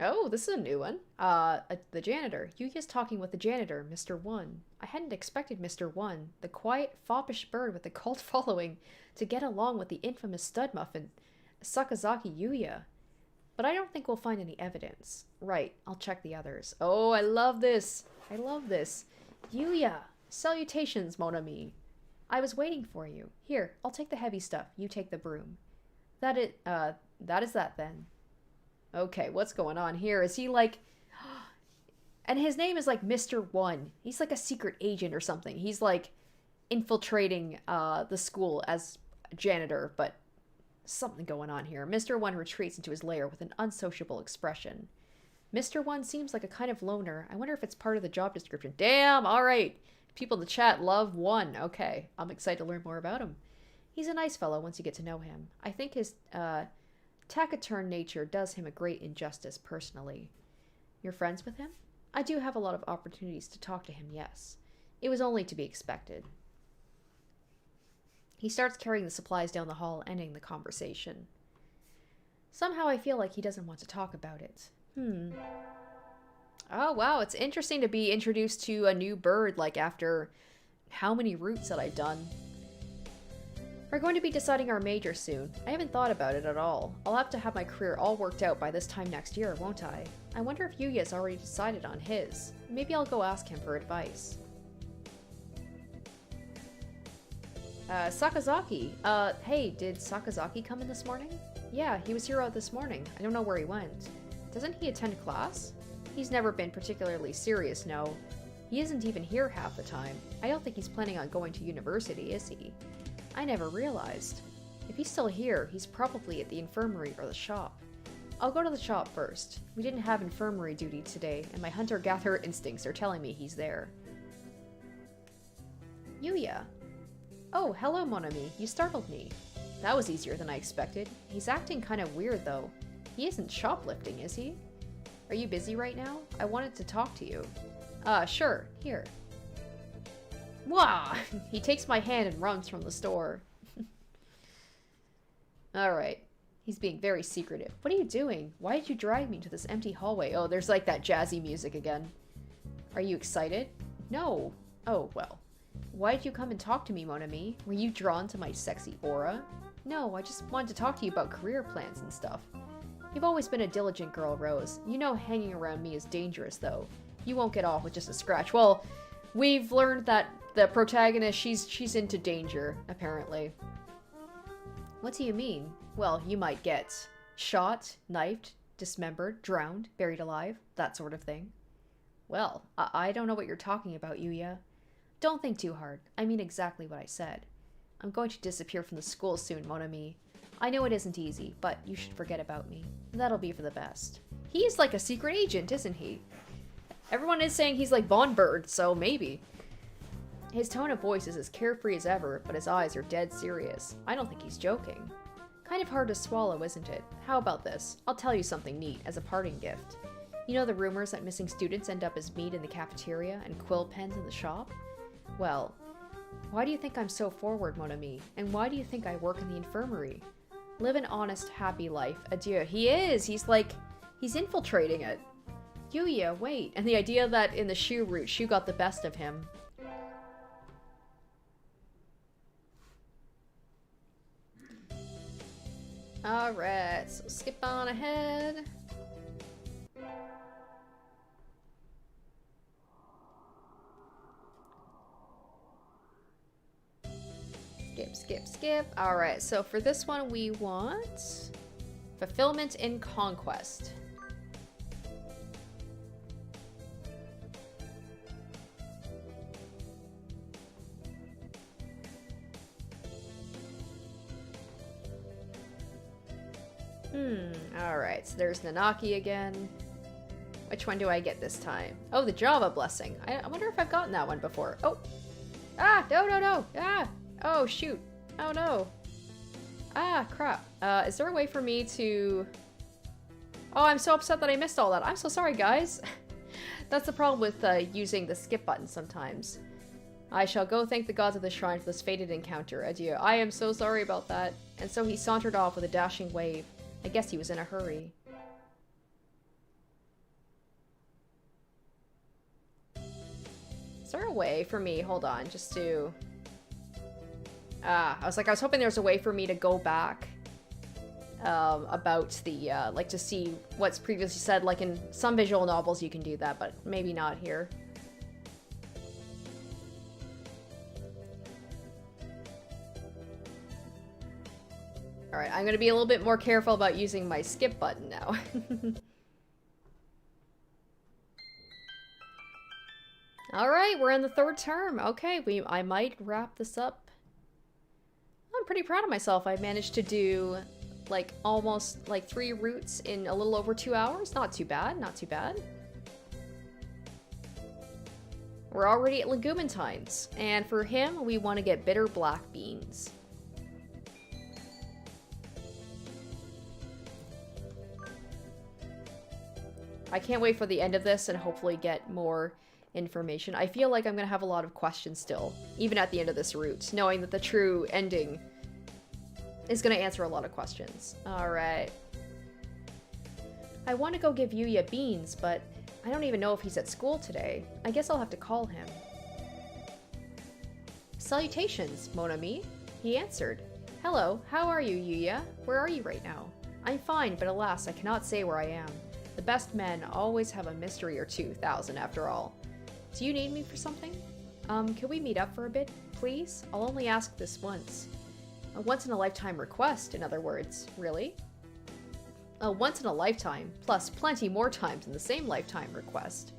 Oh, this is a new one. The janitor. Yuuya's talking with the janitor, Mr. One. I hadn't expected Mr. One, the quiet, foppish bird with a cult following, to get along with the infamous stud muffin, Sakazaki Yuuya. But I don't think we'll find any evidence. Right, I'll check the others. Oh, I love this. I love this. Yuuya, salutations, mon ami. I was waiting for you. Here, I'll take the heavy stuff. You take the broom. That is that then. Okay, what's going on here? Is he like... And his name is like Mr. One. He's like a secret agent or something. He's like infiltrating the school as janitor, but something going on here. Mr. One retreats into his lair with an unsociable expression. Mr. One seems like a kind of loner. I wonder if it's part of the job description. Damn, alright. People in the chat love One. Okay, I'm excited to learn more about him. He's a nice fellow once you get to know him. I think his taciturn nature does him a great injustice personally. You're friends with him? I do have a lot of opportunities to talk to him, yes. It was only to be expected. He starts carrying the supplies down the hall, ending the conversation. Somehow I feel like he doesn't want to talk about it. Oh, wow, it's interesting to be introduced to a new bird, like, after how many routes that I've done. We're going to be deciding our major soon. I haven't thought about it at all. I'll have to have my career all worked out by this time next year, won't I? I wonder if Yuuya's already decided on his. Maybe I'll go ask him for advice. Sakazaki. Hey, did Sakazaki come in this morning? Yeah, he was here this morning. I don't know where he went. Doesn't he attend class? He's never been particularly serious, no. He isn't even here half the time. I don't think he's planning on going to university, is he? I never realized. If he's still here, he's probably at the infirmary or the shop. I'll go to the shop first. We didn't have infirmary duty today, and my hunter-gatherer instincts are telling me he's there. Yuuya. Oh, hello, mon ami. You startled me. That was easier than I expected. He's acting kind of weird, though. He isn't shoplifting, is he? Are you busy right now? I wanted to talk to you. Sure. Here. Wah! He takes my hand and runs from the store. Alright. He's being very secretive. What are you doing? Why did you drag me to this empty hallway? Oh, there's like that jazzy music again. Are you excited? No. Oh, well. Why did you come and talk to me, mon ami? Were you drawn to my sexy aura? No, I just wanted to talk to you about career plans and stuff. You've always been a diligent girl, Rose. You know hanging around me is dangerous, though. You won't get off with just a scratch. Well, we've learned that the protagonist, she's into danger, apparently. What do you mean? Well, you might get shot, knifed, dismembered, drowned, buried alive, that sort of thing. Well, I don't know what you're talking about, Yuuya. Don't think too hard. I mean exactly what I said. I'm going to disappear from the school soon, mon ami. I know it isn't easy, but you should forget about me. That'll be for the best. He's like a secret agent, isn't he? Everyone is saying he's like Von Bird, so maybe. His tone of voice is as carefree as ever, but his eyes are dead serious. I don't think he's joking. Kind of hard to swallow, isn't it? How about this? I'll tell you something neat as a parting gift. You know the rumors that missing students end up as meat in the cafeteria and quill pens in the shop? Well, why do you think I'm so forward, mon ami? And why do you think I work in the infirmary? Live an honest, happy life. Adieu. He is! He's like... he's infiltrating it. Yuuya, wait. And the idea that in the Shu route, Shu got the best of him. Alright, so skip on ahead. Skip. Alright, so for this one we want fulfillment in conquest. Alright, so there's Nanaki again. Which one do I get this time? Oh, the Java Blessing. I wonder if I've gotten that one before. Oh! Ah! No! Ah! Oh, shoot. Oh, no. Ah, crap. Is there a way for me to... Oh, I'm so upset that I missed all that. I'm so sorry, guys. That's the problem with using the skip button sometimes. I shall go thank the gods of the shrine for this fated encounter. Adieu. I am so sorry about that. And so he sauntered off with a dashing wave. I guess he was in a hurry. Is there a way for me, hold on, just to... I was hoping there was a way for me to go back about the, like to see what's previously said. Like in some visual novels you can do that, but maybe not here. Alright, I'm gonna be a little bit more careful about using my skip button now. Alright, we're in the third term. Okay, I might wrap this up. I'm pretty proud of myself. I managed to do like almost like 3 routes in a little over 2 hours. Not too bad, not too bad. We're already at Legumentine's, and for him, we want to get bitter black beans. I can't wait for the end of this and hopefully get more information. I feel like I'm gonna have a lot of questions still, even at the end of this route, knowing that the true ending is gonna answer a lot of questions. Alright. I want to go give Yuuya beans, but I don't even know if he's at school today. I guess I'll have to call him. Salutations, mon ami. He answered. Hello, how are you, Yuuya? Where are you right now? I'm fine, but alas, I cannot say where I am. The best men always have a mystery or 2,000 after all. Do you need me for something? Can we meet up for a bit, please? I'll only ask this once. A once-in-a-lifetime request, in other words. Really? A once-in-a-lifetime, plus plenty more times in the same lifetime request.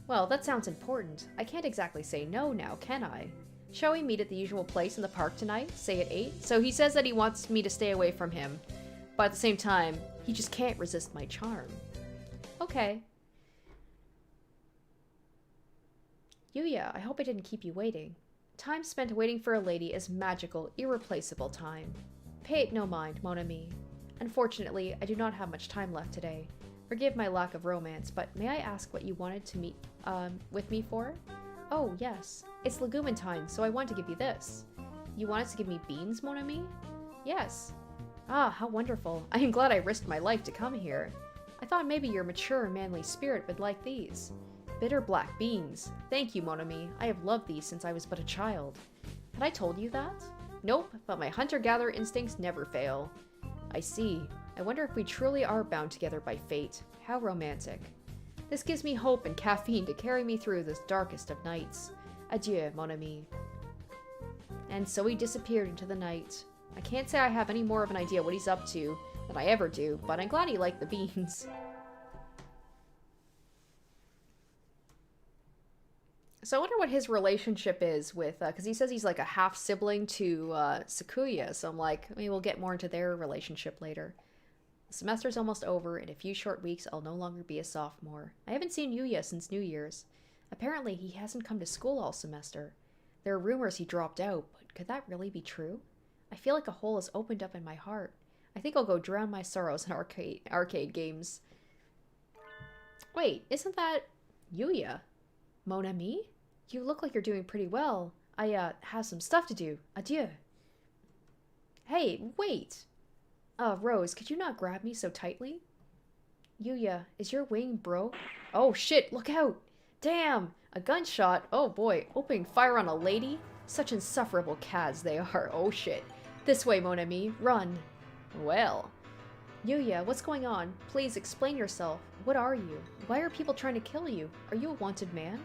Well, that sounds important. I can't exactly say no now, can I? Shall we meet at the usual place in the park tonight, say at 8? So he says that he wants me to stay away from him, but at the same time, he just can't resist my charm. Okay. Yuuya, I hope I didn't keep you waiting. Time spent waiting for a lady is magical, irreplaceable time. Pay it no mind, mon ami. Unfortunately, I do not have much time left today. Forgive my lack of romance, but may I ask what you wanted to meet with me for? Oh, yes. It's legumin time, so I want to give you this. You wanted to give me beans, mon ami? Yes. Ah, how wonderful. I am glad I risked my life to come here. I thought maybe your mature, manly spirit would like these. Bitter black beans. Thank you, mon ami. I have loved these since I was but a child. Had I told you that? Nope, but my hunter-gatherer instincts never fail. I see. I wonder if we truly are bound together by fate. How romantic. This gives me hope and caffeine to carry me through this darkest of nights. Adieu, mon ami. And so he disappeared into the night. I can't say I have any more of an idea what he's up to than I ever do, but I'm glad he liked the beans. So I wonder what his relationship is with, because he says he's like a half-sibling to Sakuya, so I'm like, maybe we'll get more into their relationship later. The semester's almost over. In a few short weeks, I'll no longer be a sophomore. I haven't seen Yuuya since New Year's. Apparently, he hasn't come to school all semester. There are rumors he dropped out, but could that really be true? I feel like a hole has opened up in my heart. I think I'll go drown my sorrows in arcade games. Wait, isn't that Yuuya? Mon ami? You look like you're doing pretty well. I, have some stuff to do. Adieu. Hey, wait! Rose, could you not grab me so tightly? Yuuya, is your wing broke? Oh shit, look out! Damn! A gunshot? Oh boy, opening fire on a lady? Such insufferable cads they are. Oh shit. This way, mon ami. Run. Well. Yuuya, what's going on? Please explain yourself. What are you? Why are people trying to kill you? Are you a wanted man?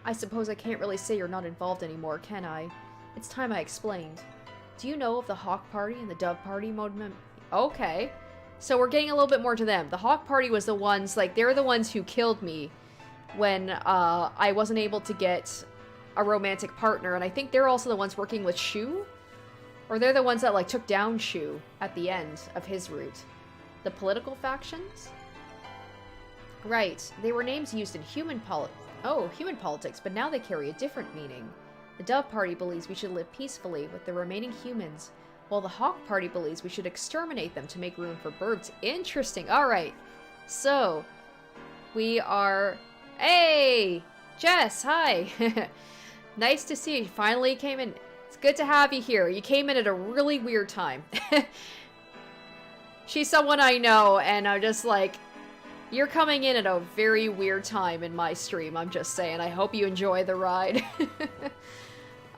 I suppose I can't really say you're not involved anymore, can I? It's time I explained. Do you know of the Hawk Party and the Dove Party, Okay. So we're getting a little bit more to them. The Hawk Party was the ones, like, they're the ones who killed me when I wasn't able to get a romantic partner, and I think they're also the ones working with Shu? Or they're the ones that, like, took down Shu at the end of his route. The political factions? Right. They were names used in human politics, but now they carry a different meaning. The Dove Party believes we should live peacefully with the remaining humans, while the Hawk Party believes we should exterminate them to make room for birds. Interesting. Alright. So, we are... Hey! Jess, hi! Nice to see you. You finally came in. It's good to have you here. You came in at a really weird time. She's someone I know, and I'm just like... You're coming in at a very weird time in my stream, I'm just saying. I hope you enjoy the ride.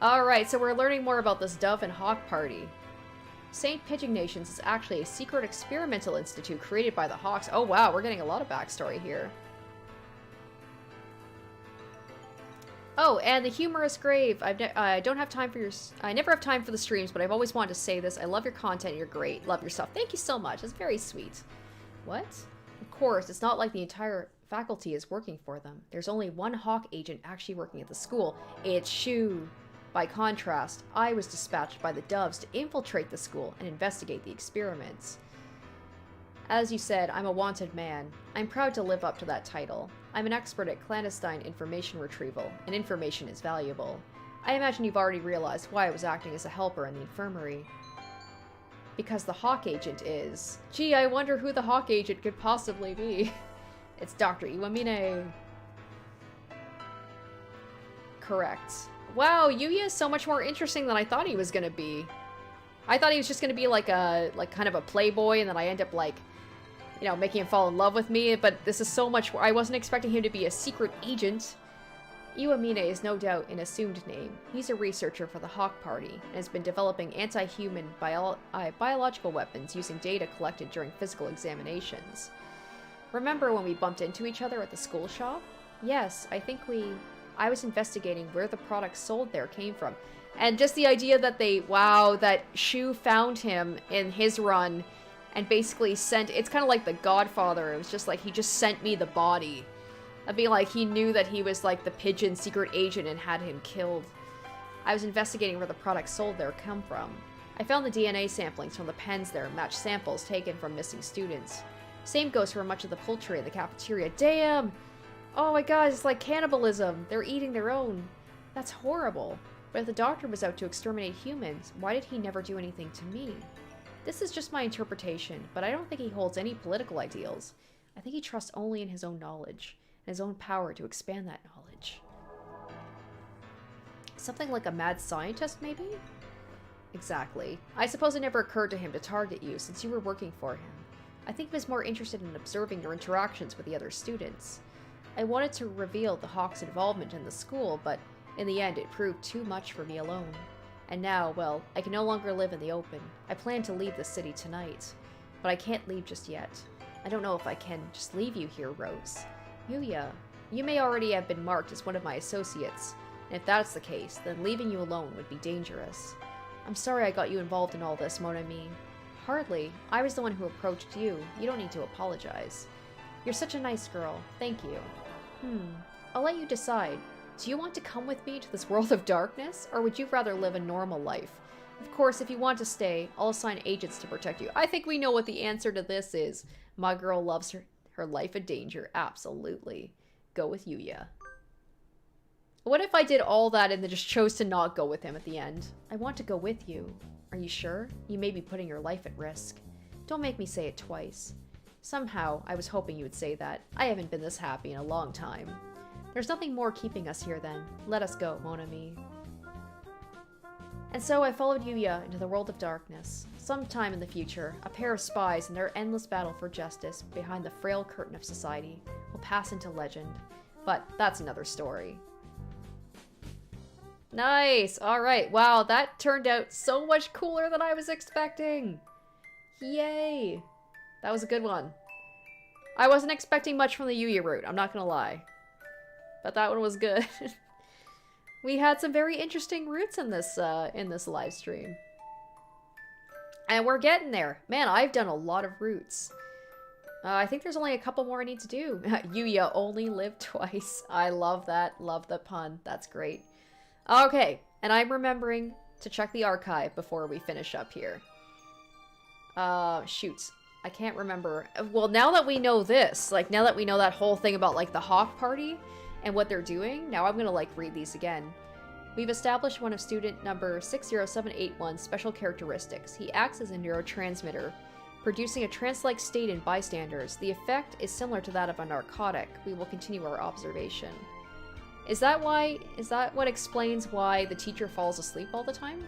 Alright, so we're learning more about this Dove and Hawk Party. St. Pigeon Nations is actually a secret experimental institute created by the Hawks. Oh wow, we're getting a lot of backstory here. Oh, and the humorous grave. I don't have time for your... I never have time for the streams, but I've always wanted to say this. I love your content. You're great. Love your stuff. Thank you so much. That's very sweet. What? Of course, it's not like the entire faculty is working for them. There's only one Hawk agent actually working at the school. It's Shu. By contrast, I was dispatched by the Doves to infiltrate the school and investigate the experiments. As you said, I'm a wanted man. I'm proud to live up to that title. I'm an expert at clandestine information retrieval, and information is valuable. I imagine you've already realized why I was acting as a helper in the infirmary. Because the Hawk agent is... Gee, I wonder who the Hawk agent could possibly be. It's Dr. Iwamine. Correct. Wow, Yuuya is so much more interesting than I thought he was gonna be. I thought he was just gonna be like kind of a playboy, and then I end up like, you know, making him fall in love with me, but this is so much more. I wasn't expecting him to be a secret agent. Iwamine is no doubt an assumed name. He's a researcher for the Hawk Party and has been developing anti-human biological weapons using data collected during physical examinations. Remember when we bumped into each other at the school shop? Yes, I was investigating where the products sold there came from. And just the idea that that Shu found him in his run and basically it's kind of like The Godfather. It was just like, he just sent me the body. I'd be like, he knew that he was like the Pigeon secret agent and had him killed. I was investigating where the products sold there come from. I found the DNA samplings from the pens there match samples taken from missing students. Same goes for much of the poultry in the cafeteria. Damn! Oh my god, it's like cannibalism. They're eating their own. That's horrible. But if the doctor was out to exterminate humans, why did he never do anything to me? This is just my interpretation, but I don't think he holds any political ideals. I think he trusts only in his own knowledge, and his own power to expand that knowledge. Something like a mad scientist, maybe? Exactly. I suppose it never occurred to him to target you, since you were working for him. I think he was more interested in observing your interactions with the other students. I wanted to reveal the Hawk's involvement in the school, but in the end it proved too much for me alone. And now, well, I can no longer live in the open. I plan to leave the city tonight. But I can't leave just yet. I don't know if I can just leave you here, Rose. Yuuya, you may already have been marked as one of my associates, and if that's the case, then leaving you alone would be dangerous. I'm sorry I got you involved in all this, mon ami. Hardly. I was the one who approached you. You don't need to apologize. You're such a nice girl. Thank you. I'll let you decide. Do you want to come with me to this world of darkness, or would you rather live a normal life? Of course, if you want to stay, I'll assign agents to protect you. I think we know what the answer to this is. My girl loves her life in danger. Absolutely. Go with Yuuya. What if I did all that and then just chose to not go with him at the end? I want to go with you. Are you sure? You may be putting your life at risk. Don't make me say it twice. Somehow, I was hoping you would say that. I haven't been this happy in a long time. There's nothing more keeping us here then. Let us go, mon ami. And so I followed Yuuya into the world of darkness. Sometime in the future, a pair of spies in their endless battle for justice behind the frail curtain of society will pass into legend. But that's another story. Nice! Alright, wow, that turned out so much cooler than I was expecting! Yay! That was a good one. I wasn't expecting much from the Yuuya route, I'm not gonna lie. But that one was good. We had some very interesting routes in this live stream. And we're getting there. Man, I've done a lot of routes. I think there's only a couple more I need to do. Yuuya only lived twice. I love that. Love the pun. That's great. Okay, and I'm remembering to check the archive before we finish up here. Shoot. I can't remember. Well, now that we know this, like, now that we know that whole thing about, like, the Hawk Party and what they're doing, now I'm gonna, like, read these again. We've established one of student number 60781's special characteristics. He acts as a neurotransmitter, producing a trance-like state in bystanders. The effect is similar to that of a narcotic. We will continue our observation. Is that what explains why the teacher falls asleep all the time?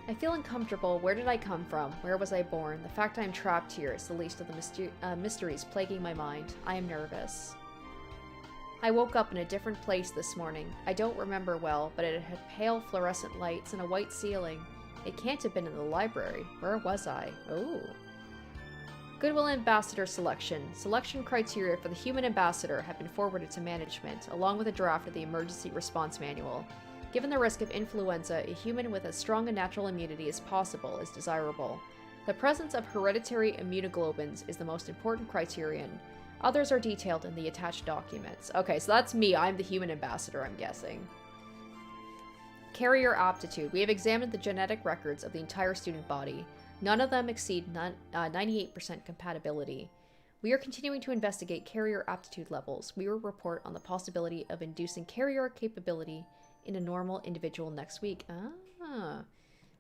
I feel uncomfortable. Where did I come from? Where was I born? The fact I am trapped here is the least of the mysteries plaguing my mind. I am nervous. I woke up in a different place this morning. I don't remember well, but it had pale fluorescent lights and a white ceiling. It can't have been in the library. Where was I? Oh. Goodwill Ambassador selection. Selection criteria for the human ambassador have been forwarded to management, along with a draft of the emergency response manual. Given the risk of influenza, a human with as strong a natural immunity as possible is desirable. The presence of hereditary immunoglobulins is the most important criterion. Others are detailed in the attached documents. Okay, so that's me. I'm the human ambassador, I'm guessing. Carrier aptitude. We have examined the genetic records of the entire student body. None of them exceed 98% compatibility. We are continuing to investigate carrier aptitude levels. We will report on the possibility of inducing carrier capability in a normal individual next week. Ah,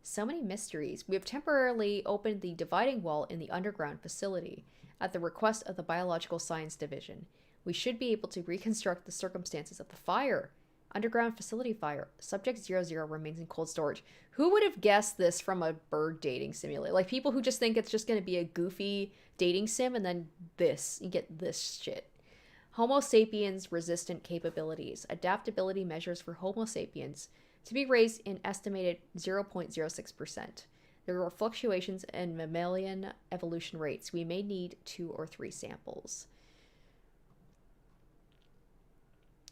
so many mysteries. We have temporarily opened the dividing wall in the underground facility at the request of the Biological Science Division. We should be able to reconstruct the circumstances of the fire. Underground facility fire. Subject 00 remains in cold storage. Who would have guessed this from a bird dating simulator? Like, people who just think it's just going to be a goofy dating sim, and then this. You get this shit. Homo sapiens resistant capabilities. Adaptability measures for Homo sapiens to be raised in estimated 0.06%. There are fluctuations in mammalian evolution rates. We may need 2 or 3 samples.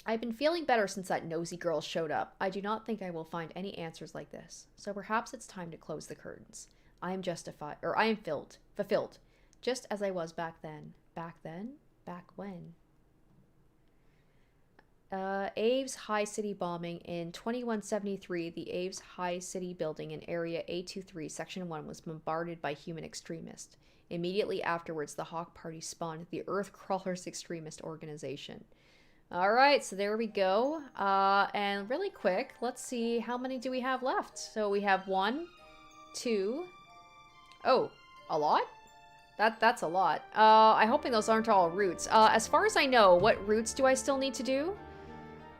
I've been feeling better since that nosy girl showed up. I do not think I will find any answers like this. So perhaps it's time to close the curtains. I am fulfilled, just as I was back then. Back then? Back when? Aves High City bombing. In 2173, the Aves High City building in Area A23, Section 1 was bombarded by human extremists. Immediately afterwards, the Hawk Party spawned the Earth Crawlers extremist organization. Alright, so there we go. And really quick, let's see how many do we have left. So we have 1, 2... Oh, a lot? That's a lot. I'm hoping those aren't all routes. As far as I know, what routes do I still need to do?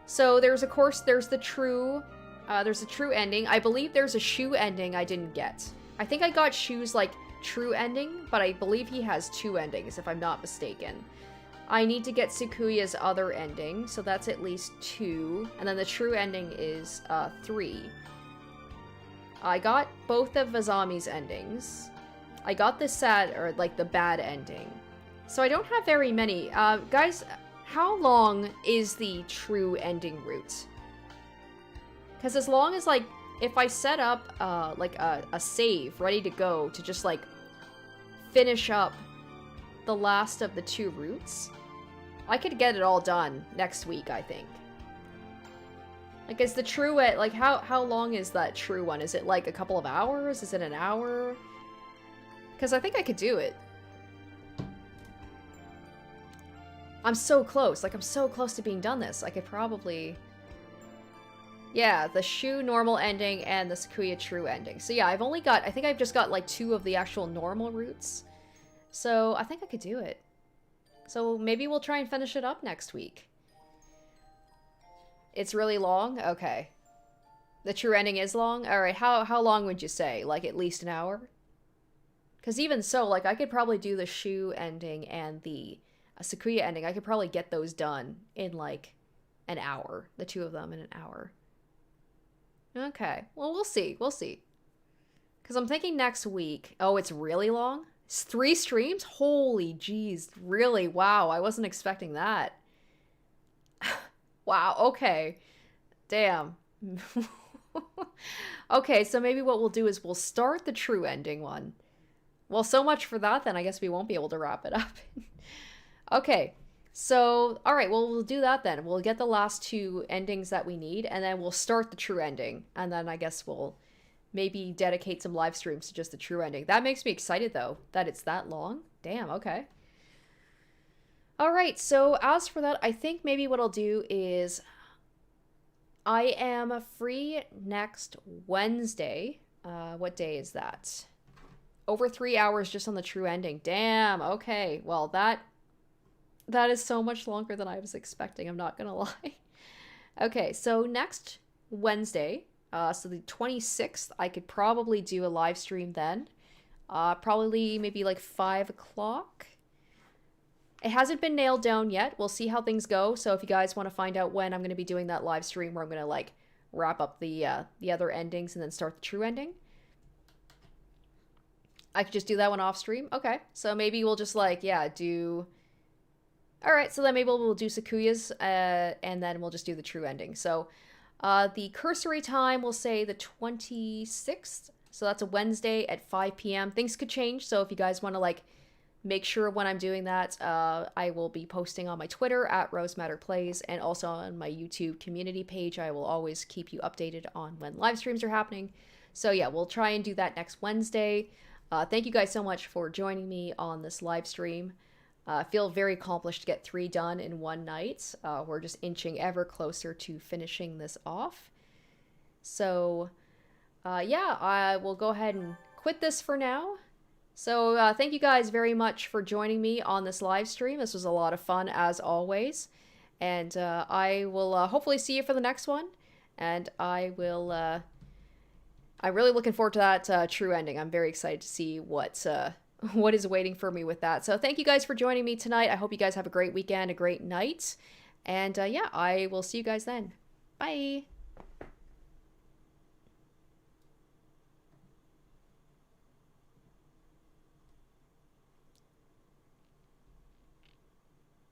So there's, of course, there's a true ending. I believe there's a Shu ending I didn't get. I think I got Shu's, like, true ending, but I believe he has 2 endings, if I'm not mistaken. I need to get Sukuya's other ending, so that's at least 2. And then the true ending is 3. I got both of Vazami's endings. I got the sad, or like the bad ending. So I don't have very many. Guys, how long is the true ending route? Because as long as, like, if I set up like a save ready to go to just like finish up the last of the 2 routes, I could get it all done next week, I think. Like, is the true like how long is that true one? Is it like a couple of hours? Is it an hour? Because I think I could do it. I'm so close. Like, I'm so close to being done this. I could probably... Yeah, the Shu normal ending and the Sakuya true ending. So yeah, I think I've just got like 2 of the actual normal routes. So I think I could do it. So maybe we'll try and finish it up next week. It's really long? Okay. The true ending is long? Alright, how long would you say? Like at least an hour? Because even so, like, I could probably do the Shu ending and the Sakuya ending. I could probably get those done in, like, an hour. The 2 of them in an hour. Okay. Well, we'll see. We'll see. Because I'm thinking next week... Oh, it's really long? It's 3 streams? Holy jeez. Really? Wow. I wasn't expecting that. Wow. Okay. Damn. Okay, so maybe what we'll do is we'll start the true ending one. Well, so much for that, then I guess we won't be able to wrap it up. Okay, so, alright, well, we'll do that then. We'll get the last 2 endings that we need, and then we'll start the true ending. And then I guess we'll maybe dedicate some live streams to just the true ending. That makes me excited, though, that it's that long. Damn, okay. Alright, so as for that, I think maybe what I'll do is... I am free next Wednesday. What day is that? Over 3 hours just on the true ending. Damn, okay. Well, that is so much longer than I was expecting, I'm not gonna lie. Okay, so next Wednesday, so the 26th, I could probably do a live stream then. Probably maybe like 5 o'clock. It hasn't been nailed down yet. We'll see how things go. So if you guys want to find out when I'm going to be doing that live stream where I'm going to like wrap up the other endings and then start the true ending, I could just do that one off stream. Okay, so maybe we'll just like, yeah, do... Alright, so then maybe we'll do Sakuya's, and then we'll just do the true ending. So, the cursory time, we'll say the 26th. So that's a Wednesday at 5 p.m. Things could change, so if you guys want to, like, make sure when I'm doing that, I will be posting on my Twitter, @RoseMatterPlays, and also on my YouTube community page. I will always keep you updated on when live streams are happening. So yeah, we'll try and do that next Wednesday. Thank you guys so much for joining me on this live stream. I feel very accomplished to get 3 done in one night. We're just inching ever closer to finishing this off. So, yeah, I will go ahead and quit this for now. So, thank you guys very much for joining me on this live stream. This was a lot of fun, as always. And I will hopefully see you for the next one. And I will... I'm really looking forward to that true ending. I'm very excited to see what what is waiting for me with that. So thank you guys for joining me tonight. I hope you guys have a great weekend, a great night. And yeah, I will see you guys then. Bye.